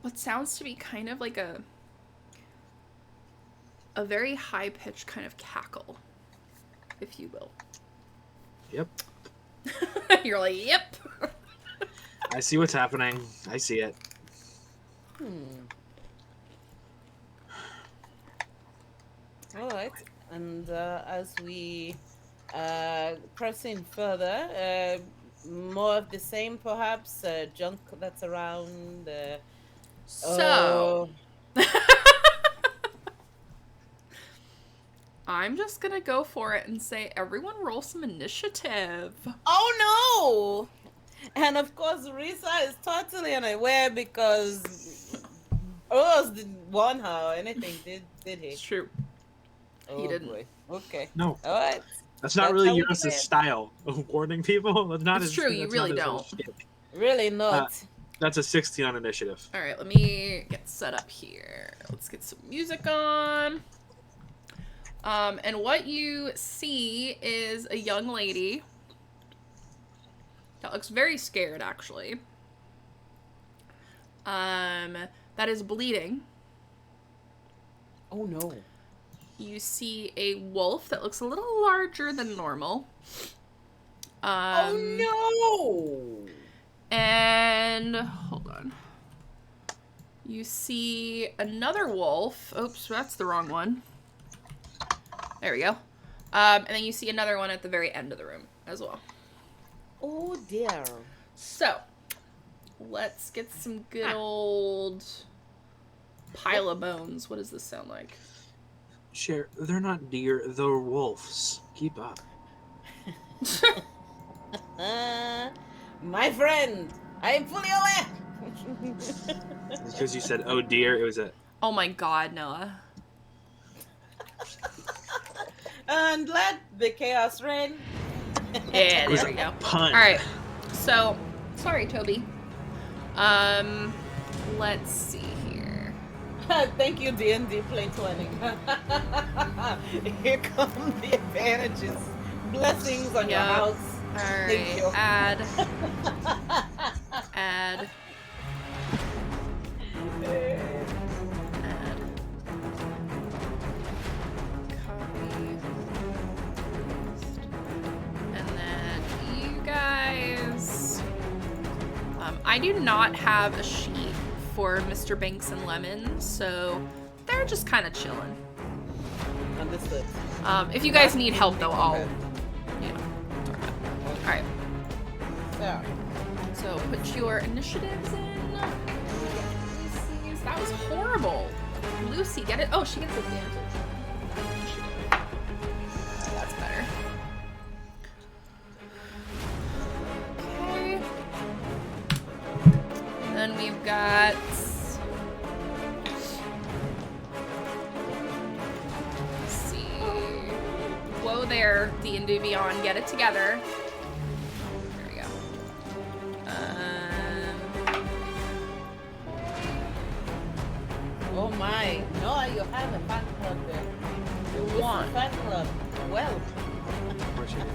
what sounds to be kind of like a very high-pitched kind of cackle, if you will. Yep. You're like, yep. I see what's happening. I see it. All right, and as we press in further, more of the same, perhaps junk that's around. So, I'm just gonna go for it and say, everyone roll some initiative. Oh no! And of course, Risa is totally unaware because Oz didn't warn her or anything, did he? It's true. Oh, he didn't. Boy. Okay. No. All right. That's not really Eurus' style of warning people. That's not. It's true. You really don't. Really not. That's a 16 on initiative. All right. Let me get set up here. Let's get some music on. And what you see is a young lady that looks very scared, actually. That is bleeding. Oh no. You see a wolf that looks a little larger than normal. Oh no! And hold on. You see another wolf. Oops, that's the wrong one. There we go. And then you see another one at the very end of the room as well. Oh dear. So, let's get some good old pile of bones. What does this sound like? Cher, they're not deer, they're wolves. Keep up. My friend, I am fully aware. Because you said, oh dear, it was a... Oh my god, Noah. And let the chaos reign. Yeah, there we go. Pun. Alright, so, sorry, Toby. Let's see here. Thank you, D&D Play 20. Here come the advantages. Blessings on your house. Alright, add. Add. Copy. And then you guys. I do not have a sheet for Mr. Banks and Lemon, so they're just kind of chilling. Understood. If you guys need help, though, I'll. Alright. Yeah. So put your initiatives in. Lucy's. That was horrible. Lucy, get it? Oh, she gets advantage. Initiative. That's better. Okay. Then we've got. Let's see. Whoa there, D&D Beyond. Get it together. Oh my, no, you have a fan club there. You want a fan club. Well. Of course you do.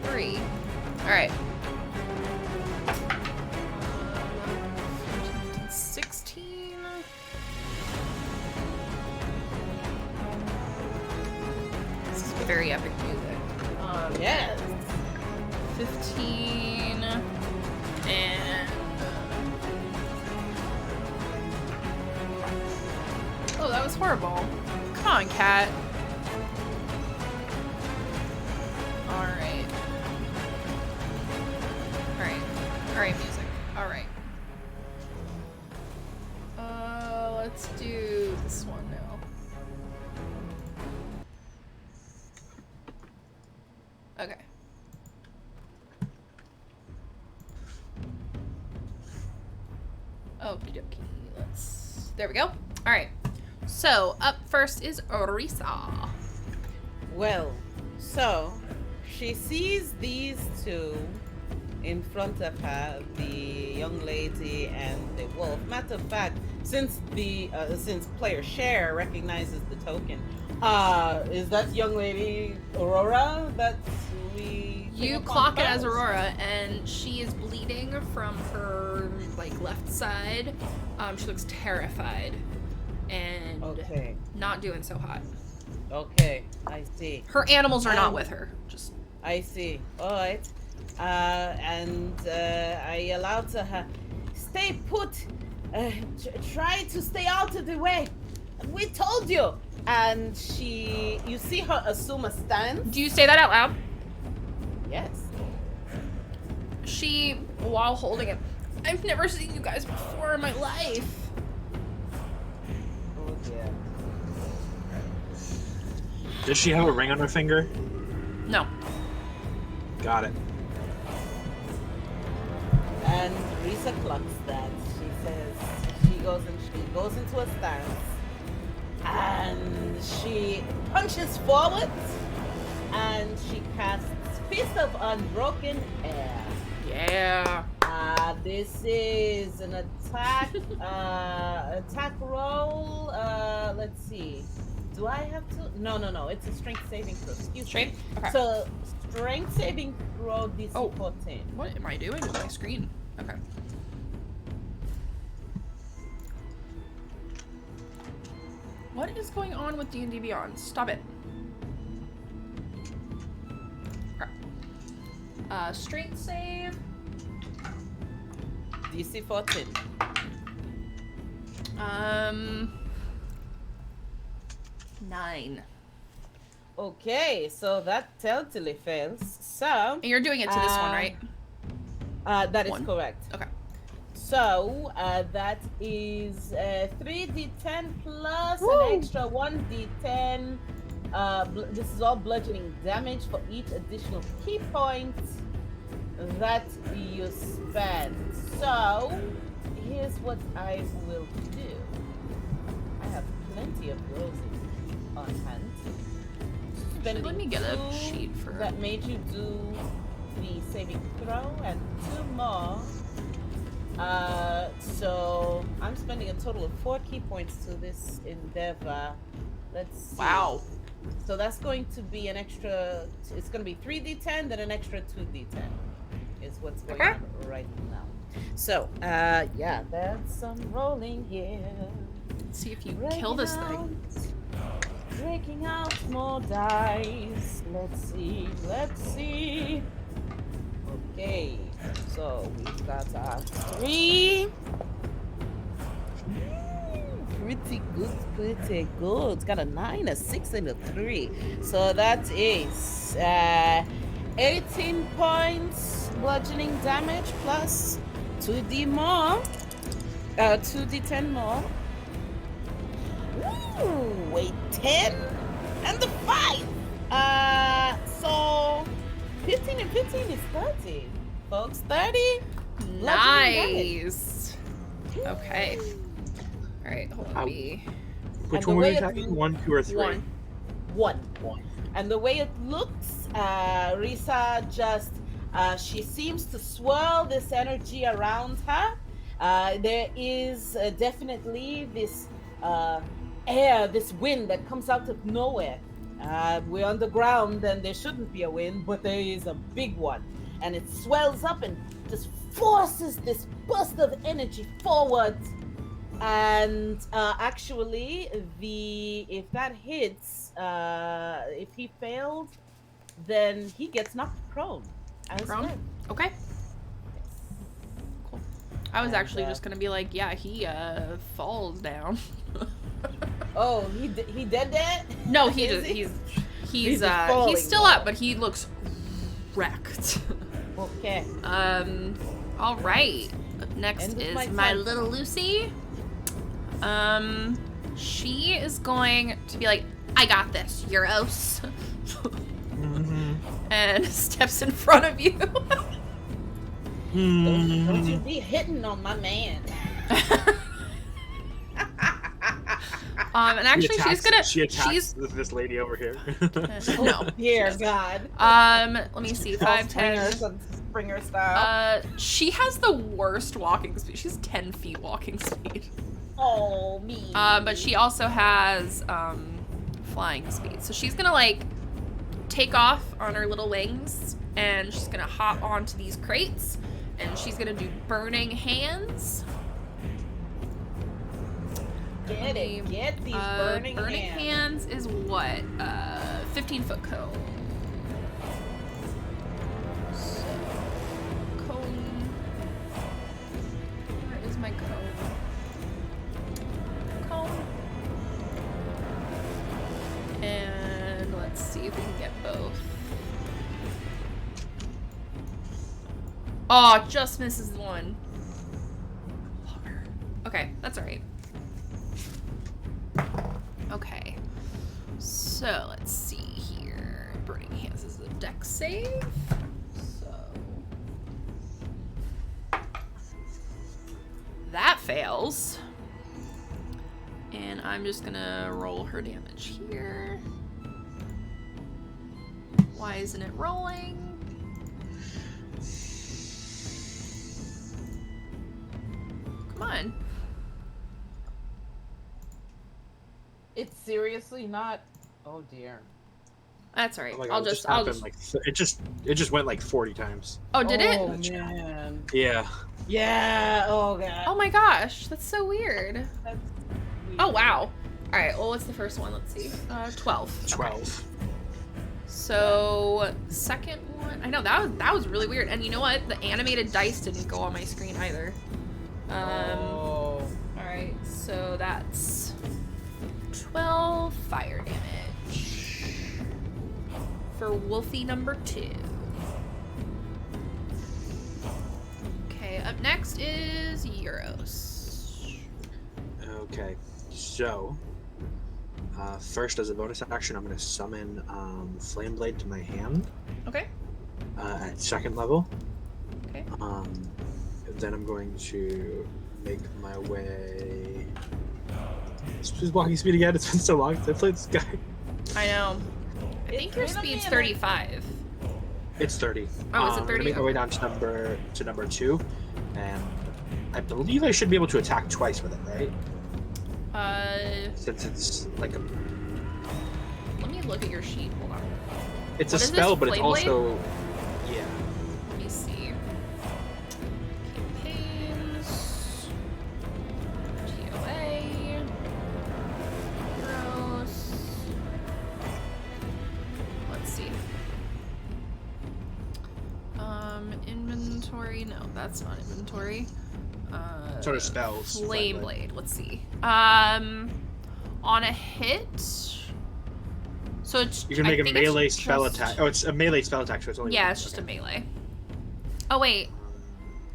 2, 3. Alright. 16. This is very epic music. Yes. 15. And oh, that was horrible. Come on, cat. Alright. Alright. Alright, music. Alright. Let's do this one now. Okay. Okie dokie. There we go. Alright. So, up first is Orisa. Well, so she sees these two in front of her, the young lady and the wolf. Matter of fact, since player Cher recognizes the token, is that young lady Aurora that we You clock it as Aurora, and she is bleeding from her left side. She looks terrified and not doing so hot. Okay, I see. Her animals are not with her. Just I see. All right. I allowed her stay put. Try to stay out of the way. We told you. And you see her assume a stance. Do you say that out loud? Yes. She, while holding it, I've never seen you guys before in my life. Oh dear. Does she have a ring on her finger? No. Got it. And Risa clocks that. She says she goes into a stance and she punches forward and she casts Fist of Unbroken Air. Yeah. This is an attack attack roll. Let's see. Do I have to? No. It's a strength saving throw. Excuse me. Okay. So strength saving throw DC 14. What am I doing with my screen? Okay. What is going on with D&D Beyond? Stop it. Okay. Strength save. DC 14. 9. Okay, so that totally fails. So. And you're doing it to this one, right? That is 1. correct. Okay. So that is 3d10 plus an extra 1d10. This is all bludgeoning damage for each additional key point that you spend. So here's what I will do. I have plenty of roses on hand. Let me get a sheet for that made you do the saving throw and 2 more. So I'm spending a total of 4 key points to this endeavor. Let's see. Wow. So that's going to be an extra. It's going to be 3d10, then an extra 2d10 is what's going on right now. So yeah, there's some rolling here. Let's see if you kill this thing. Breaking out more dice. Let's see. Okay, so we've got our 3. Pretty good. It's got a 9, a 6, and a 3. So that is 18 points bludgeoning damage plus 2d more. 2d10 more. Ooh, wait, 10 and the 5. So 15 and 15 is 30, folks. 30. Nice. Okay. All right, hold on. Which one were you attacking? 1, 2, or 3? 1. And the way it looks, Risa just she seems to swirl this energy around her. There is definitely this air, this wind that comes out of nowhere. We're underground and there shouldn't be a wind, but there is a big one. And it swells up and just forces this burst of energy forward. And actually, if that hits, if he failed, then he gets knocked prone. Prone? Okay. Cool. I was actually just gonna be like, yeah, he falls down. Oh, he did that? No, he's still up, but he looks wrecked. Okay. All right. Up next is my little Lucy. She is going to be like, I got this, Euros. And steps in front of you. Don't you be hitting on my man. And actually, she attacks this lady over here. No. Dear God. Let me see. 5, 10. Springer style. She has the worst walking speed. She's 10 feet walking speed. Oh, me. But she also has flying speed. So she's gonna like take off on her little wings, and she's gonna hop onto these crates, and she's gonna do burning hands. Get these burning hands is what? 15-foot cone. So, cone. Where is my cone? Cone. And let's see if we can get both. Oh, just misses one. Okay, that's alright. Okay, so let's see here. Burning Hands is a dex save. So that fails. And I'm just gonna roll her damage here. Why isn't it rolling? Come on. It's seriously not. Oh dear. That's alright. Oh my I'll God, just it just went like 40 times. Oh, did it? Oh man. Yeah. Yeah. Oh God. Oh my gosh, that's so weird. That's weird. Oh wow. All right. Well, what's the first one? Let's see. 12. 12. So, second one. I know, that was really weird. And you know what? The animated dice didn't go on my screen either. Alright, so that's 12 fire damage for Wolfie number 2. Okay, up next is Euros. Okay, so first as a bonus action, I'm going to summon Flame Blade to my hand. Okay. At second level. Okay. And then I'm going to make my way. Who's walking speed again? It's been so long since I played this guy. I know. I think your speed's 35. It's 30. Oh, is it 30? I'm gonna make my way down to number 2, and I believe I should be able to attack twice with it, right? Since it's like a. Let me look at your sheet. Hold on. It's a spell, but it's also. Yeah. Let me see. Campaigns. TOA. Gross. Let's see. Inventory. No, that's not inventory. Sort of spells. Flame Blade. Let's see. On a hit. So it's. You can make a melee spell attack. Oh, it's a melee spell attack, so it's only. Yeah, it's just a melee. Oh wait,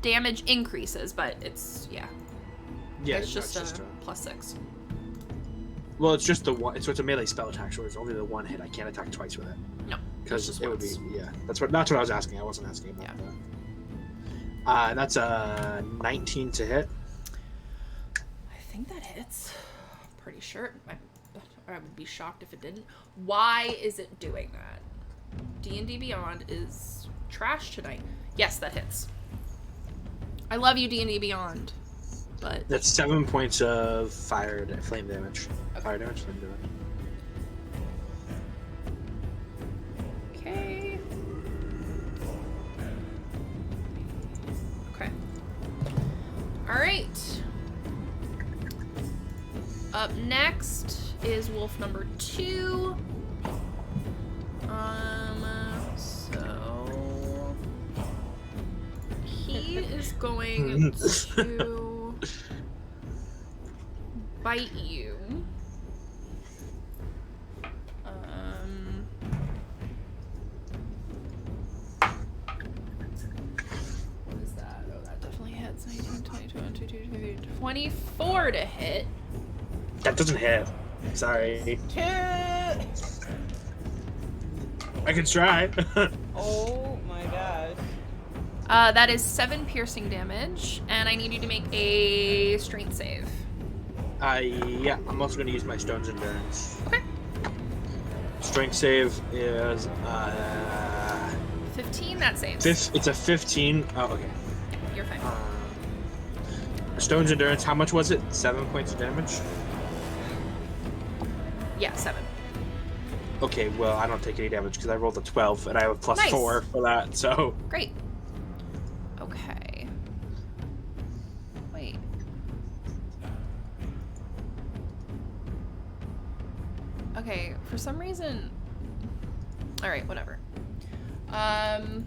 damage increases, but it's yeah. Yeah, it's just a +6. Well, it's just the one. So it's a melee spell attack, so it's only the one hit. I can't attack twice with it. No, because it would be That's what I was asking. I wasn't asking about that. That's a 19 to hit. I think that hits. Pretty sure. I would be shocked if it didn't. Why is it doing that? D&D Beyond is trash tonight. Yes, that hits. I love you, D&D Beyond, but that's 7 points of flame damage. Okay. Fire damage, flame damage. Okay. Okay. All right. Up next is wolf number 2. So he is going to bite you. What is that? Oh, that definitely hits. 19, 22, 22, 24 to hit. That doesn't hit. Sorry. I can try. Oh my gosh. That is 7 piercing damage, and I need you to make a strength save. Yeah, I'm also going to use my Stone's Endurance. Okay. Strength save is 15. That saves. It's a 15. Oh, okay. You're fine. Stone's Endurance. How much was it? 7 points of damage. Yeah, 7. Okay, well, I don't take any damage because I rolled a 12 and I have a +4 for that, so. Great. Okay. Wait. Okay, for some reason. Alright, whatever. Can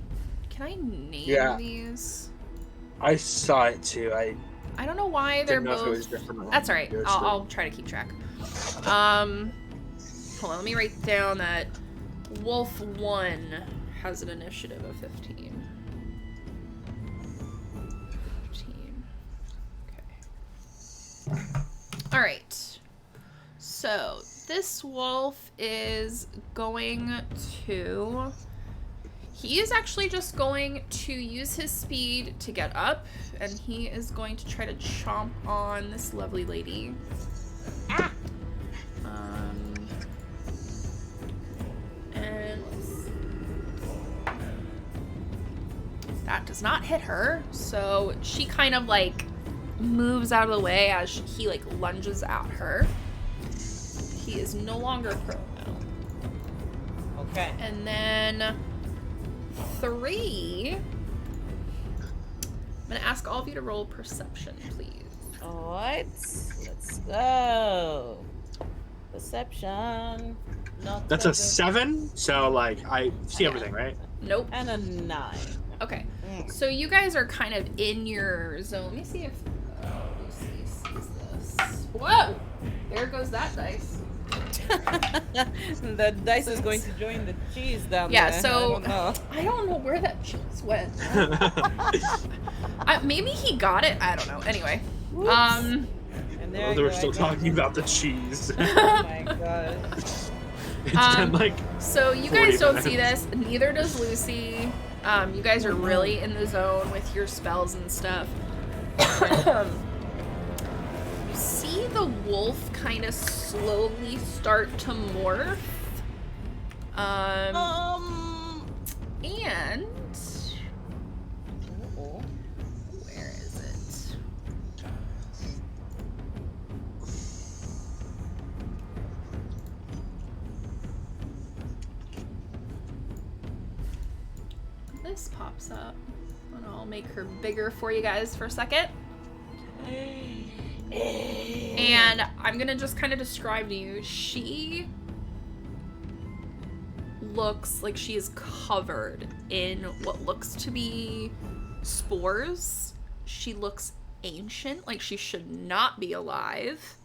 I name these? I saw it too. I don't know why they're both. That's alright. I'll try to keep track. Hold on, let me write down that Wolf 1 has an initiative of 15. 15. Okay. Alright. So, this wolf is going to... He is actually just going to use his speed to get up, and he is going to try to chomp on this lovely lady. Ah! And let's see. That does not hit her, so she kind of like moves out of the way as he like lunges at her. He is no longer prone now. Okay. And then 3. I'm gonna ask all of you to roll perception, please. Alright, let's go. Perception. Not That's a 7. So like I see everything, right? Nope. And a 9. Okay. So you guys are kind of in your zone. Let me see if Lucy sees this. Whoa! There goes that dice. The dice is going to join the cheese down there. Yeah, so I don't know where that cheese went. Maybe he got it. I don't know. Anyway. Whoops. And they were still talking about the cheese. Oh my god. It's been like so you guys don't see this. Neither does Lucy. You guys are really in the zone with your spells and stuff. You see the wolf kind of slowly start to morph. And where is it? This pops up, and I'll make her bigger for you guys for a second. And I'm gonna just kind of describe to you. She looks like she is covered in what looks to be spores. She looks ancient, like she should not be alive.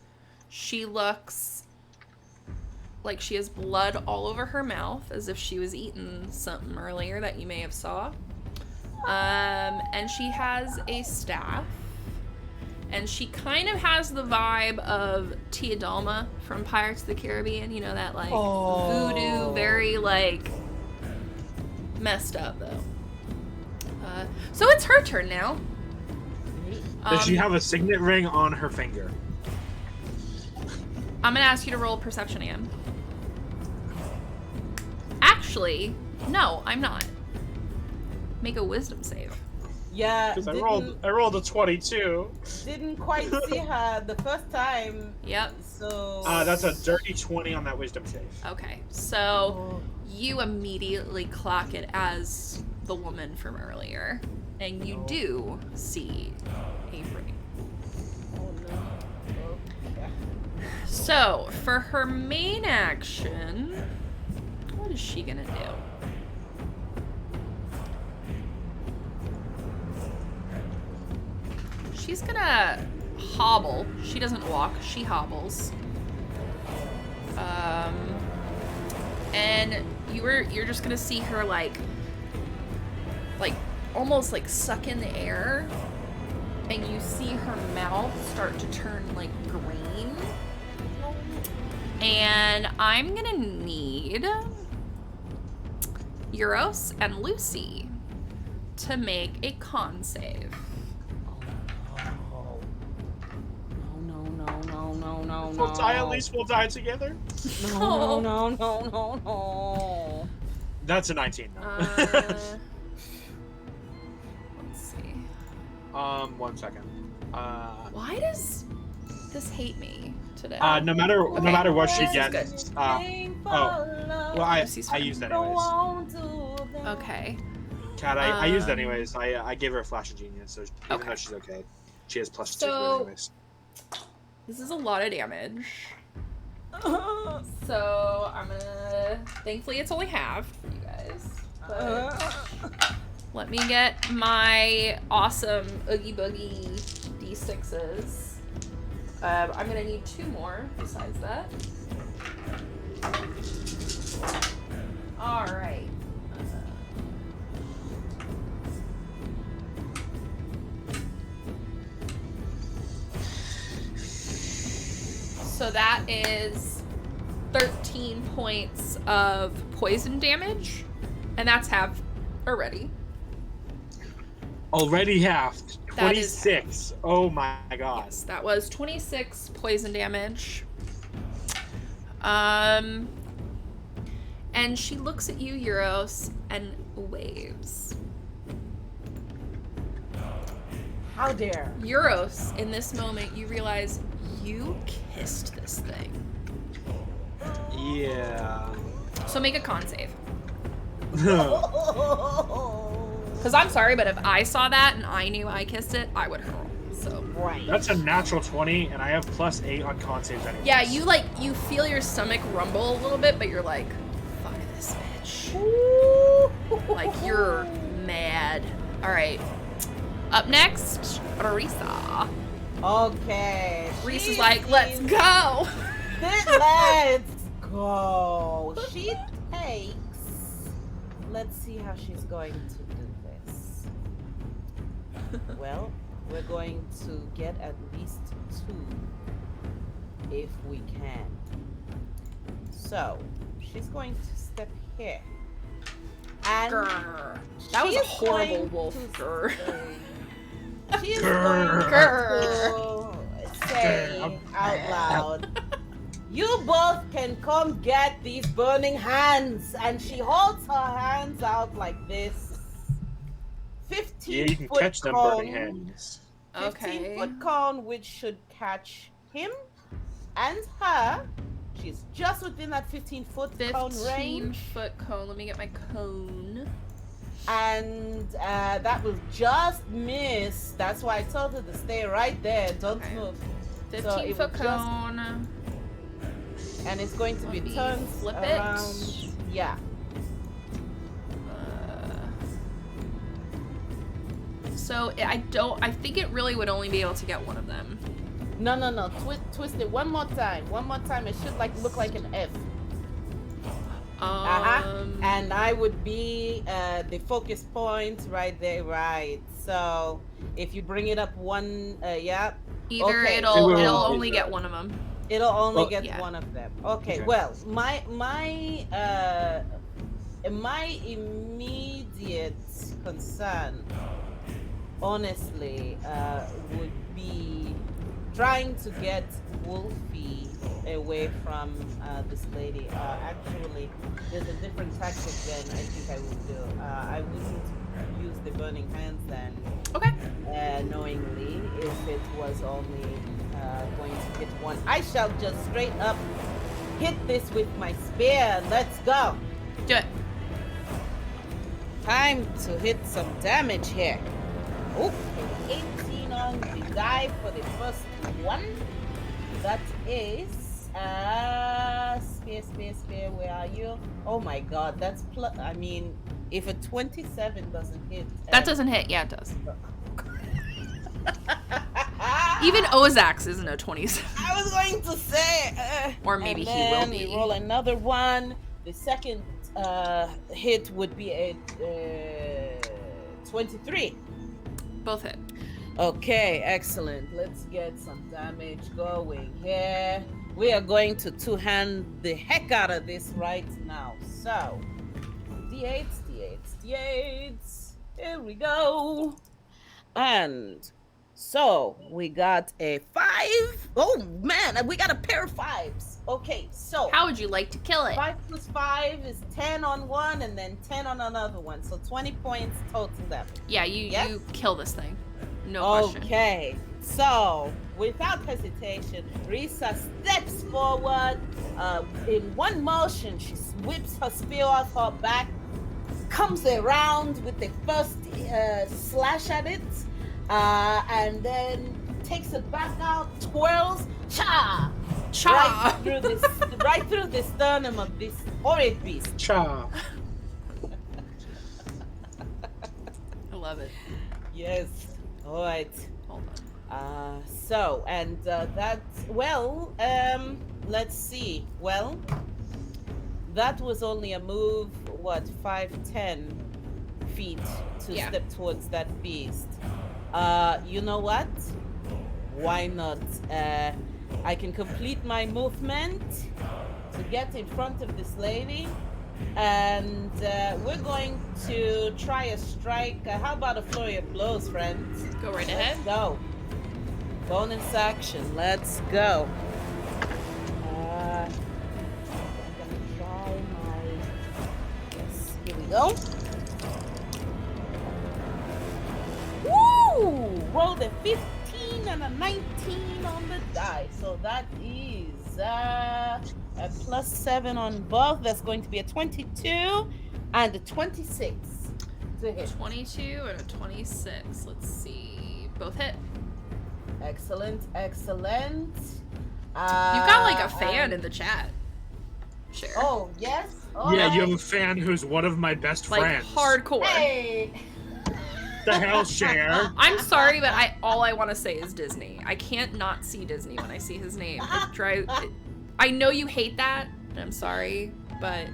She looks like she has blood all over her mouth, as if she was eating something earlier that you may have saw. And she has a staff. And she kind of has the vibe of Tia Dalma from Pirates of the Caribbean. You know, that, like, voodoo, very, like, messed up, though. So it's her turn now. Does she have a signet ring on her finger? I'm going to ask you to roll perception again. Actually, no, I'm not. Make a wisdom save. Yeah, because I rolled a 22. Didn't quite see her the first time. Yep. So that's a dirty 20 on that wisdom save. Okay, so you immediately clock it as the woman from earlier, and you do see a ring. Oh no. Okay. So for her main action, what is she gonna do? She's gonna hobble. She doesn't walk, she hobbles. And you're just gonna see her like almost like suck in the air, and you see her mouth start to turn like green. And I'm gonna need Euros and Lucy to make a con save. No. We'll die, at least we'll die together. No. That's a 19. Let's see. 1 second. Why does this hate me today? No matter what she This is gets. Well, I used that anyways. Okay. Kat, I used it anyways. I gave her a flash of genius, so even though she's okay, she has +2 anyways. This is a lot of damage. So I'm gonna. Thankfully, it's only half for you guys. But let me get my awesome Oogie Boogie D6s. I'm gonna need 2 more besides that. All right. So that is 13 points of poison damage, and that's half already. Already halved. 26. Oh my god. Yes, that was 26 poison damage. And she looks at you, Euros, and waves. How dare. Euros, in this moment, you realize you kissed this thing. Yeah. So make a con save. Because I'm sorry, but if I saw that and I knew I kissed it, I would hurl. So right. That's a natural 20, and I have +8 on con saves anyway. Yeah, you feel your stomach rumble a little bit, but you're like, fuck this bitch. Like, you're mad. All right. Up next, Risa. Okay. Reese's like, let's go. Let's go. She takes. Let's see how she's going to do this. Well, we're going to get at least 2 if we can. So, she's going to step here. And Grr. That was a horrible wolf. Grr. She is going to say out loud, you both can come get these burning hands. And she holds her hands out like this. 15 Yeah, you can foot catch them cone, burning hands. 15-foot cone, which should catch him and her. She's just within that 15-foot cone range. 15-foot cone. Let me get my cone. And that will just miss. That's why I told her to stay right there. Don't move. 15-foot cone. And it's going to be turned flip around. it. Yeah. So I think it really would only be able to get one of them. No. Twist it one more time. One more time. It should look like an F. And I would be the focus point right there, right? So if you bring it up one, yeah. Either okay. it'll only get one of them. It'll only get one of them. Okay. Well, my immediate concern, honestly, would be trying to get Wolfie away from this lady. Actually, there's a different tactic then I think I would do. I wouldn't use the burning hands then. Okay. Knowingly, if it was only going to hit one. I shall just straight up hit this with my spear. Let's go. Do it. Time to hit some damage here. Okay, 18 on the die for the first one. That is spear, where are you? Oh my god, that's I mean, if a 27 doesn't hit. That doesn't hit. Yeah, it does. Even Ozax isn't a 27. I was going to say. Or maybe he will be. We roll another one. The second hit would be a 23. Both hit. Okay, excellent. Let's get some damage going here. We are going to two-hand the heck out of this right now. So, D8s. Here we go. And so we got a 5. Oh man, we got a pair of 5s. Okay, so how would you like to kill it? 5 plus 5 is 10 on one, and then 10 on another one. So 20 points total damage. Yeah, you kill this thing. No question. Okay, so without hesitation, Risa steps forward. In one motion, she whips her spear off her back, comes around with the first slash at it, and then takes it back out, twirls, cha! Right through the sternum of this horrid beast. Cha! I love it. Yes. All right. Hold on. So, and let's see. Well, that was only a move, 5-10 feet to step towards that beast. You know what? Why not? I can complete my movement to get in front of this lady. And we're going to try a strike. How about a flurry of blows, friends? Go right ahead. Let's go. Bonus action. Let's go. I'm gonna try my. Yes. Here we go. Woo! Rolled a 15 and a 19 on the die. So that is a +7 on both. That's going to be a 22 and a 26 to hit. 22 and a 26. Let's see. Both hit. Excellent. You've got like a fan in the chat. Cher. Oh, yes? Yeah, you have a fan who's one of my best friends. Hardcore. Hey! The hell, Cher? I'm sorry, but all I want to say is Disney. I can't not see Disney when I see his name. I know you hate that, and I'm sorry, but...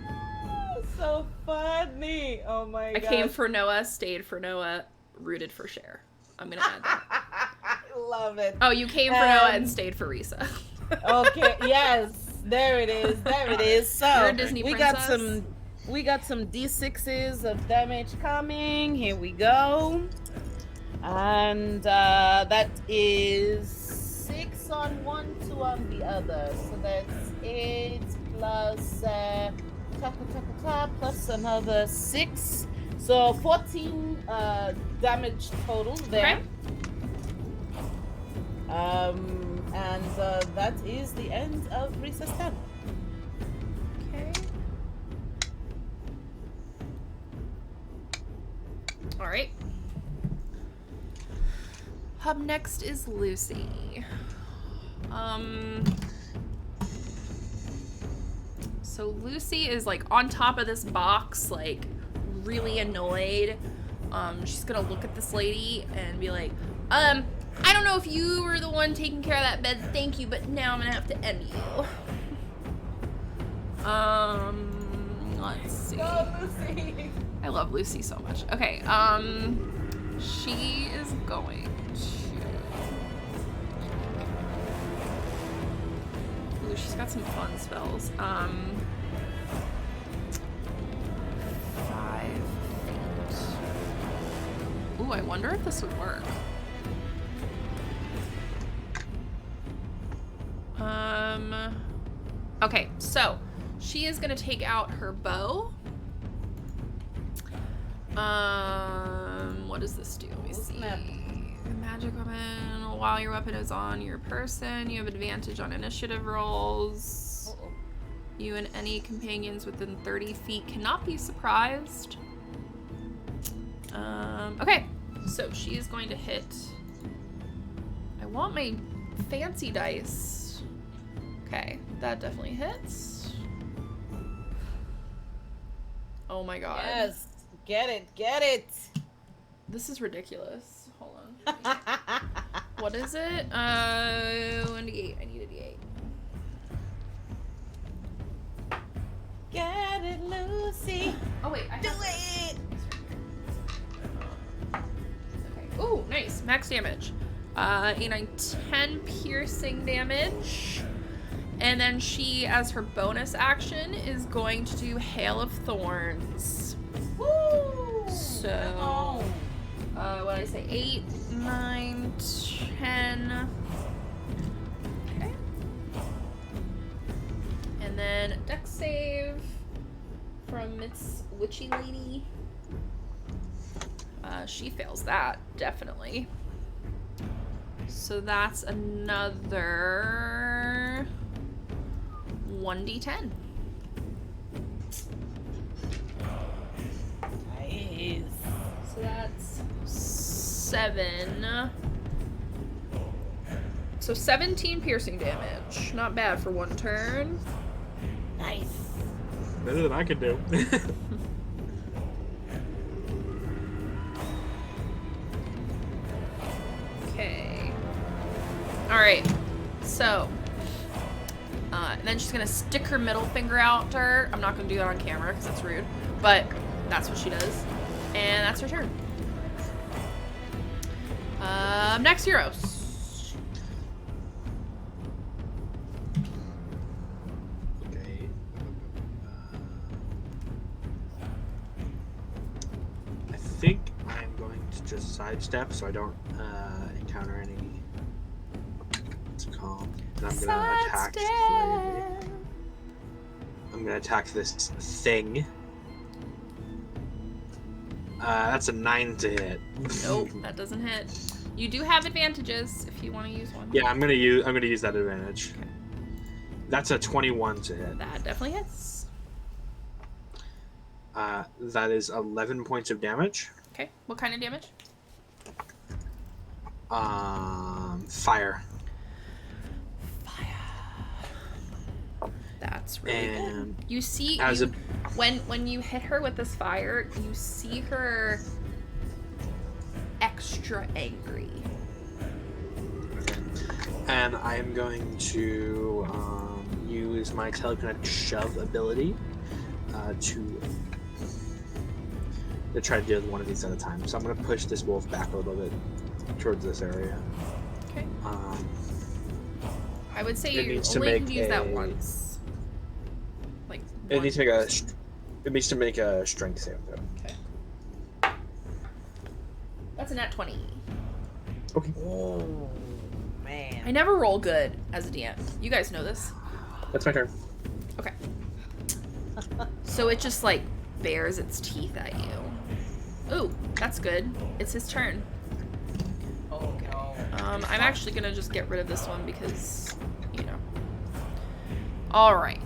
So funny. Oh my god. I came for Noah, stayed for Noah, rooted for Cher. I'm gonna add that. I love it. Oh, you came for Noah and stayed for Risa. Okay, yes. There it is. So you're a Disney princess. We got some D6s of damage coming. Here we go. And that is 6 on one, 2 on the other. So that's 8 plus plus another 6. So 14 damage total there. Okay. And that is the end of Risa's turn. Okay. All right. Up next is Lucy. So Lucy is like on top of this box, like really annoyed. She's gonna look at this lady and be like, I don't know if you were the one taking care of that bed, thank you, but now I'm gonna have to end you. Let's see. Go, Lucy. I love Lucy so much. Okay, she is going to... Ooh, she's got some fun spells. 5 feet. Ooh, I wonder if this would work. Okay, so she is gonna take out her bow. What does this do? Let me see. Magic weapon. While your weapon is on your person, you have advantage on initiative rolls. You and any companions within 30 feet cannot be surprised. Okay, so she is going to hit. I want my fancy dice. Okay, that definitely hits. Oh my god. Yes, get it. This is ridiculous. Hold on. What is it? 1d8. I need a d8. Get it, Lucy. Oh wait, I do have it. Okay. Ooh, nice. Max damage. 8, 9, 10 piercing damage. And then she, as her bonus action, is going to do Hail of Thorns. Woo! So, what did I say? 8, 9, 10. Okay. And then Dex save from Miss Witchy Lady. She fails that, definitely. So that's another 1d10. Nice. So that's 7. So 17 piercing damage. Not bad for one turn. Nice. Better than I could do. Okay. Alright. So. And then she's gonna stick her middle finger out to her. I'm not gonna do that on camera because that's rude. But that's what she does. And that's her turn. Next heroes. Okay. I think I'm going to just sidestep so I don't encounter any. What's it called? And I'm gonna attack. I'm gonna attack this thing. That's a 9 to hit. Nope, that doesn't hit. You do have advantages if you want to use one. Yeah, I'm gonna use that advantage. Okay. That's a 21 to hit. That definitely hits. That is 11 points of damage. Okay, what kind of damage? Fire. That's really And good. You see, when you hit her with this fire, you see her extra angry. Okay. And I am going to use my telekinetic shove ability to try to deal with one of these at a time. So I'm going to push this wolf back a little bit towards this area. Okay. I would say you needs only to can make use that once. Like It needs to make a strength save though. Okay. That's a nat 20. Okay. Oh man. I never roll good as a DM. You guys know this. That's my turn. Okay. So it just like bares its teeth at you. Ooh, that's good. It's his turn. Oh no. I'm actually gonna just get rid of this one because, you know. Alright,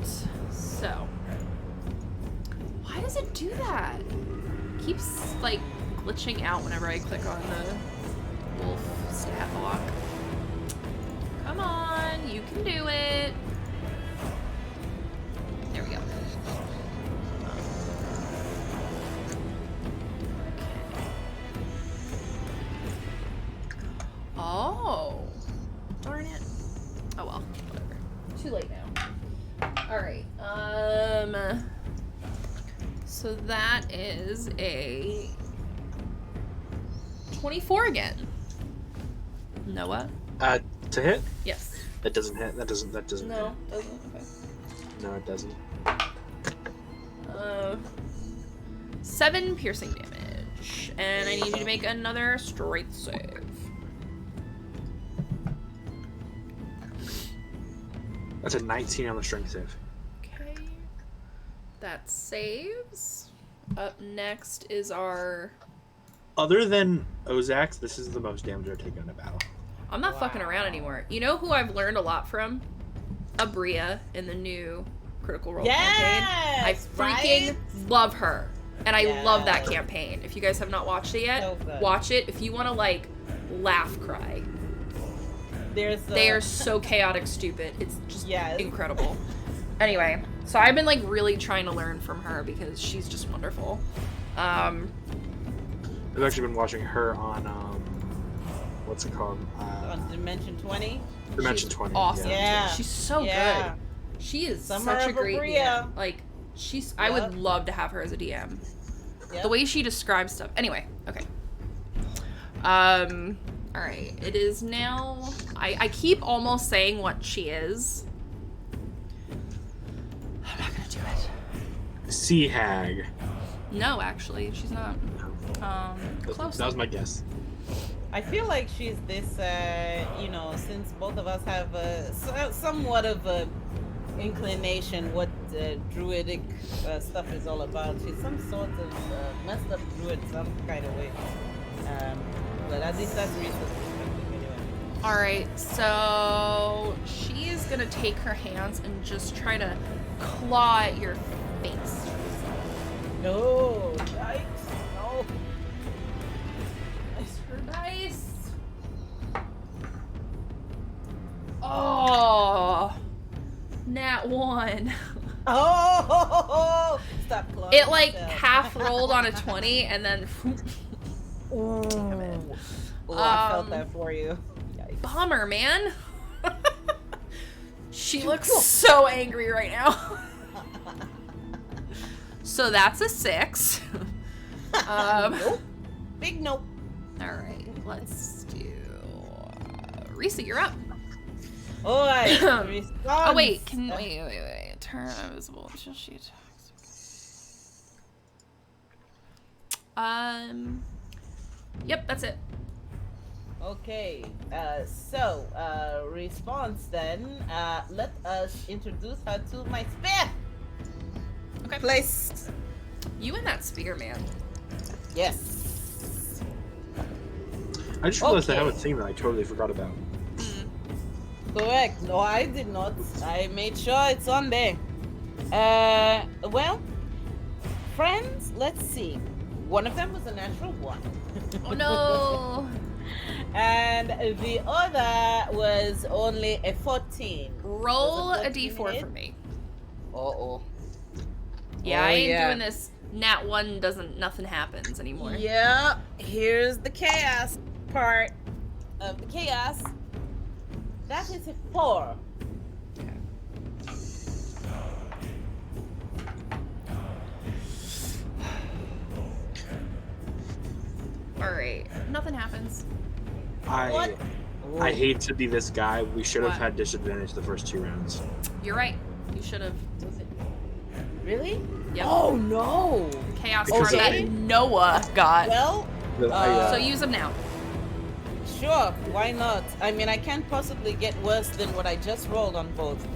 so. Why does it do that? It keeps, like, glitching out whenever I click on the wolf stat block. Come on, you can do it. There we go. Oh. Darn it. Oh well, whatever. Too late now. Alright, so that is a 24 again. Noah? To hit? Yes. That doesn't hit. That doesn't No, hit. doesn't. Okay. No, it doesn't. 7 piercing damage. And I need you to make another strength save. That's a 19 on the strength save. Okay. That saves. Up next is our... Other than Ozak's, this is the most damage I've taken in a battle. I'm not fucking around anymore. You know who I've learned a lot from? Abria in the new Critical Role campaign. I freaking love her. And I love that campaign. If you guys have not watched it yet, watch it. If you want to, like, laugh cry. They are so chaotic stupid. It's just incredible. Anyway, so I've been, like, really trying to learn from her because she's just wonderful. I've actually been watching her on, what's it called? On Dimension 20? Dimension 20. Awesome. Yeah. She's so good. She is such a great DM. Like, I would love to have her as a DM. Yep. The way she describes stuff. Anyway, okay. Alright. It is now... I keep almost saying what she is. I'm not gonna do it. Sea Hag. No, actually. She's not. Close. That was my guess. I feel like she's this, you know, since both of us have somewhat of a inclination what druidic stuff is all about. She's some sort of messed up druid some kind of way. But at least that's reasonable. Anyway. Alright, so she is gonna take her hands and just try to claw at your face. No, yikes, no. Nice. Oh, nat 1. Oh, stop clawing. It like half rolled on a 20 and then. Ooh. I felt that for you. Yikes. Bummer, man. She looks so angry right now. So that's a 6. Nope. Big nope. Alright, let's do... Risa, you're up. Alright. Oh, wait. Wait. Turn invisible until she attacks. Yep, that's it. Okay. Response then. Let us introduce her to my spear. Okay. Place. You and that spear, man. Yes. I just realized I have a thing that I totally forgot about. Correct. No, I did not. I made sure it's on there. Well, friends, let's see. One of them was a natural 1. Oh no. And the other was only a 14. Roll a d4 hit? for me. Uh-oh. Yeah, I ain't doing this. Nat 1 nothing happens anymore. Yeah, here's the chaos part of the chaos. That is a 4. Okay. Alright, nothing happens. What? I hate to be this guy. We should have What? had disadvantage the first 2 rounds. You're right. You should have. Really? Yep. Oh no! Chaos Because card that Noah got. Well, So use them now. sure, why not? I mean, I can't possibly get worse than what I just rolled on both.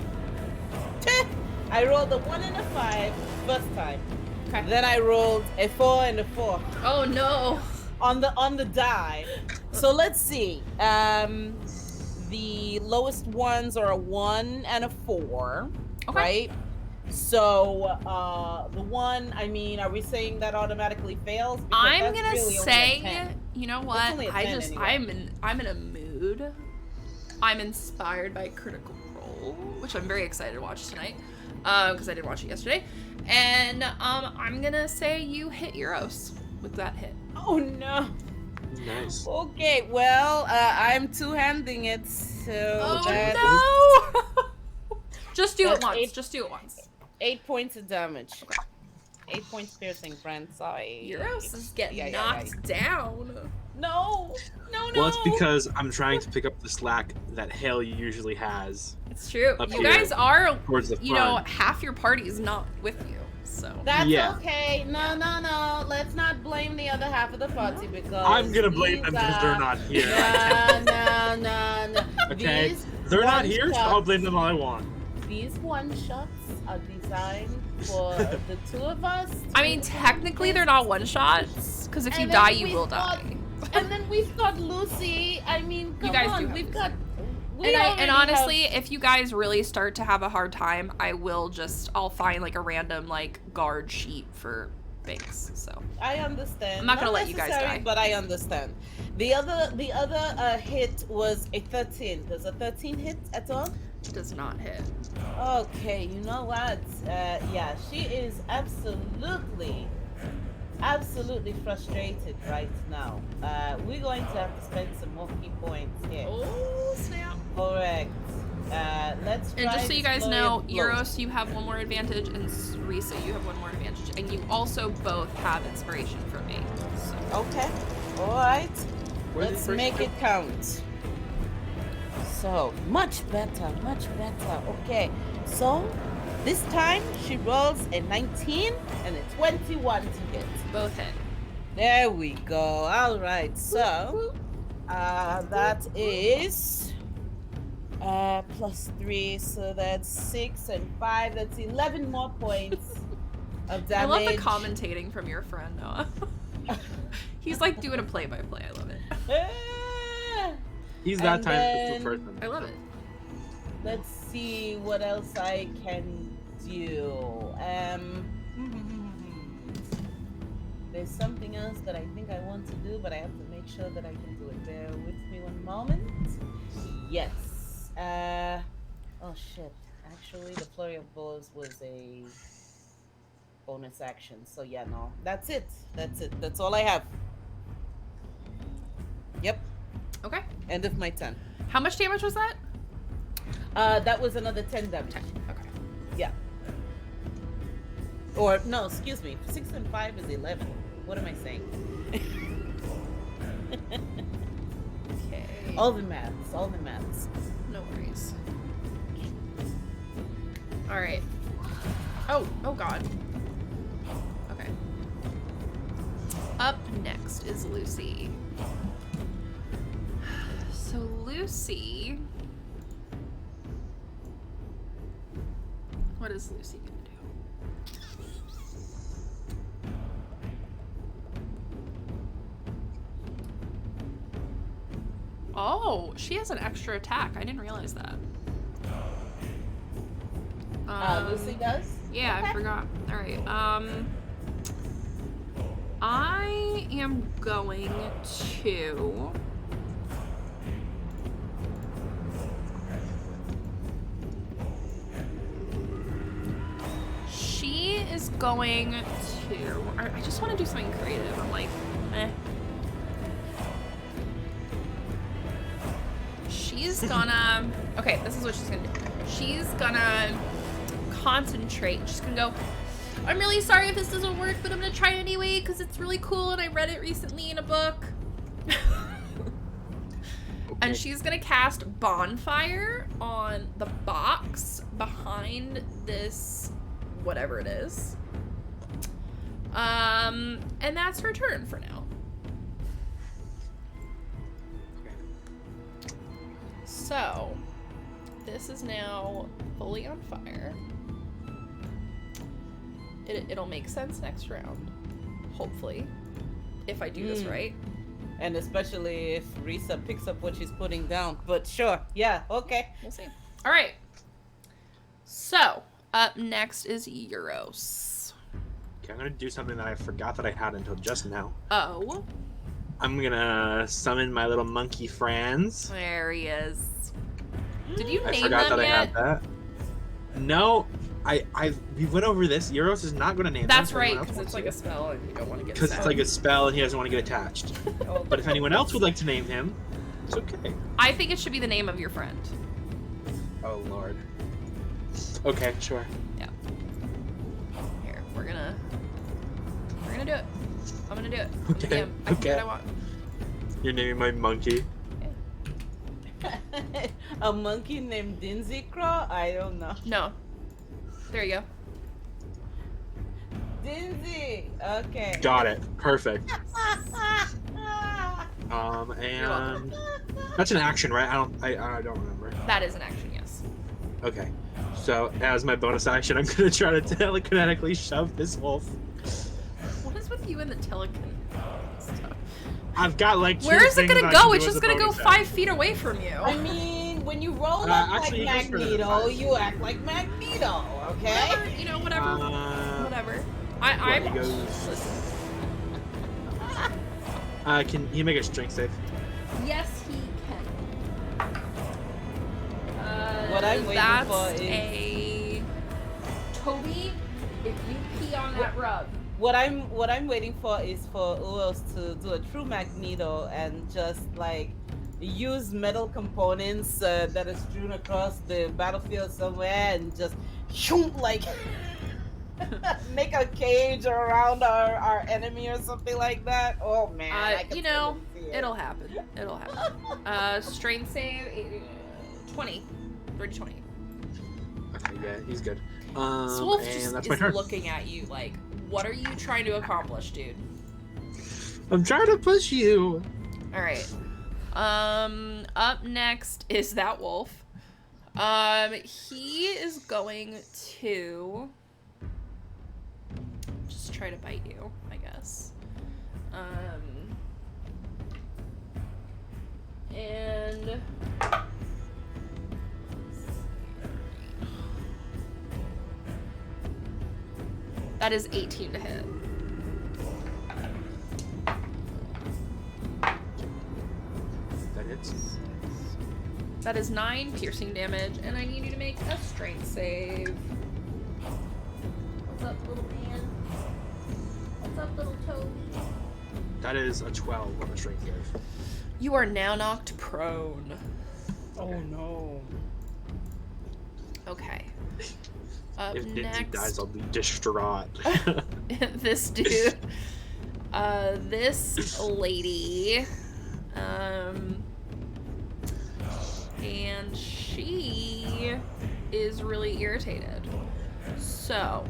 I rolled a 1 and a 5 first time. Okay. Then I rolled a 4 and a 4 Oh no. on the die. So let's see. The lowest ones are a 1 and a 4. Okay. Right? So the 1, I mean, are we saying that automatically fails? Because I'm that's gonna really only a say, 10. you know It's what? only a 10 anyway. I'm in a mood. I'm inspired by Critical Role, which I'm very excited to watch tonight, because I didn't watch it yesterday. And I'm gonna say you hit Euros with that hit. Oh no. Nice. Okay, well, I'm two-handing it, so Oh no! Just do it That's once. 8. Just do it once. 8 points of damage. 8 points piercing, Brent. Sorry. Euros is getting Yeah. knocked down. No. Well, it's because I'm trying to pick up the slack that Hale usually has. It's true. Up You here, guys are, towards the you know, front. half your party is not with you, so. That's Yeah. okay. No. Let's not blame the other half of the party because I'm gonna blame these them because they're not here. No. Okay? These They're not here, so one-shots- I'll blame them all I want. These one-shots are designed for the 2 of us. I mean, technically they're not one-shots, because if you And then die, you we've will got- die. And then we've got Lucy. I mean, come guys on. do have We've Lucy. got. And honestly, if you guys really start to have a hard time, I'll find like a random like guard sheet for Binks. So I understand. I'm not gonna let you guys necessary, die. but I understand. The other hit was a 13. Does a 13 hit at all? it does not hit. Okay, you know what? Yeah, she is absolutely frustrated right now. We're going to have to spend some more key points here. Oh snap! Correct. Let's try And just so you guys flurry know, of blows. Euros, you have one more advantage, and Risa, you have one more advantage, and you also both have inspiration from me. So. Okay. All right. Where's the Let's first make one? it count. So, much better. Okay. So, this time she rolls a 19 and a 21 to hit. Both hit. There we go. All right. So, that is +3, so that's 6 and 5. That's 11 more points of damage. I love the commentating from your friend Noah. He's like doing a play-by-play. I love it. He's that And time then- for person. I love it. Let's see what else I can do. There's something else that I think I want to do, but I have to make sure that I can do it. Bear with me one moment. Yes. Oh shit. Actually, the flurry of blows was a bonus action. So yeah, no. That's it. That's all I have. Yep. Okay. End of my turn. How much damage was that? That was another 10 damage. Okay. Yeah. Or no, excuse me. 6 and 5 is 11. What am I saying? Okay. All the maths. No worries. All right. Oh God. Okay. Up next is Lucy. So Lucy, what is Lucy gonna do? Oh, she has an extra attack. I didn't realize that. Lucy does? Yeah, Okay. I forgot. All right. I am going to going to... I just want to do something creative. I'm like, eh. She's gonna... Okay, this is what she's gonna do. She's gonna concentrate. She's gonna go, I'm really sorry if this doesn't work, but I'm gonna try it anyway because it's really cool and I read it recently in a book. And she's gonna cast Bonfire on the box behind this, whatever it is. And that's her turn for now. So, this is now fully on fire. It'll make sense next round, hopefully, if I do this right. And especially if Risa picks up what she's putting down. But sure, yeah, okay. We'll see. All right. So, up next is Euros. Okay, I'm gonna do something that I forgot that I had until just now. Oh. I'm gonna summon my little monkey friends. There he is. Did you name them yet? I forgot that I had that. No, we went over this. Euros is not going to name That's them. right, because it's like a spell and you don't want to get Because it's like a spell and he doesn't want to get attached. But if anyone else would like to name him, it's okay. I think it should be the name of your friend. Oh, Lord. Okay, sure. Yeah. Here, we're gonna do it. I'm gonna do it. Okay, I can do what I want. You're naming my monkey? A monkey named Dinzy Crow? I don't know. No. There you go. Dinzy! Okay. Got it. Perfect. And that's an action, right? I don't remember. That is an action, yes. Okay. So, as my bonus action, I'm gonna try to telekinetically shove this wolf. What is with you and the telekinetic stuff? I've got like. Where is it gonna go? It's just gonna go 5 feet away from you. I mean, when you roll up actually, like Magneto, you act like Magneto, okay? Whatever, you know, whatever. Whatever. I'm. Can he make a strength save? Yes, he can. What I'm waiting for is a Toby. If you pee on that rug. What I'm waiting for is for Uos to do a true Magneto and just like use metal components that are strewn across the battlefield somewhere and just shoot like make a cage around our enemy or something like that. Oh man, you know, it'll happen. It'll happen. Strength save 20. 30-20. Okay, yeah, he's good. Swolf and just that's my is turn. looking at you like, what are you trying to accomplish, dude? I'm trying to push you. All right. Up next is that wolf. He is going to just try to bite you, I guess. And that is 18 to hit. That hits. That is 9 piercing damage, and I need you to make a strength save. What's up, little man? What's up, little Toby? That is a 12 on the strength save. You are now knocked prone. Oh no. Okay. Up If Dinty next, dies, I'll be distraught. this dude, this lady, and she is really irritated. So,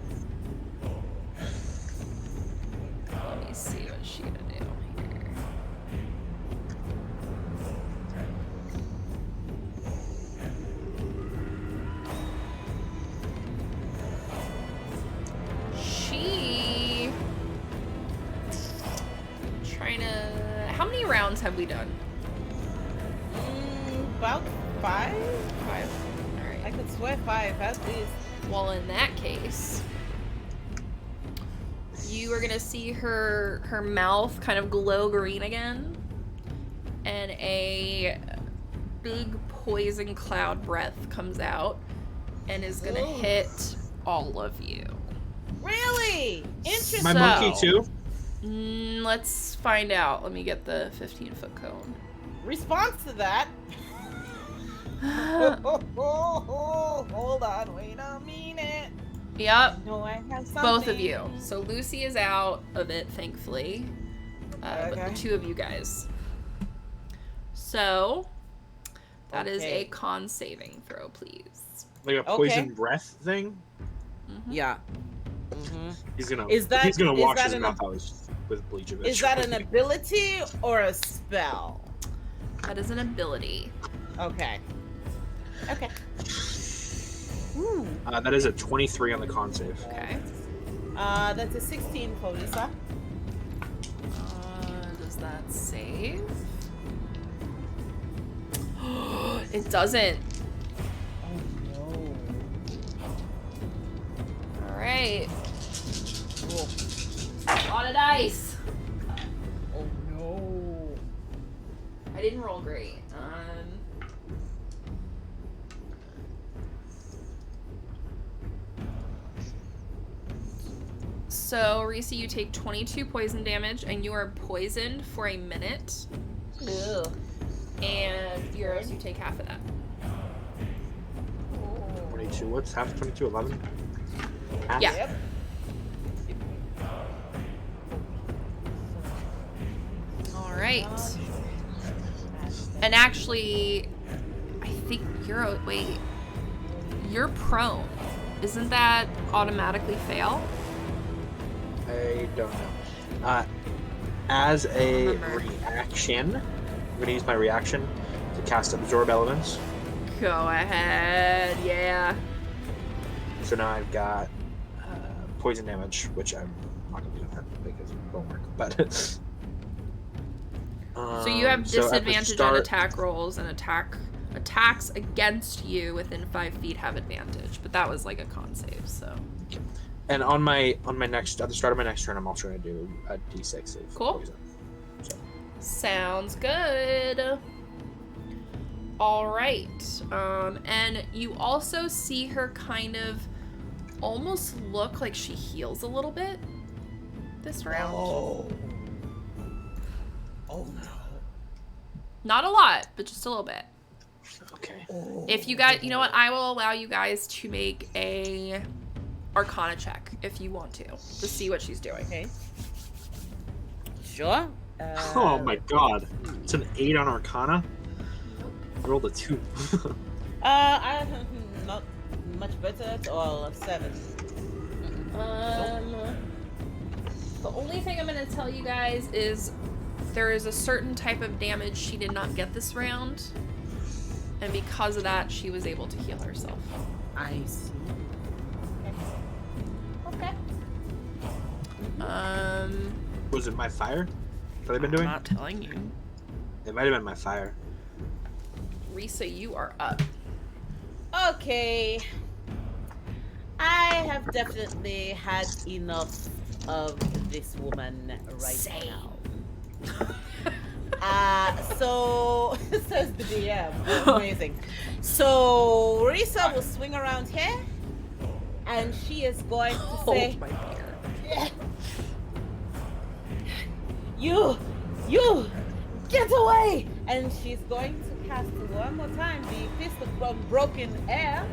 let me see what she's gonna do here. How many rounds have we done? About 5? 5. All right. I could swear 5 at least. Well, in that case, you are gonna see her mouth kind of glow green again, and a big poison cloud breath comes out and is gonna hit all of you. Really? Interesting. My monkey too? Let's find out. Let me get the 15-foot cone. Response to that. Hold on, wait a minute. Yep. No, I have something. Both of you. So Lucy is out of it, thankfully. But the two of you guys. So that is a con saving throw, please. Like a poison breath thing? Mm-hmm. Yeah. He's gonna wash his mouth out with bleach eventually. Is that an ability or a spell? That is an ability. Okay. Ooh. That is a 23 on the con save. Okay. That's a 16 for Lisa. Does that save? It doesn't. Oh no. Alright. Cool. A lot of dice. Oh no. I didn't roll great. So, Reese, you take 22 poison damage, and you are poisoned for a minute. Ew. And Euros, you take half of that. 22, what's half of 22? 11? Half? Yeah. Yep. Alright. And actually, I think you're prone. Isn't that automatically fail? I don't know. As a reaction, I'm going to use my reaction to cast Absorb Elements. Go ahead, yeah. So now I've got poison damage, which I'm not going to do that because it won't work. But so you have disadvantage on attack rolls, and attacks against you within 5 feet have advantage. But that was like a con save, so. And on my next, at the start of my next turn, I'm also going to do a D6 of cool. poison. So. Sounds good. All right. And you also see her kind of almost look like she heals a little bit this round. Oh no. Not a lot, but just a little bit. Okay. If you guys, you know what? I will allow you guys to make a Arcana check if you want to see what she's doing. Okay. Sure. Oh my god. It's an 8 on Arcana? I rolled a 2. I not much better at all. 7. The only thing I'm going to tell you guys is there is a certain type of damage she did not get this round, and because of that, she was able to heal herself. I see. Okay. Was it my fire that I've been doing? I'm not telling you. It might have been my fire. Risa, you are up. Okay. I have definitely had enough of this woman right now. So says the DM. Amazing. So Risa will swing around here, and she is going to say, my dear. You, get away! And she's going to cast one more time the Fist of Unbroken Air.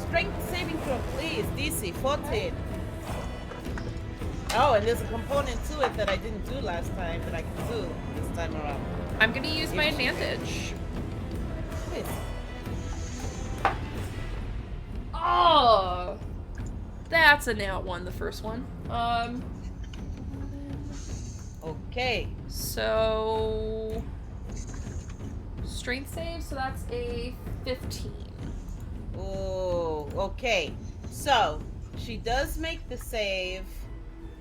Strength saving throw, please. DC 14. Oh, and there's a component to it that I didn't do last time that I can do this time around. I'm going to use my advantage. Please. Oh! That's a nat 1, the first one. Okay. So strength save, so that's a 15. Oh, okay. So she does make the save.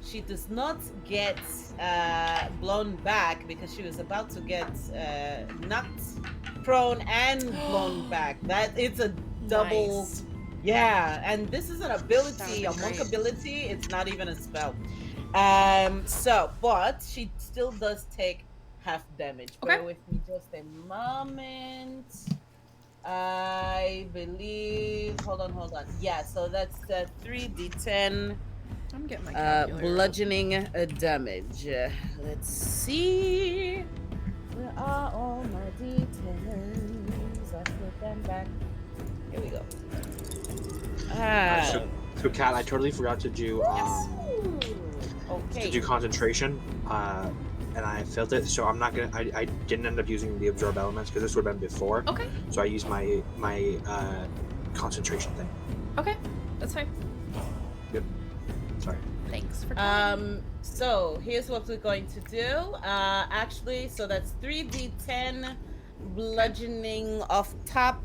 She does not get blown back because she was about to get knocked prone and blown back. That it's a double. Nice. Yeah, and this is an ability, a monk ability. It's not even a spell. But she still does take half damage. Okay. Bear with me just a moment. I believe hold on. Yeah, so that's 3d10 I'm getting my calculator. bludgeoning damage. Let's see. Where are all my d10s? I put them back. Here we go. So Kat, I totally forgot to do okay. to do concentration, and I failed it. So I'm not gonna. I didn't end up using the absorb elements because this would have been before. Okay. So I used my concentration thing. Okay, that's fine. Yep. Sorry. Thanks for telling me. So here's what we're going to do. Actually, so that's 3d10 bludgeoning off top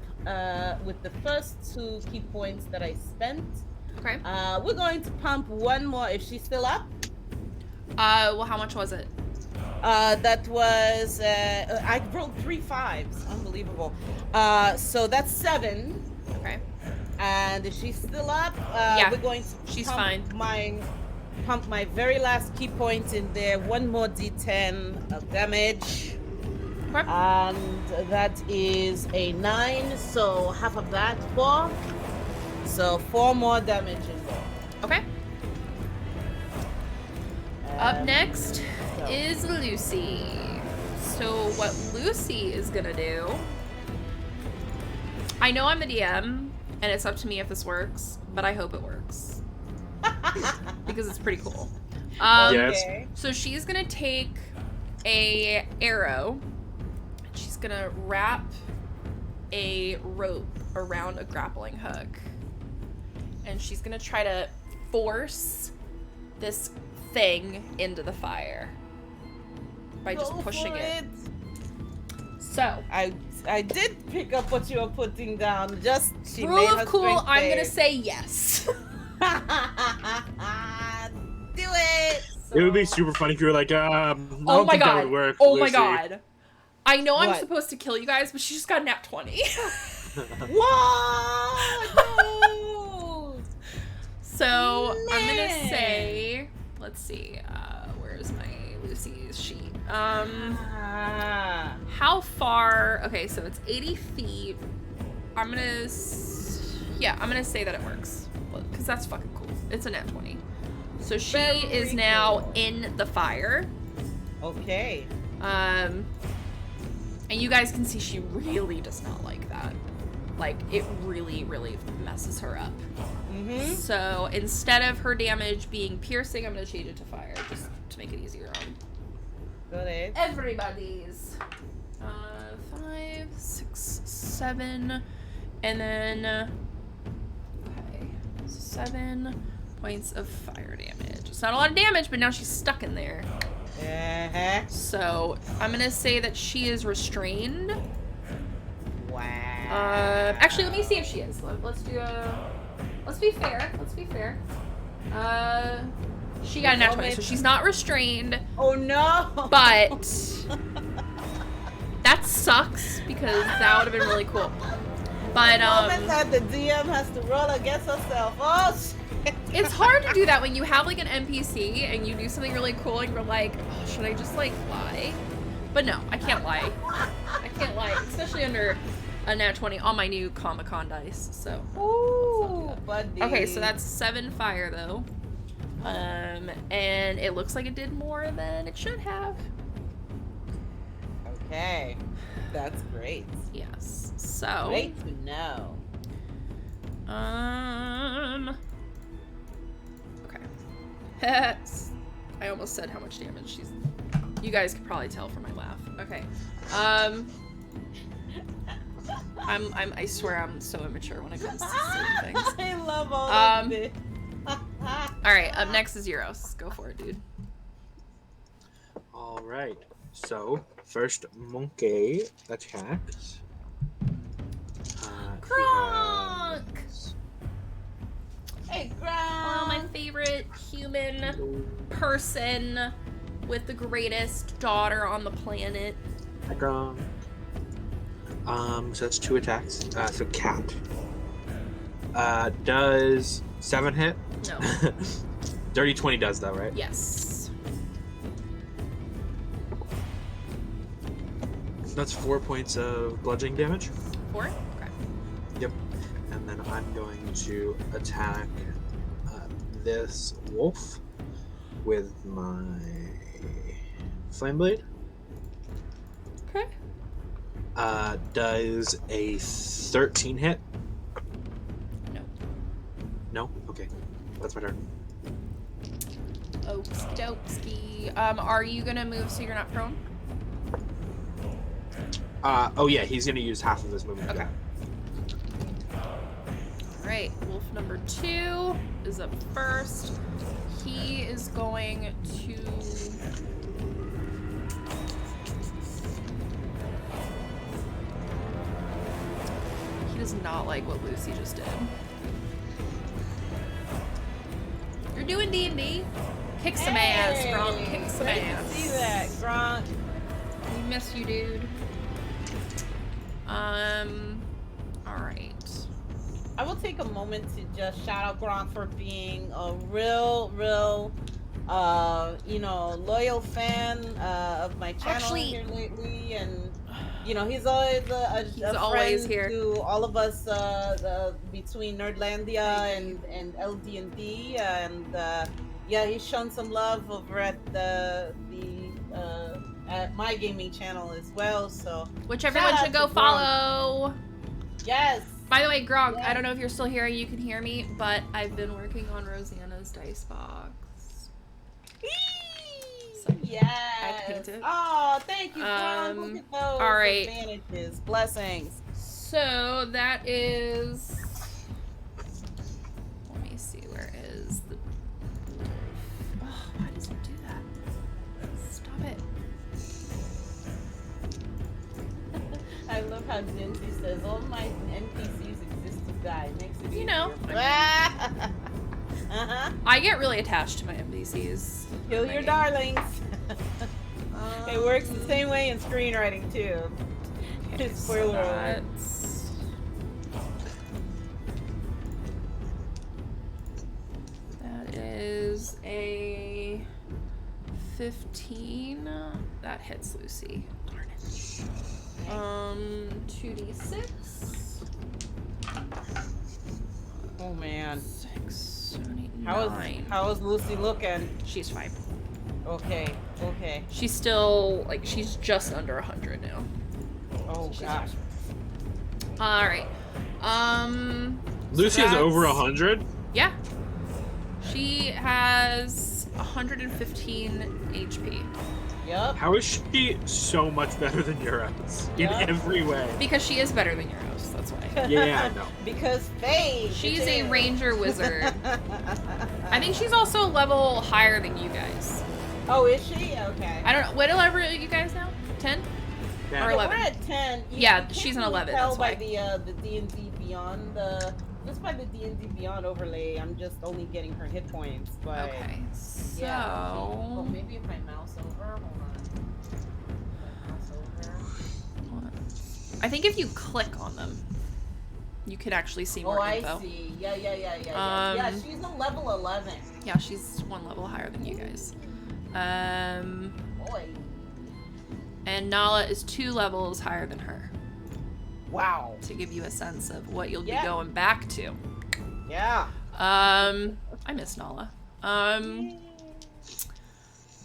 with the first 2 key points that I spent. Okay. We're going to pump one more. Is she still up? Well, how much was it? That was I rolled 3 5s. Unbelievable. So that's 7. Okay. And is she still up? Yeah. We're going to She's fine. Pump my very last key point in there. 1 more d10 of damage. Okay. And that is a 9. So half of that, 4. So 4 more damage in there. Okay. Up next is Lucy. So what Lucy is gonna do, I know I'm the DM, and it's up to me if this works, but I hope it works. Because it's pretty cool. Okay. So she's gonna take a arrow, and she's gonna wrap a rope around a grappling hook. And she's gonna try to force this thing into the fire by just pushing it. So I did pick up what you were putting down. Just she rule made her of cool, I'm gonna save. say yes. Do it. So, it would be super funny if you were like, I don't oh my think god! that would work, Oh my Lucy. god! I know I'm What? supposed to kill you guys, but she just got a nat 20. What? No. So I'm gonna Man. say, let's see, where's my Lucy's sheet? How far? Okay, so it's 80 feet. I'm gonna say that it works because that's fucking cool. It's a nat 20. So she is now in the fire. Okay. And you guys can see she really does not like that. Like, it really, really messes her up. Mm-hmm. So instead of her damage being piercing, I'm gonna change it to fire just to make it easier on Go ahead. everybody's. 5, 6, 7, and then okay, 7 points of fire damage. It's not a lot of damage, but now she's stuck in there. Uh-huh. So I'm gonna say that she is restrained. Wow. Actually, let me see if she is. Let's do let's be fair. Let's be fair. She got a nat 20, so she's not restrained. Oh no. But that sucks because that would have been really cool. But moment that the DM has to roll against herself. Oh shit. it's hard to do that when you have like an NPC and you do something really cool and you're like, oh, should I just like lie? But no, I can't lie. I can't lie, especially under a nat 20 on my new Comic-Con dice. So. Ooh, buddy. Okay, so that's 7 fire though. And it looks like it did more than it should have. Okay. That's great. Yes. So. Great to know. Okay. I almost said how much damage she's. You guys could probably tell from my laugh. Okay. I swear I'm so immature when it comes to certain things. I love all of this. Alright, up next is Euros. Go for it, dude. Alright. So, first monkey attacks. Kronk! Hey, Oh, my Gronk. favorite human person with the greatest daughter on the planet. So that's 2 attacks. So cat. Does 7 hit? No. Dirty 20 does though, right? Yes. That's 4 points of bludgeoning damage. 4? Okay. Yep. and then I'm going to attack this wolf with my flame blade. Okay. Does a 13 hit? No. No? Okay. That's my turn. Okes dokesky. Are you gonna move so you're not prone? Oh yeah, he's gonna use half of his movement. Okay. Alright, wolf number 2 is up first. He is going to... He does not like what Lucy just did. You're doing D&D? Kick some ass, Gronk. Kick some ass. See that, Gronk. We miss you, dude. Alright. I will take a moment to just shout out Gronk for being a real, you know, loyal fan of my channel here lately, and you know, he's always a friend here to all of us between Nerdlandia and LD&D, and yeah, he's shown some love over at at my gaming channel as well. So which everyone should go follow. Yes. By the way, Gronk, I don't know if you're still here and you can hear me, but I've been working on Rosanna's dice box. So yes. I have to paint it. Oh, thank you, Gronk. Look at those all right. advantages. Blessings. So that is... Let me see, where is the... Oh, why does it do that? Stop it. I love how Dinty says, all my NPCs exist to die. Makes it You know. I get really attached to my NPCs. Kill your darlings. It works the same way in screenwriting, too. Okay, Spoiler alert. That is a 15. That hits Lucy. Darn it. 2d6. Oh man. 6, 7, 8, 9. How is Lucy looking? She's fine. Okay. She's still like she's just under 100 now. Oh so gosh. All right. Lucy is over 100. Yeah. She has 115 HP. Yep. How is she so much better than Euros in every way? Because she is better than Euros. That's why. Yeah, I know. Because Faye. She's a ranger wizard. I think she's also a level higher than you guys. Oh, is she? Okay. I don't know. What level are you guys now? 10? Yeah. Or 11? We're at 10. Yeah, she's an 11. Tell That's by why. the D&D Beyond just by the D&D Beyond overlay, I'm just only getting her hit points. But Okay. So. yeah. Oh, maybe if I mouse over. Hold on. Mouse over. I think if you click on them, you could actually see more info. I see. Yeah. Yeah, she's a level 11. Yeah, she's one level higher than you guys. Boy. And Nala is 2 levels higher than her. Wow. To give you a sense of what you'll be going back to. Yeah. I miss Nala.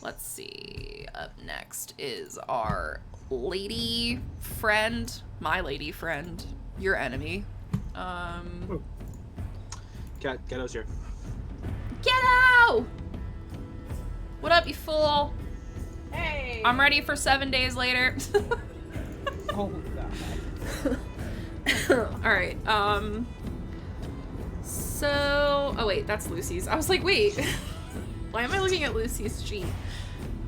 Let's see. Up next is our lady friend. My lady friend. Your enemy. Ghetto's here. Ghetto! What up, you fool? Hey. I'm ready for 7 days later. Oh god. Alright, so... Oh wait, that's Lucy's. I was like, wait. Why am I looking at Lucy's sheet?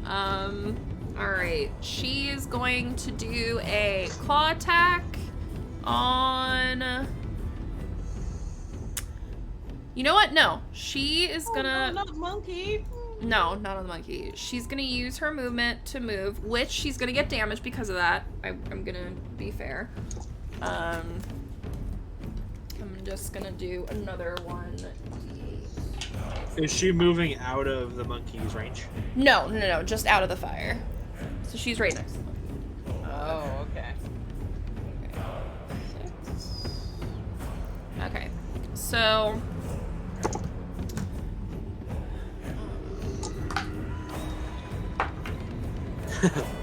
Alright. She is going to do a claw attack on... You know what? No. She is gonna... No, not monkey. No, not on the monkey. She's gonna use her movement to move, which she's gonna get damage because of that. I'm gonna be fair. I'm just gonna do another one. Is she moving out of the monkey's range? No, just out of the fire. So she's right next to the monkey. Oh, okay. so...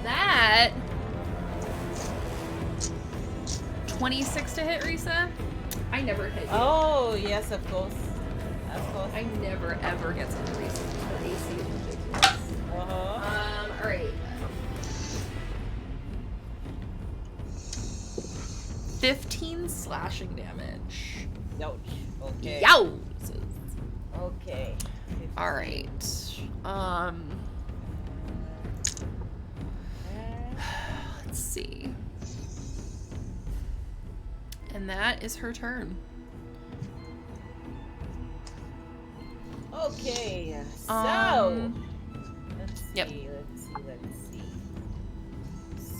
that... 26 to hit, Risa? I never hit you. Oh, yes, of course. Of course. I never, ever get to hit Risa. Her AC is ridiculous. Alright. 15 slashing damage. Ouch. Okay. Yowzers. Okay. Alright. Let's see. And that is her turn. Okay. So let's see. Yep. Let's see.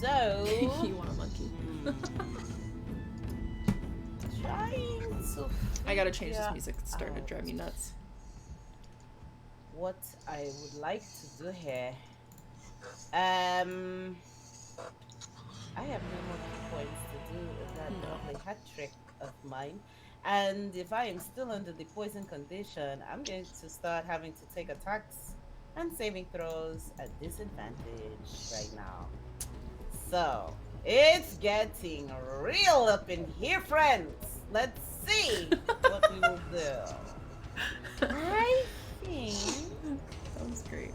So You want a monkey? trying to I gotta change this music. It's starting to out drive me nuts. what I would like to do here. I have no more points to do that lovely hat trick of mine. And if I am still under the poison condition, I'm going to start having to take attacks and saving throws at disadvantage right now. So, it's getting real up in here, friends. Let's see what we will do. I think... That was great.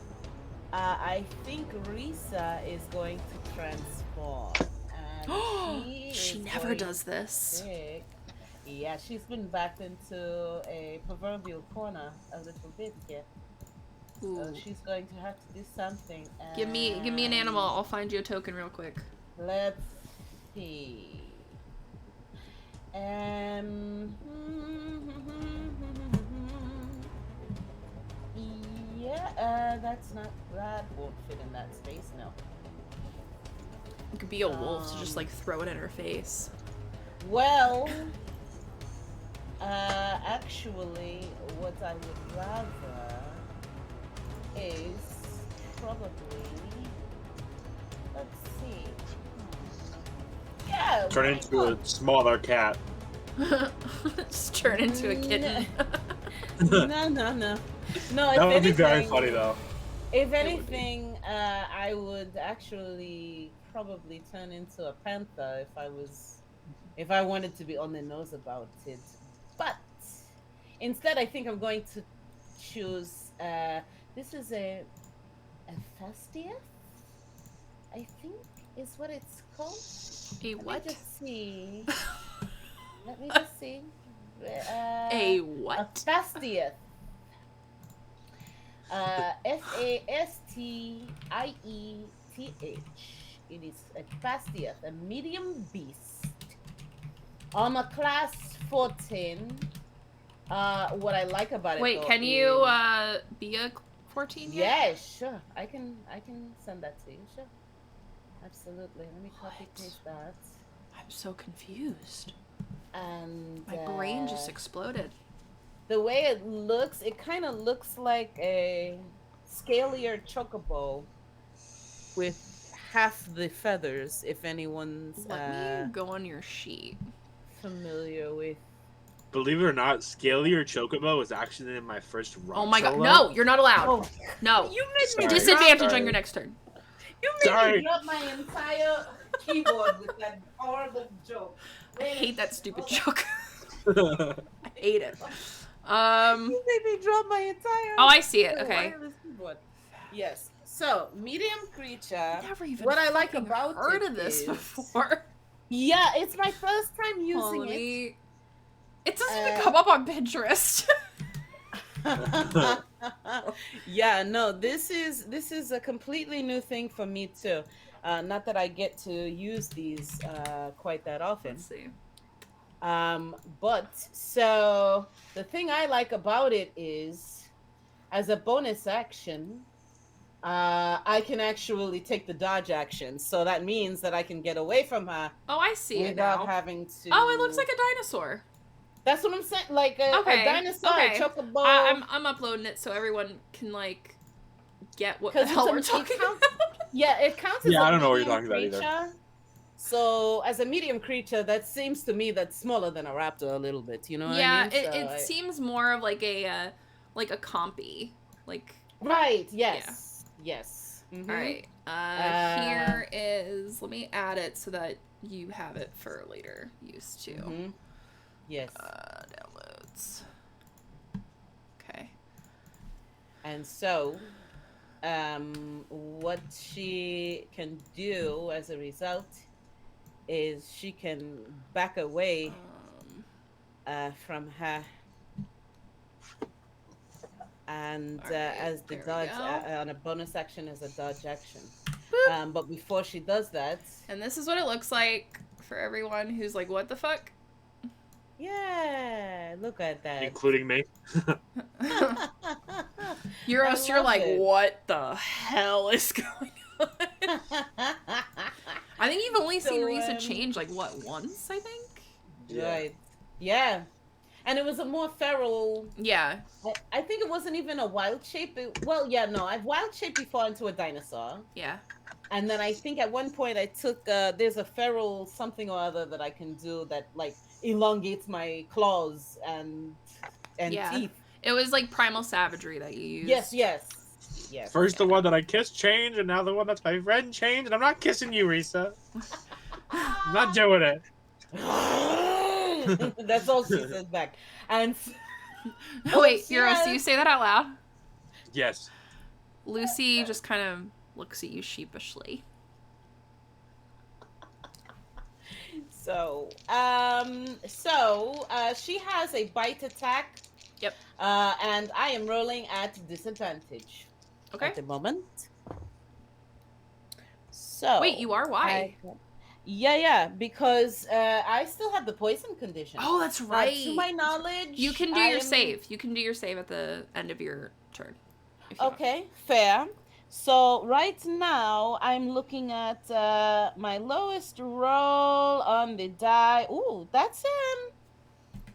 I think Risa is going to transform. And she never does this. Yeah, she's been backed into a proverbial corner a little bit here. So she's going to have to do something. Give me an animal. I'll find you a token real quick. Let's see. Yeah, that won't fit in that space, no. It could be a wolf to just like throw it in her face. Well, actually, what I would rather is probably, let's see. Yeah. Turn into a smaller cat. Just turn into a kitten. No. That would be very funny, though. If anything, I would actually probably turn into a panther if I wanted to be on the nose about it. But instead, I think I'm going to choose. This is a fastia, I think is what it's called. A what? Let me just see. Let me just see. A what? A fastia. Fastieth. It is a fastia, a medium beast. Armor class 14. What I like about it. Wait, can you be a 14 yet? Yeah, sure. I can send that to you. Sure. Absolutely. Let me copy paste that. I'm so confused. And my brain just exploded. The way it looks, it kind of looks like a scalier chocobo with half the feathers, if anyone's Let me go on your sheet. Familiar with. Believe it or not, Scalier Chocobo was actually in my first rock Oh my god, solo. no, you're not allowed. Oh. No. You made me disadvantage on your next turn. You made me drop my entire keyboard with that horrible joke. I hate that stupid joke. I hate it. You made me drop my entire. Oh, I see it. Okay. Keyboard. Yes. So, medium creature. Never even what I like about heard it of this is, before. Yeah, it's my first time using it. It doesn't even come up on Pinterest. Yeah, no, this is a completely new thing for me too. Not that I get to use these quite that often. Let's see. But so the thing I like about it is, as a bonus action, I can actually take the dodge action. So that means that I can get away from her. Oh, I see it without now. having to. Oh, it looks like a dinosaur. That's what I'm saying. Like a dinosaur, a chocobo. I'm uploading it so everyone can like get what the hell we're talking about. Yeah, it counts as I don't know what you're talking about creature. either. So as a medium creature, that seems to me that's smaller than a raptor a little bit. You know what I mean? It seems more of like a compy, like. Right. Yes. Yeah. Yes. All right. Here is. Let me add it so that you have it for later use too. Yes. Downloads. Okay. And so, what she can do as a result is she can back away from her, and right, as the dodge on a bonus action as a dodge action. But before she does that, and this is what it looks like for everyone who's like, "What the fuck?" Yeah, look at that. Including me. You're like, what the hell is going on? I think you've only seen Risa change, like, what, once, I think? Yeah. Right. Yeah. And it was a more feral... Yeah. I think it wasn't even a wild shape. I've wild shaped before into a dinosaur. Yeah. And then I think at one point I took... there's a feral something or other that I can do that, like, elongates my claws and teeth. It was like primal savagery that you used. Yes. First the one that I kissed changed, and now the one that's my friend changed, and I'm not kissing you, Risa. I'm not doing it. That's all she says back. And wait, Euros, do you say that out loud? Yes. Lucy just kind of looks at you sheepishly. So she has a bite attack. Yep. And I am rolling at disadvantage. Okay. At the moment. So. Wait, you are why? Yeah, because I still have the poison condition. Oh, that's right. To my knowledge, you can do your save. You can do your save at the end of your turn. Okay, fair. So right now I'm looking at my lowest roll on the die. Ooh, that's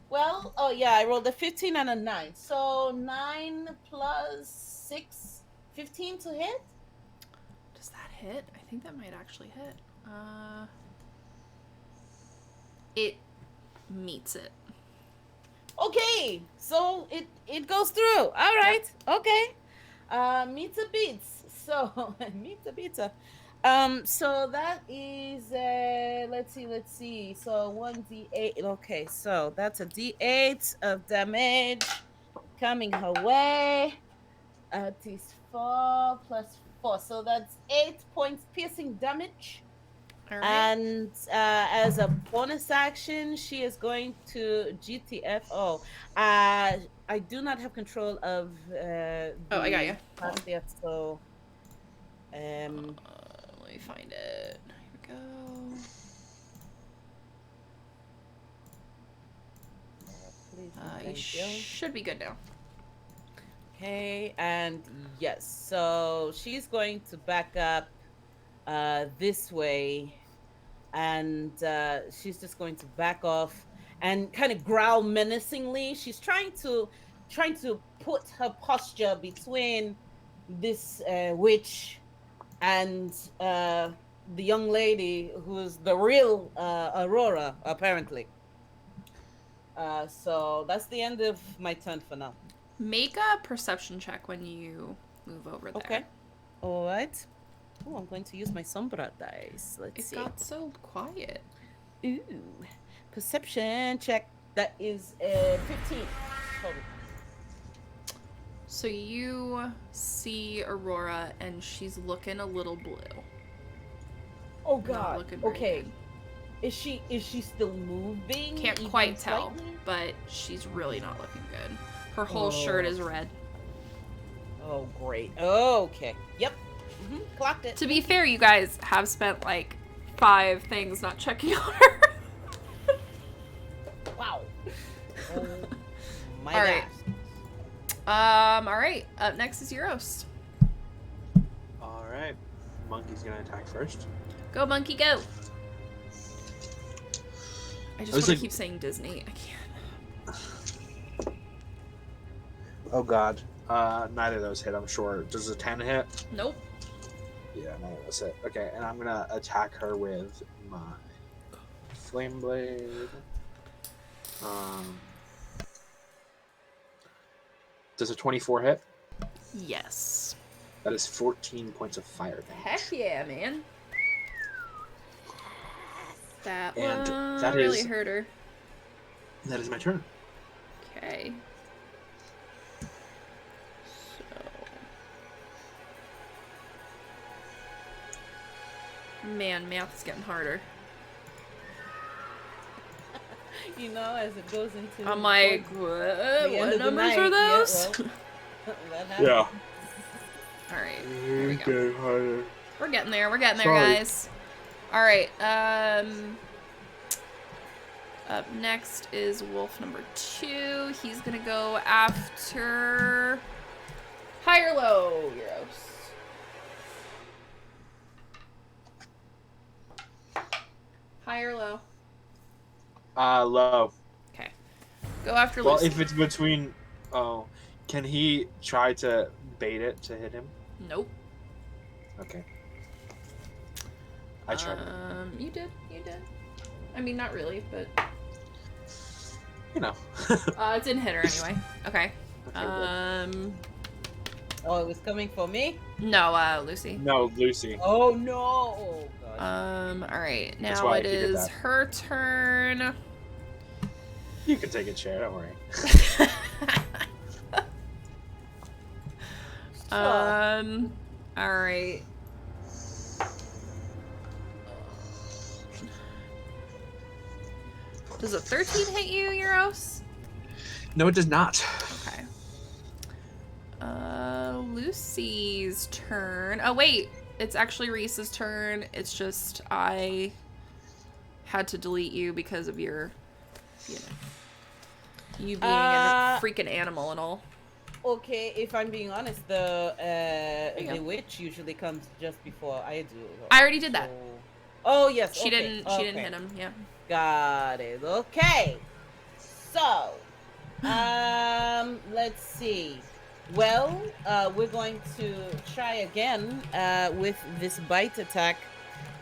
well, oh yeah, I rolled a 15 and a 9. So 9 plus 6, 15 to hit. Does that hit? I think that might actually hit. It meets it. Okay, so it goes through. All right. Yep. Okay. Meets a beats. So meets a pizza. So that is let's see. So 1d8. Okay, so that's a d8 of damage coming her way. It is 4 plus 4, so that's 8 points piercing damage. All right. And as a bonus action, she is going to GTFO. I do not have control of. I got you. So. Let me find it. Here we go. You should be good now. Okay, and yes, so she's going to back up this way, and she's just going to back off and kind of growl menacingly. She's trying to put her posture between this witch and the young lady who's the real Aurora, apparently. So that's the end of my turn for now. Make a perception check when you move over there. Okay. All right. Oh, I'm going to use my Sombra dice. Let's see. It got so quiet. Ooh. Perception check. That is 15 total. So you see Aurora, and she's looking a little blue. Oh God. Okay. Is she still moving? Can't quite tell, but she's really not looking good. Her whole shirt is red. Oh, great. Okay. Yep. Clocked it. To be fair, you guys have spent like 5 things not checking on her. Wow. Oh my gosh. All right. Up next is Euros. All right. Monkey's gonna attack first. Go, monkey, go. I just want to keep saying Disney. I can't. Oh God. Neither of those hit, I'm sure. Does a 10 hit? Nope. Yeah, no, that's it. Okay, and I'm gonna attack her with my flame blade. Does a 24 hit? Yes. That is 14 points of fire damage. Heck yeah, man. That And one that really is hurt her. that is my turn. Okay. So. Man, math's getting harder. You know, as it goes into. I'm like, what numbers are those? Yeah. Alright, here we go. Harder. We're getting there, guys. Alright, up next is wolf number 2. He's gonna go after high or low, Euros. High or low? Low. Okay. Go after Well, Lucy. if it's between... Oh. Can he try to bait it to hit him? Nope. Okay. I tried. You did. I mean, not really, but... You know. It didn't hit her anyway. Okay. Okay, Oh, it was coming for me? No, Lucy. No, Lucy. Oh, no! Oh, gosh. Alright. That's Now why I it figured is that. her turn. You can take a chair, don't worry. Alright. Does a 13 hit you, Euros? No, it does not. Okay. Lucy's turn. Oh, wait. It's actually Reese's turn. It's just I had to delete you because of your, you being a freaking animal and all. Okay, if I'm being honest, the witch usually comes just before I do. I already did that. Oh yes, She didn't hit him. Yeah. Got it. Okay. So, let's see. Well, we're going to try again with this bite attack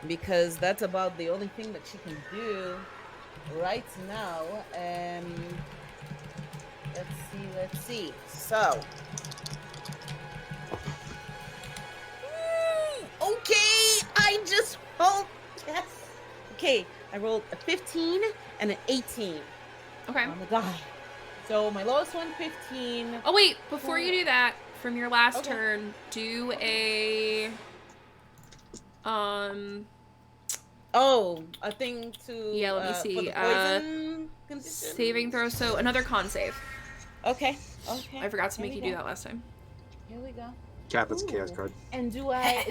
because that's about the only thing that she can do right now. Let's see. So, okay, I just rolled. Yes. Okay, I rolled a 15 and an 18. Okay. Oh my god. So my lowest one, 15. Oh wait, before you do that, from your last turn, do a a thing to yeah. Let me see. for the poison condition? Saving throw. So another con save. Okay. I forgot to make you do that last time. Here we go. Cat, that's a chaos card. And do I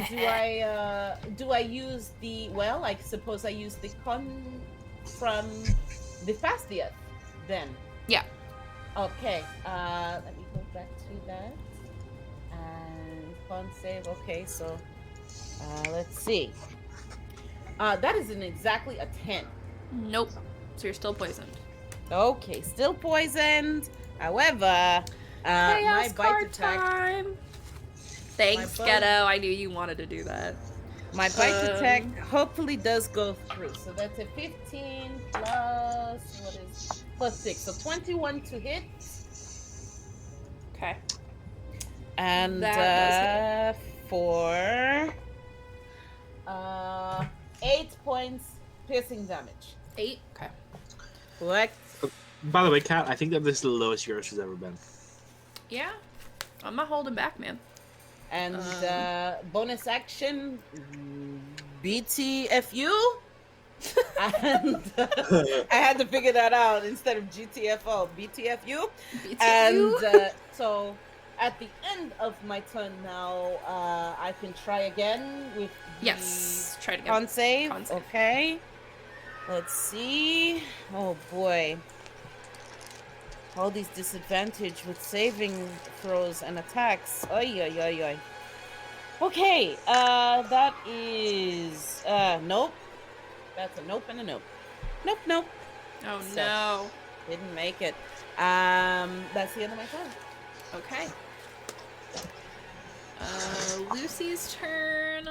use the I suppose I use the con from the Fastieth then. Yeah. Okay. Let me go back to that. And con save. Okay, so let's see. That isn't exactly a 10. Nope. So you're still poisoned. Okay, still poisoned. However, my bite attack. Time. Thanks, Ghetto. I knew you wanted to do that. My bite attack hopefully does go through. So that's a 15 plus 6. So 21 to hit. Okay. And for 8 points piercing damage. 8? Okay. Correct. By the way, Kat, I think that this is the lowest yours has ever been. Yeah. I'm not holding back, man. And bonus action, BTFU. And I had to figure that out instead of GTFO, BTFU. And so at the end of my turn now, I can try again with try it again. Con save. Okay. Let's see. Oh boy. All these disadvantage with saving throws and attacks. Oy, oy, oy, oy. Okay, that is nope. That's a nope and a nope. Nope. Oh no. Didn't make it. That's the end of my turn. Okay. Lucy's turn.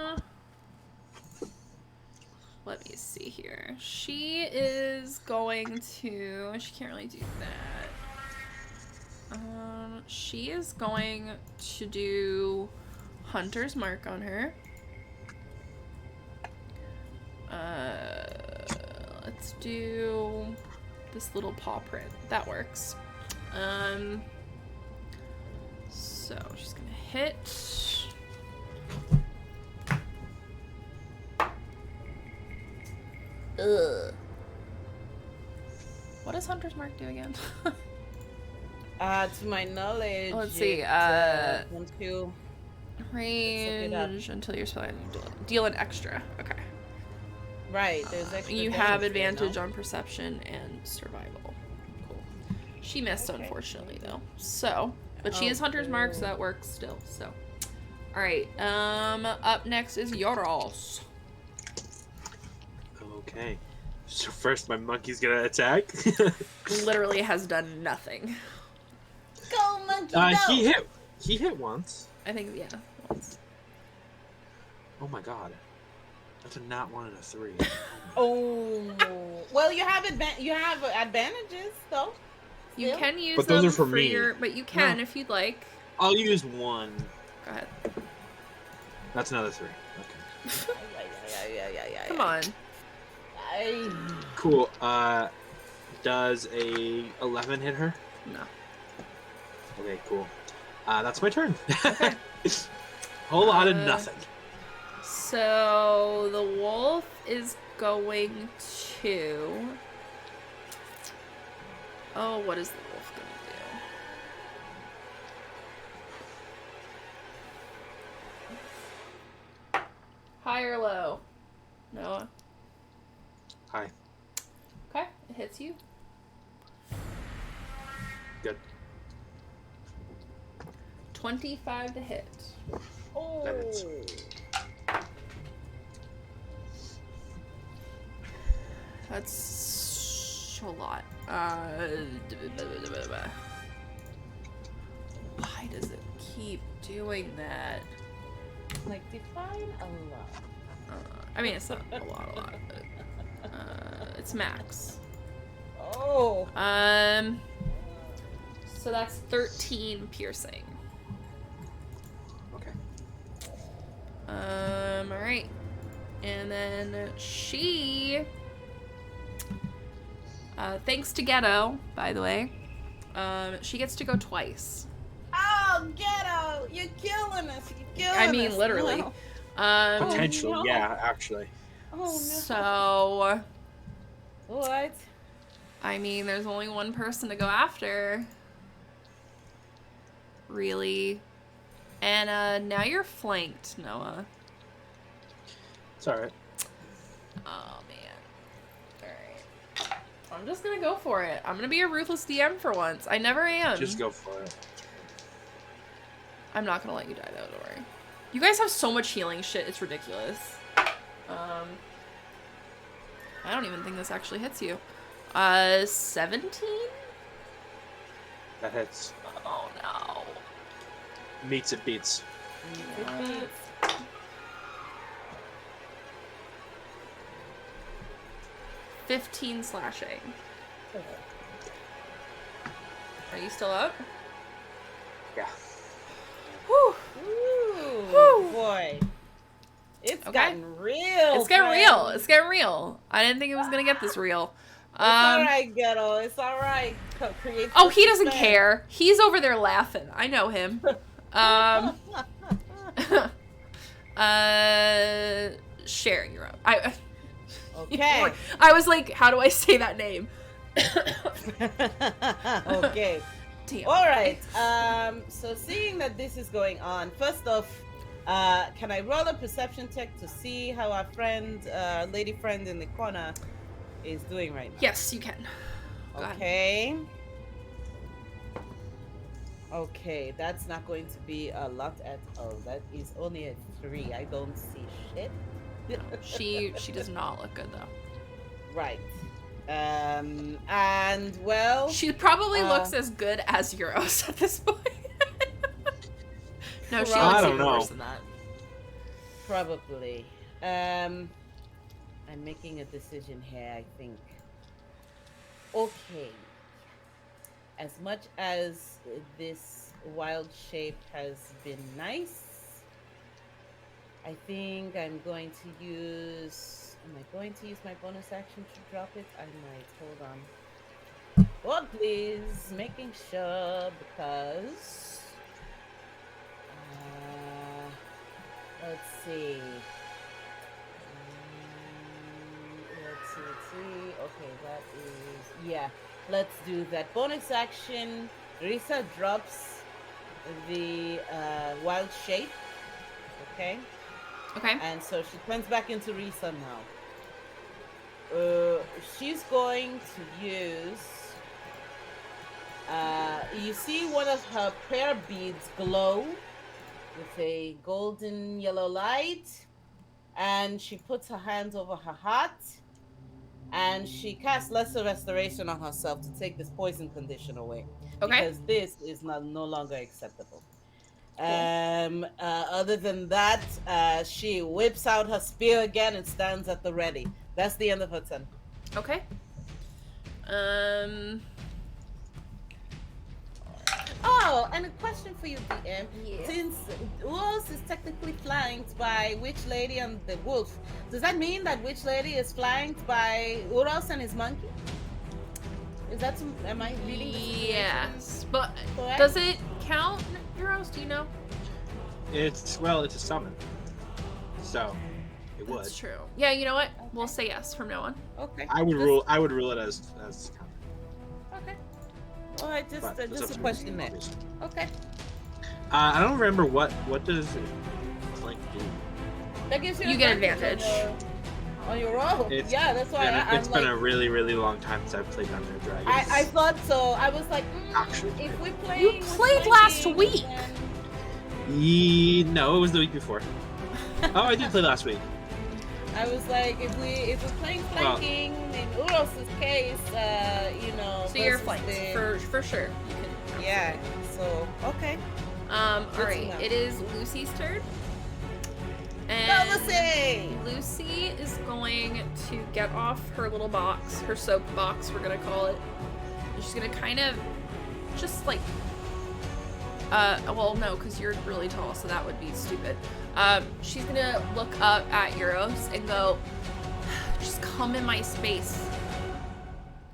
Let me see here. She is going to... She can't really do that. She is going to do Hunter's Mark on her. Let's do this little paw print. That works. So she's gonna hit. Ugh. What does Hunter's Mark do again? To my knowledge. Let's see. Once you range until you're spelling, deal an extra. Okay. Right. There's extra. You have advantage on perception and survival. Cool. She missed, unfortunately, though. So, but she is Hunter's Mark, so that works still. So, all right. Up next is Yoros. Okay. So first, my monkey's gonna attack. Literally has done nothing. Go monkey! Go. He hit once. I think once. Oh my god. That's a not 1 and a 3. Oh. Well, you have advantages though. You can use but them those are for me. But you can if you'd like. I'll use 1. Go ahead. That's another 3. Okay. Come on. Cool. Does a 11 hit her? No. Okay, cool. That's my turn. Okay. Whole lot of nothing. So the wolf is going to... Oh, what is the wolf going to do? High or low? Noah? Hi. Okay, it hits you. Good. 25 to hit. Oh. That hits. That's a lot. Why does it keep doing that? Like, define a lot. I mean, it's not a lot, but it's max. Oh. So that's 13 piercing. Okay. Alright. And then she... thanks to Ghetto, by the way, she gets to go twice. Oh, Ghetto! You're killing us! You're killing us! I mean, literally. No. Potentially, no. yeah, actually. Oh, no. So... What? I mean, there's only one person to go after. Really. And, now you're flanked, Noah. It's alright. Oh, man. Alright. I'm just gonna go for it. I'm gonna be a ruthless DM for once. I never am. Just go for it. I'm not gonna let you die, though, don't worry. You guys have so much healing shit, it's ridiculous. I don't even think this actually hits you. 17? That hits. Oh, no. Meets it beats. What? 15 slashing. Are you still up? Yeah. Whew. Ooh, Whew. boy. It's Okay. gotten real. It's getting friend. real. It's getting real. I didn't think it was gonna get this real. It's alright, Ghetto. It's alright. Oh, he doesn't care. He's over there laughing. I know him. Sharon, you're up. Okay. I was like, how do I say that name? Okay. Damn. All right. So seeing that this is going on, first off, can I roll a perception check to see how our friend, lady friend in the corner, is doing right now? Yes, you can. Go ahead. Okay. Okay, that's not going to be a lot at all. That is only a 3. I don't see shit. No, she does not look good though. Right. And well, She probably looks as good as Euros at this point. No, she looks even worse than that. Probably. I'm making a decision here, I think. Okay. As much as this wild shape has been nice, I think I'm going to use... Am I going to use my bonus action to drop it? I might. Hold on. Oh, please. Making sure, because... let's see. Let's see. Okay, that is... Yeah, let's do that. Bonus action. Risa drops the wild shape. Okay? Okay. And so she turns back into Risa now. She's going to use... you see one of her prayer beads glow with a golden yellow light, and she puts her hands over her heart, and she casts Lesser Restoration on herself to take this poison condition away. Okay. Because this is no longer acceptable. Other than that, she whips out her spear again and stands at the ready. That's the end of her turn. Okay. Oh, and a question for you, DM. Yeah. Since Wolf is technically flanked by Witch Lady and the Wolf, does that mean that Witch Lady is flanked by Uros and his monkey? Is that some... Am I reading this? Yes, but correct? Does it count, Euros? Do you know? It's a summon. So, it would. That's true. Yeah, you know what? We'll say yes from now on. Okay. I would rule it as Okay. All right, just a question there. Okay. I don't remember what does flank do. That gives you get advantage on your roll. Yeah, that's why it's been a really, really long time since I've played Dungeons and Dragons. I thought so. I was like, if we play, you played last week. No, it was the week before. Oh, I did play last week. I was like, if we're playing flanking, in Uros's case, So you're flanked for sure. You can. Yeah. So okay. All right. It is Lucy's turn. And go, Lucy! Lucy is going to get off her little box, her soap box, we're gonna call it. And she's gonna kind of just like, well, no, because you're really tall, so that would be stupid. She's gonna look up at Euros and go, just come in my space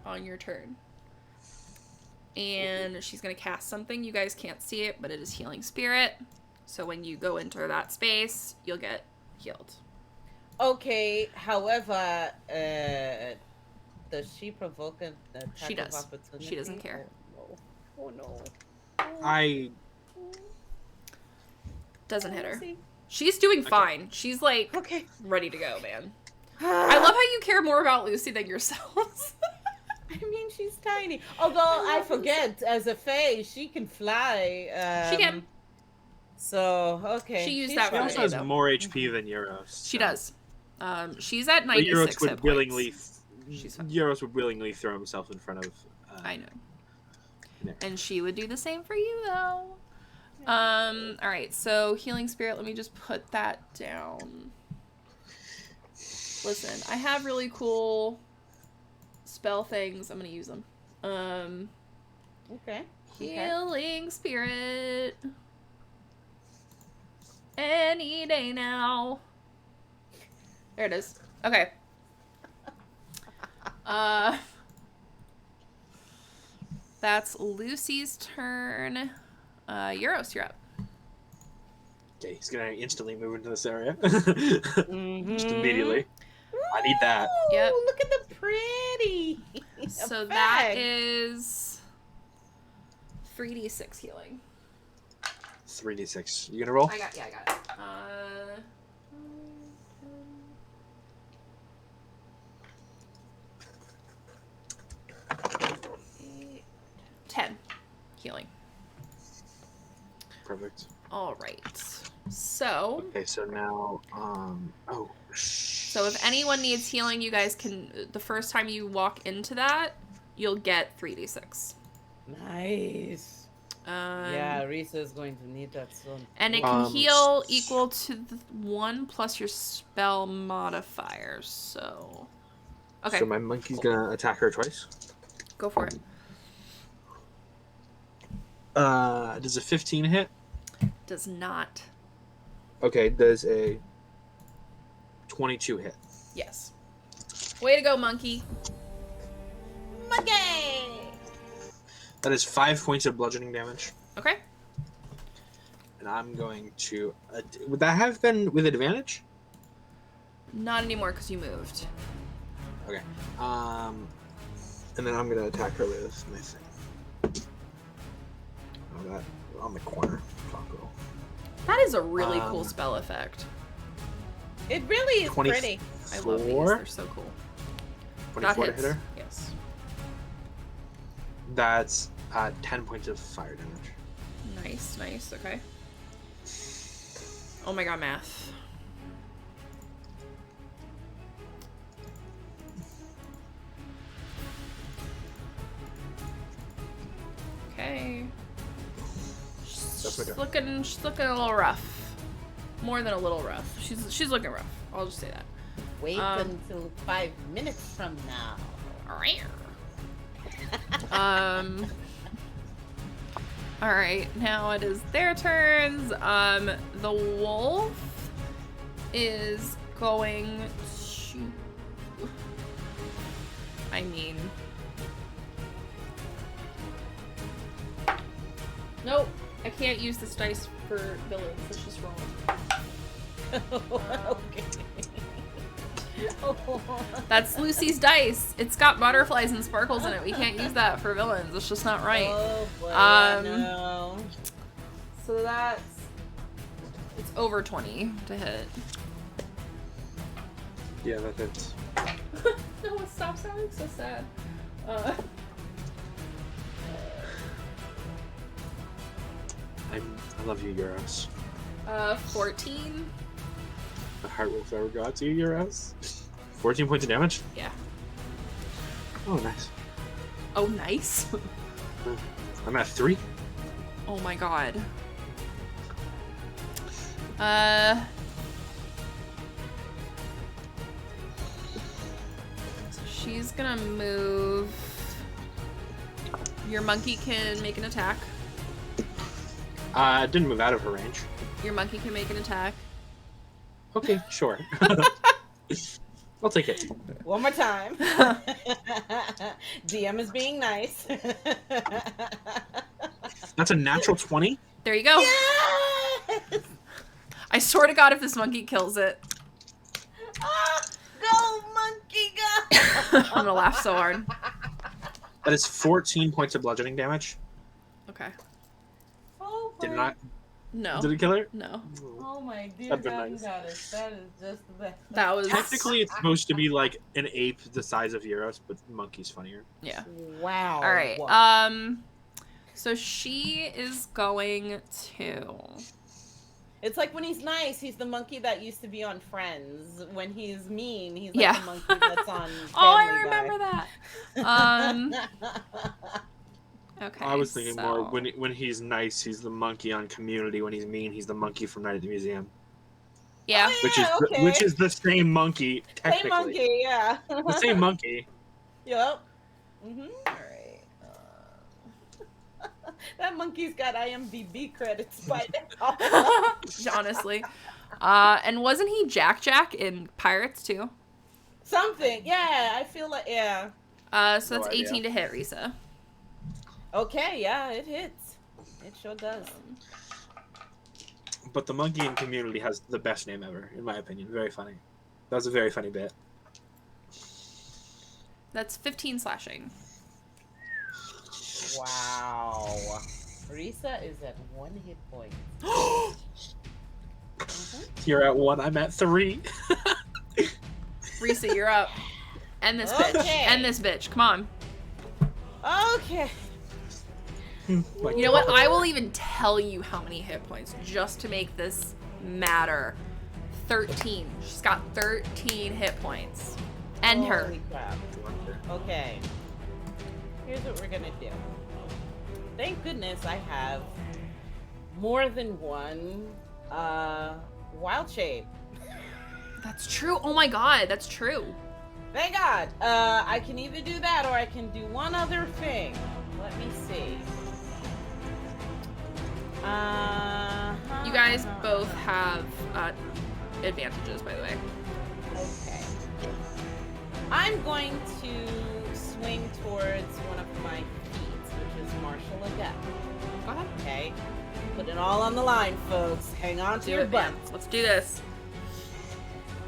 on your turn. And she's gonna cast something. You guys can't see it, but it is Healing Spirit. So when you go into that space, you'll get healed. Okay, however, does she provoke an attack She does. of opportunity? She doesn't care. Oh no. I doesn't hit her. She's doing fine. She's like ready to go, man. I love how you care more about Lucy than yourselves. I mean, she's tiny. Although I forget, as a fae, she can fly. She can. So okay. She used that. She also has more HP than Euros. So. She does. She's at 96 Euros would hit willingly. She's fine. Euros would willingly throw himself in front of. I know. Nick. And she would do the same for you, though. All right. So Healing Spirit. Let me just put that down. Listen, I have really cool spell things. I'm gonna use them. Okay. Healing Spirit. Any day now. There it is. Okay. That's Lucy's turn. Euros, you're up. Okay, he's gonna instantly move into this area. Just immediately. I need that. Yep. Look at the pretty. So that is 3d6 healing. 3d6. You gonna roll? I got it. 10 healing. Perfect. All right. So. Okay, so now, So if anyone needs healing, you guys can. The first time you walk into that, you'll get 3d6. Nice. Yeah, Risa is going to need that soon. And it can heal equal to 1 plus your spell modifier, so... Okay. So my monkey's gonna attack her twice. Go for it. Does a 15 hit? Does not. Okay, does a 22 hit? Yes. Way to go, monkey. Monkey! That is 5 points of bludgeoning damage. Okay. And I'm going to... would that have been with advantage? Not anymore because you moved. Okay. And then I'm going to attack her with my thing. Oh, that on the corner. Taco. That is a really cool spell effect. It really is pretty. I love these. They're so cool. 24 to hit her? Yes. That's 10 points of fire damage. Nice, nice. Okay. Oh my god, math. Okay. She's looking a little rough. More than a little rough. She's looking rough. I'll just say that. Wait until 5 minutes from now. Alright, now it is their turns. The wolf is going to... I mean... Nope, I can't use this dice for villains. It's just wrong. Okay. That's Lucy's dice. It's got butterflies and sparkles in it. We can't use that for villains. It's just not right. Oh boy, no. So it's over 20 to hit. Yeah, that hits. No, stop sounding so sad. I love you, Euros. 14. The heart will forever go out to you, Euros. 14 points of damage? Yeah. Oh, nice. Oh, nice? I'm at 3. Oh my god. So she's gonna move. Your monkey can make an attack. Didn't move out of her range. Your monkey can make an attack. Okay, sure. I'll take it. One more time. DM is being nice. That's a natural 20. There you go. Yes! I swear to God, if this monkey kills it. Go, monkey, go! I'm gonna laugh so hard. That is 14 points of bludgeoning damage. Okay. Oh, Did it not? No. Did it kill her? No. Oh my dear That'd be God, nice. that is just the best. That was... Technically, it's supposed to be like an ape the size of Euros, but monkey's funnier. Yeah. Wow. All right. So she is going to... It's like when he's nice, he's the monkey that used to be on Friends. When he's mean, he's like Yeah. the monkey that's on Family Oh, I Guy. remember that. Okay. I was thinking more when he's nice, he's the monkey on Community. When he's mean, he's the monkey from Night at the Museum. Yeah. Oh, Which yeah, which is the same monkey technically. Same monkey, yeah. The same monkey. Yep. All right. That monkey's got IMDb credits by now. Honestly. And wasn't he Jack in Pirates too? Something, yeah. I feel like, yeah. So that's 18 to hit, Risa. Okay, yeah, it hits. It sure does. But the monkey in Community has the best name ever, in my opinion. Very funny. That was a very funny bit. That's 15 slashing. Wow. Risa is at 1 hit point. You're at 1, I'm at 3. Risa, you're up. End this bitch. End this bitch. Come on. Okay. You know what? I will even tell you how many hit points just to make this matter. 13. She's got 13 hit points. End her. Holy crap. Okay. Here's what we're gonna do. They thank goodness I have more than one wild shape. That's true. Oh my god, that's true. Thank God. I can either do that or I can do one other thing. Let me see. You guys both have advantages, by the way. Okay. I'm going to swing towards one of my feats, which is martial adept. Go ahead. Okay. Put it all on the line, folks. Hang on to your butts. Let's do this.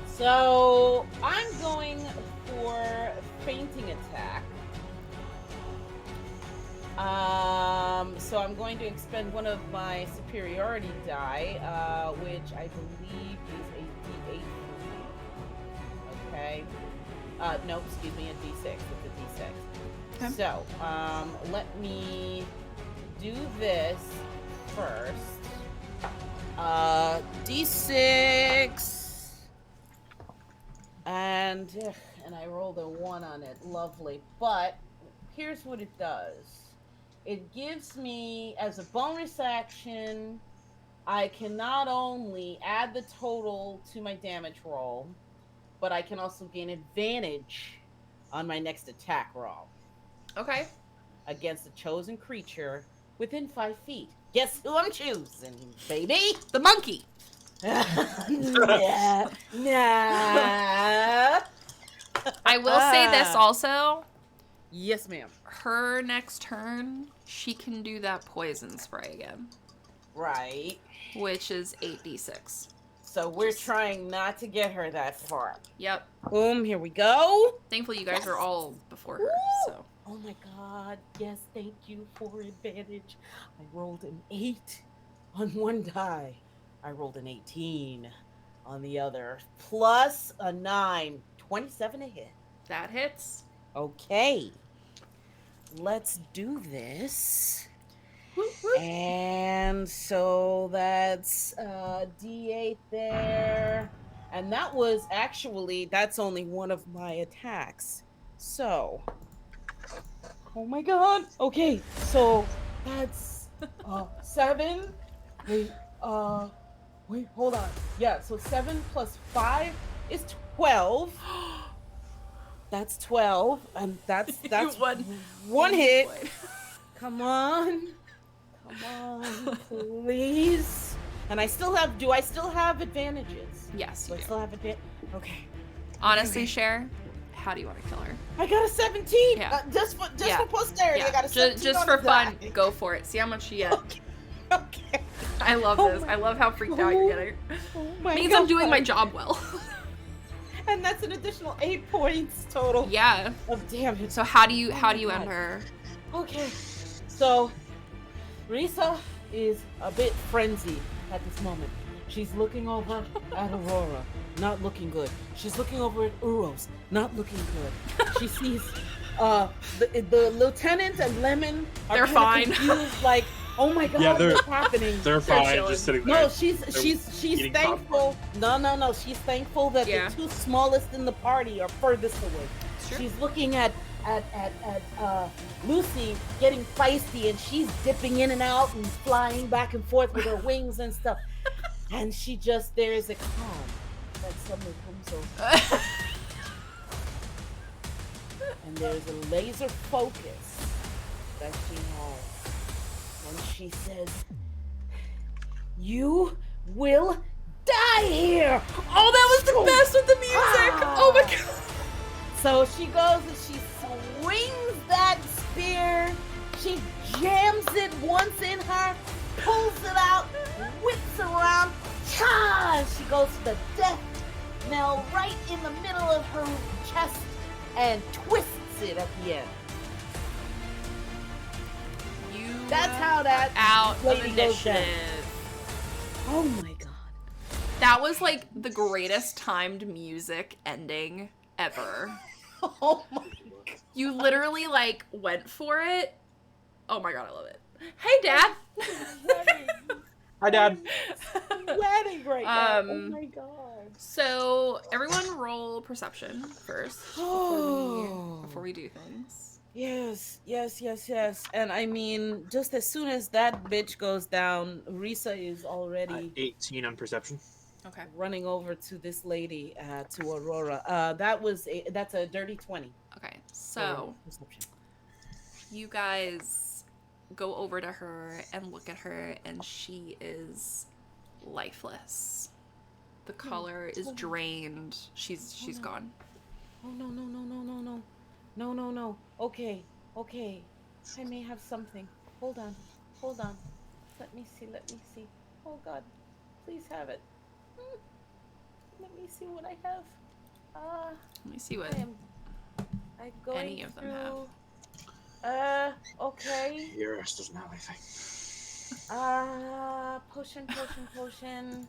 So I'm going for fainting attack. So I'm going to expend one of my superiority die, which I believe is a D8 for me. Okay. No, excuse me, a D6. It's a D6. Okay. So, let me do this first. D6. And I rolled a 1 on it. Lovely. But here's what it does. It gives me, as a bonus action, I can not only add the total to my damage roll, but I can also gain advantage on my next attack roll. Okay. Against a chosen creature within 5 feet. Guess who I'm choosing, baby? The monkey. Nah. I will say this also. Yes, ma'am. Her next turn, she can do that poison spray again. Right. Which is 8d6. So we're trying not to get her that far. Yep. Boom, here we go. Thankfully, you guys are all before her, so. Oh my god. Yes, thank you for advantage. I rolled an 8 on one die. I rolled an 18 on the other. Plus a 9. 27 to hit. That hits. Okay. Let's do this. And so that's D8 there. And that was actually, that's only one of my attacks. So, oh my god. Okay, so that's 7. Wait, hold on. Yeah, so 7 plus 5 is 12. That's 12, and that's one hit. Come on, please. And I still have. Do I still have advantages? Yes, do I still have advantage? Okay. Honestly, Cher, how do you want to kill her? I got a 17. Yeah. Just for posterity, I got a 17. Just for fun, go for it. See how much you get. Okay. I love this. I love how freaked out you're getting. Oh my Means God. I'm doing my job well. And that's an additional 8 points total. Yeah. Oh damn it. So how do you end her? Okay. So Risa is a bit frenzied at this moment. She's looking over at Aurora, not looking good. She's looking over at Uros, not looking good. She sees the lieutenant and Lemon are They're fine. Confused, like, oh my god, what's happening? They're fine, just sitting there. No, she's thankful. Popcorn. No. She's thankful that the two smallest in the party are furthest away. Sure. She's looking at Lucy getting feisty, and she's dipping in and out and flying back and forth with her wings and stuff. And she just, there is a calm that suddenly comes over. And there's a laser focus that she has. And she says, "You will die here." Oh, that was the best with the music. Oh my god. So she goes and she swings that spear. She jams it once in her, pulls it out, whips around. Cha! She goes to the death knell right in the middle of her chest and twists it at the end. That's how that out of lady goes down. initiative. Oh my god. That was like the greatest timed music ending ever. Oh my god. You literally like went for it. Oh my god, I love it. Hey, Dad. Hi, Dad. Sweating right now. Oh my god. So everyone roll perception first before we do things. Yes, yes, yes, yes. And I mean, just as soon as that bitch goes down, Risa is already 18 on perception. Okay. running over to this lady, to Aurora. That's a dirty 20 Okay. for So perception. you guys go over to her and look at her, and she is lifeless. The color is drained. She's No. gone. Oh no, no, no, no, no, no. No, no, no. Okay, okay. I may have something. Hold on. Hold on. Let me see. Let me see. Oh God. Please have it. Hmm, Let me see what I have. Uh, Let me see what I'm going any of them have. through. Okay. Eurus doesn't have anything. Potion, potion, potion.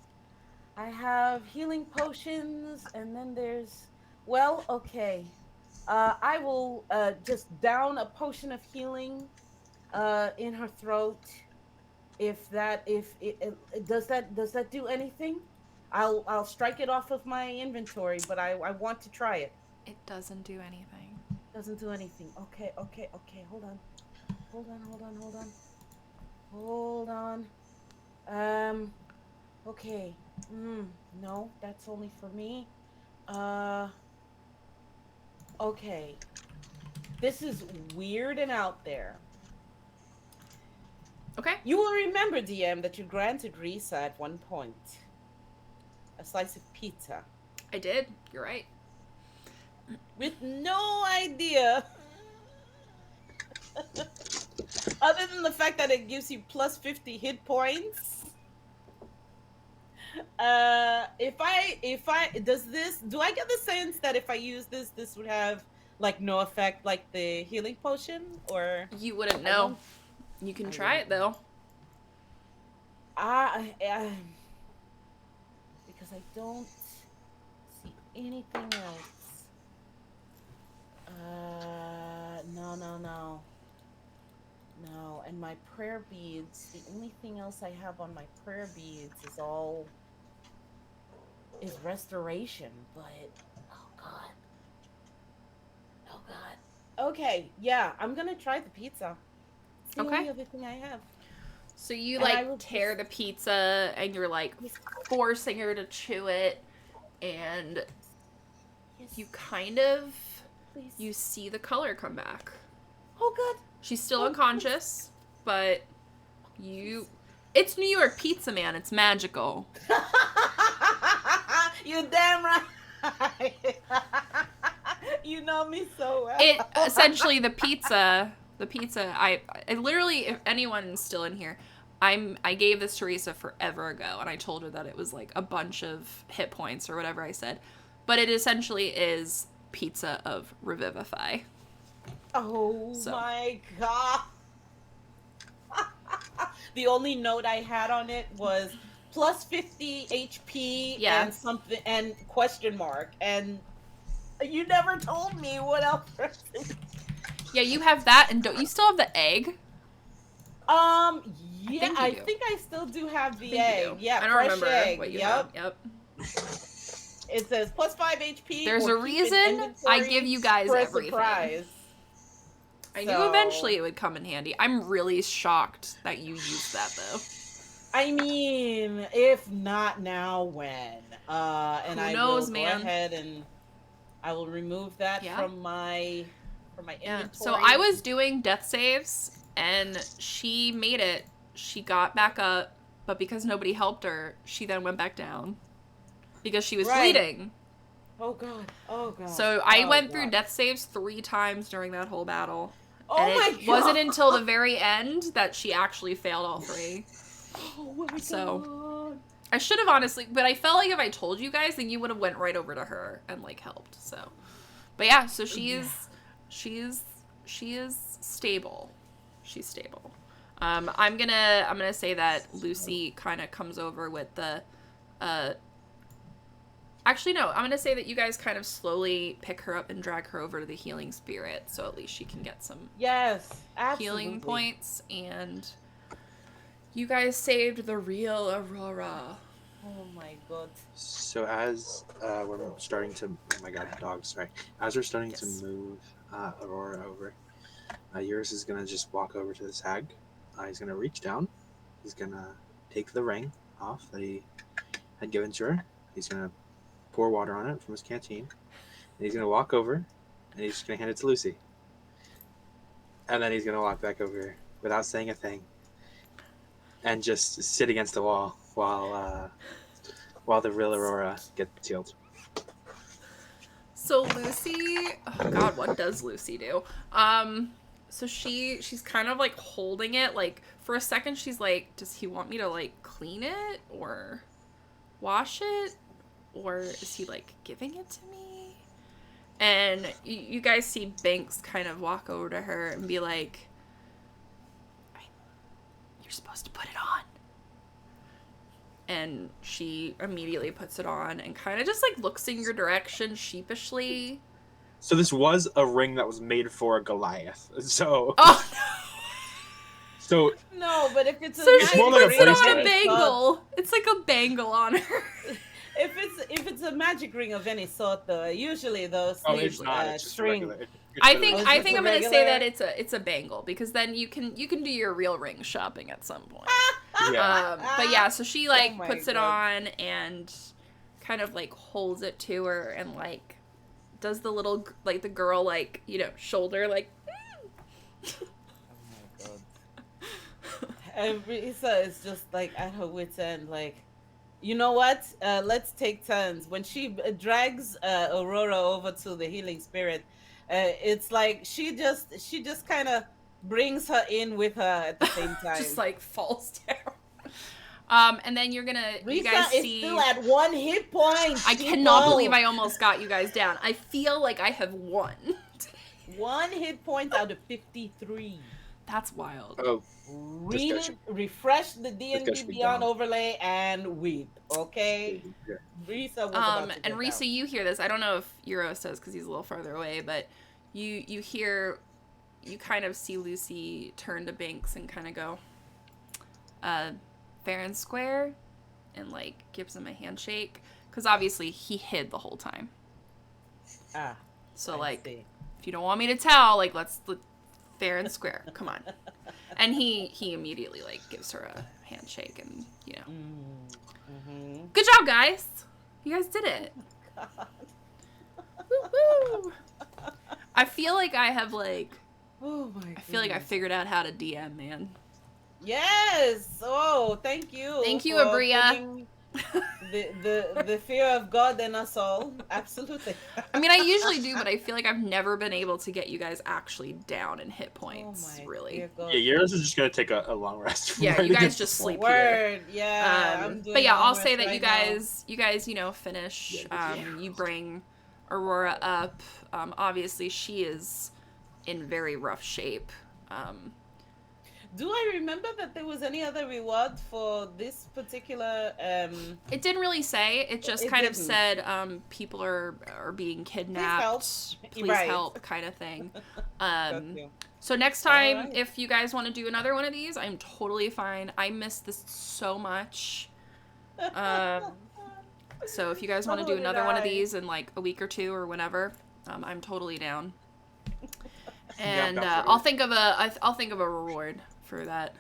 I have healing potions, and then there's. Well, okay. I will just down a potion of healing in her throat. If does that do anything? I'll strike it off of my inventory, but I want to try it. It doesn't do anything. Doesn't do anything. Okay, okay, okay. Hold on. Hold on, hold on, hold on. Hold on. Um okay. No, that's only for me. Uh okay. This is weird and out there. Okay. You will remember, DM, that you granted Risa at one point a slice of pizza. I did. You're right. With no idea, other than the fact that it gives you plus 50 hit points. Do I get the sense that if I use this would have like no effect like the healing potion, or You wouldn't I know. won't. You can I try wouldn't it know. though. Because I don't see anything else. No, no, no. No, and my prayer beads, the only thing else I have on my prayer beads is restoration, but oh God. Oh God. Okay, yeah, I'm gonna try the pizza. It's the Okay. only other thing I have. So you And I like will tear just the pizza and you're like yes, forcing her to chew it, and yes, you kind of please. you see the color come back. Oh God. She's still Oh please. unconscious, but Oh, you please. it's New York pizza, man. It's magical. You damn right. You know me so well. It essentially the pizza I literally, if anyone's still in here, I gave this to Teresa forever ago, and I told her that it was like a bunch of hit points or whatever I said. But it essentially is pizza of Revivify. Oh So my God. The only note I had on it was plus 50 HP yeah. and something and question mark. And you never told me what else. Yeah, you have that, and don't you still have the egg? Yeah, think you I do. think I still do have I the think you egg. do. Yeah, I don't fresh remember egg. what you have. Yep. Yep. It says plus 5 HP There's or a keep in reason I give inventory you guys for a everything. surprise. I knew eventually So, it would come in handy. I'm really shocked that you used that though. I mean, if not now, when? And Who I will knows, go man? ahead and I will remove that Yeah. from my Yeah. So I inventory. was doing death saves, and she made it. She got back up, but because nobody helped her, she then went back down because she was Right. bleeding. Oh God. Oh God. So I Oh went through God. death saves 3 times during that whole battle. And Oh it my wasn't God. until the very end that she actually failed all 3. Oh my So God. I should have honestly, but I felt like if I told you guys, then you would have went right over to her and like helped. So, but yeah, so Yeah. she is stable. She's stable. I'm gonna say that Lucy kind of comes over with the, actually no, I'm gonna say that you guys kind of slowly pick her up and drag her over to the healing spirit, so at least she can get some Yes. Absolutely. healing points, and you guys saved the real Aurora. Oh my God. So as we're starting to, oh my God, dogs, sorry. As we're starting to Yes. move Aurora over, Eurus is gonna just walk over to this hag. He's gonna reach down. He's gonna take the ring off that he had given to her. He's gonna pour water on it from his canteen. And he's gonna walk over, and he's just gonna hand it to Lucy. And then he's gonna walk back over without saying a thing, and just sit against the wall while the real Aurora gets healed. So Lucy, oh God, what does Lucy do? So she's kind of like holding it, like for a second she's like, does he want me to like clean it or wash it, or is he like giving it to me? And you guys see Banks kind of walk over to her and be like, you're supposed to put it on. And she immediately puts it on and kind of just like looks in your direction sheepishly. So this was a ring that was made for a Goliath. So. Oh. So. No, but if it's she more like a puts it on a bracelet. bangle. It's like a bangle on her. If it's a magic ring of any sort, though, usually those it's not. It's just string. regular. I think I'm gonna say that regular? it's a bangle, because then you can do your real ring shopping at some point. Yeah. But yeah, so she like my puts it God. on and kind of like holds it to her and like does the little like the girl like, you know, shoulder like. Oh my God. And Risa is just like at her wit's end, like, you know what? Let's take turns. When she drags Aurora over to the healing spirit, it's like she just kind of brings her in with her at the same time. Just like falls down. And then you Risa guys is see. still at 1 hit point. I cannot believe I almost got you guys down. I feel like I have won. 1 hit point out of 53. That's wild. Oh. Read it, refresh the D&D Beyond overlay, and weep. Okay. Yeah. Risa was about to and get Risa, down. you hear this. I don't know if Euros does because he's a little farther away, but you hear, you kind of see Lucy turn to Banks and kind of go, fair and square, and like gives him a handshake because obviously he hid the whole time. So like, if you don't want me to tell, like let's fair and square. Come on. And he immediately like gives her a handshake and, you know. Mm-hmm. Good job, guys. You guys did it. God. Woo-hoo. I feel like I have like, Oh my. I feel like I figured out how to DM, man. Yes. Oh, thank you. Thank you, for Abria. putting the fear of God in us all. Absolutely. I mean, I usually do, but I feel like I've never been able to get you guys actually down in hit points, Oh my really. dear God. Yeah, Eurus is just gonna take a long rest. Yeah, you guys just sleep here. Word. Yeah. I'm doing But yeah, long I'll rest say that right you guys, you know, finish. You bring Aurora up. Obviously, she is in very rough shape. Do I remember that there was any other reward for this particular? It didn't really say. It just It kind of didn't. said being kidnapped. Please Right. help, kind of thing. Got you. So next time, Alright. if you guys want to do another one of these, I'm totally fine. I missed this so much. So if you guys want to do So did another one of I. these in like a week or two or whenever, I'm totally down. And down for it. I'll think of a reward for that.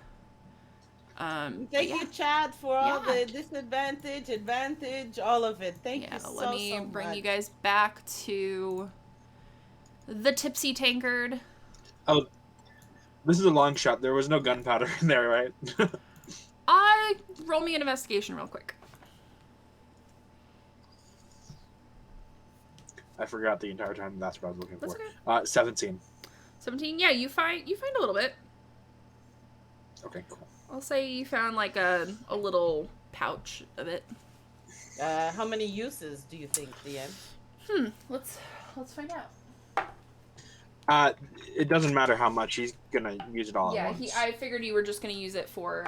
Thank yeah. you, Chad, for all Yeah. the disadvantage, advantage, all of it. Thank Yeah, you so, let me so bring much. you guys back to the tipsy tankard. Oh, this is a long shot. There was no gunpowder in there, right? Roll me an investigation real quick. I forgot the entire time. That's what I was looking That's for. okay. 17. 17. Yeah, you find a little bit. Okay, cool. I'll say you found like a little pouch of it. How many uses do you think, DM? Let's find out. It doesn't matter how much. He's gonna use it all Yeah, at once. I figured you were just gonna use it for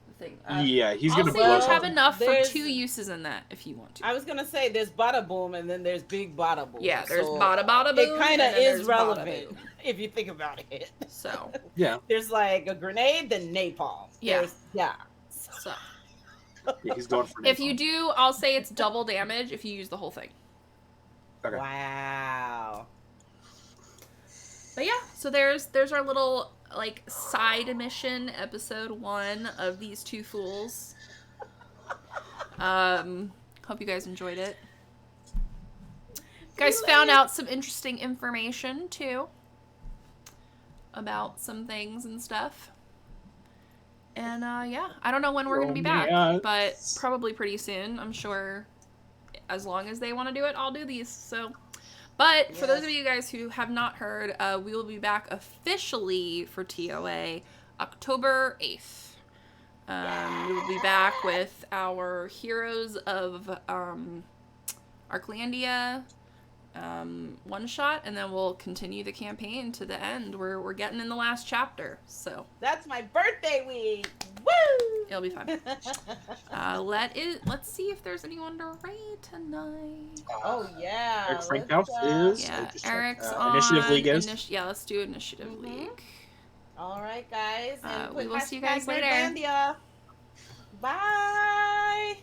the thing. Yeah, he's I'll gonna say blow you have something. enough for There's- 2 uses in that if you want to. I was gonna say there's bada boom and then there's big bada boom. Yeah, there's so bada boom. It kind of and then is there's bada relevant boom. if you think about it. So Yeah, There's like a grenade, then napalm. Yeah. Yeah. so yeah, he's going for if napalm. you do, I'll say it's double damage if you use the whole thing. Okay. Wow. But yeah, so there's our little like side mission, episode 1 of These Two Fools. Hope you guys enjoyed it. You guys found out some interesting information too about some things and stuff. And yeah, I don't know when we're gonna be back, but probably pretty soon. I'm sure as long as they want to do it, I'll do these. So, but for those of you guys who have not heard, we will be back officially for TOA October 8th. We will be back with our Heroes of Arklandia one shot, and then we'll continue the campaign to the end. We're getting in the last chapter, so that's my birthday week. Woo! It'll be fun. Let's see if there's anyone to raid tonight. Oh yeah, Eric Frankhouse is Eric's on Initiative League is. Let's do Initiative League. All right, guys. And we will see you guys later. Arklandia. Bye.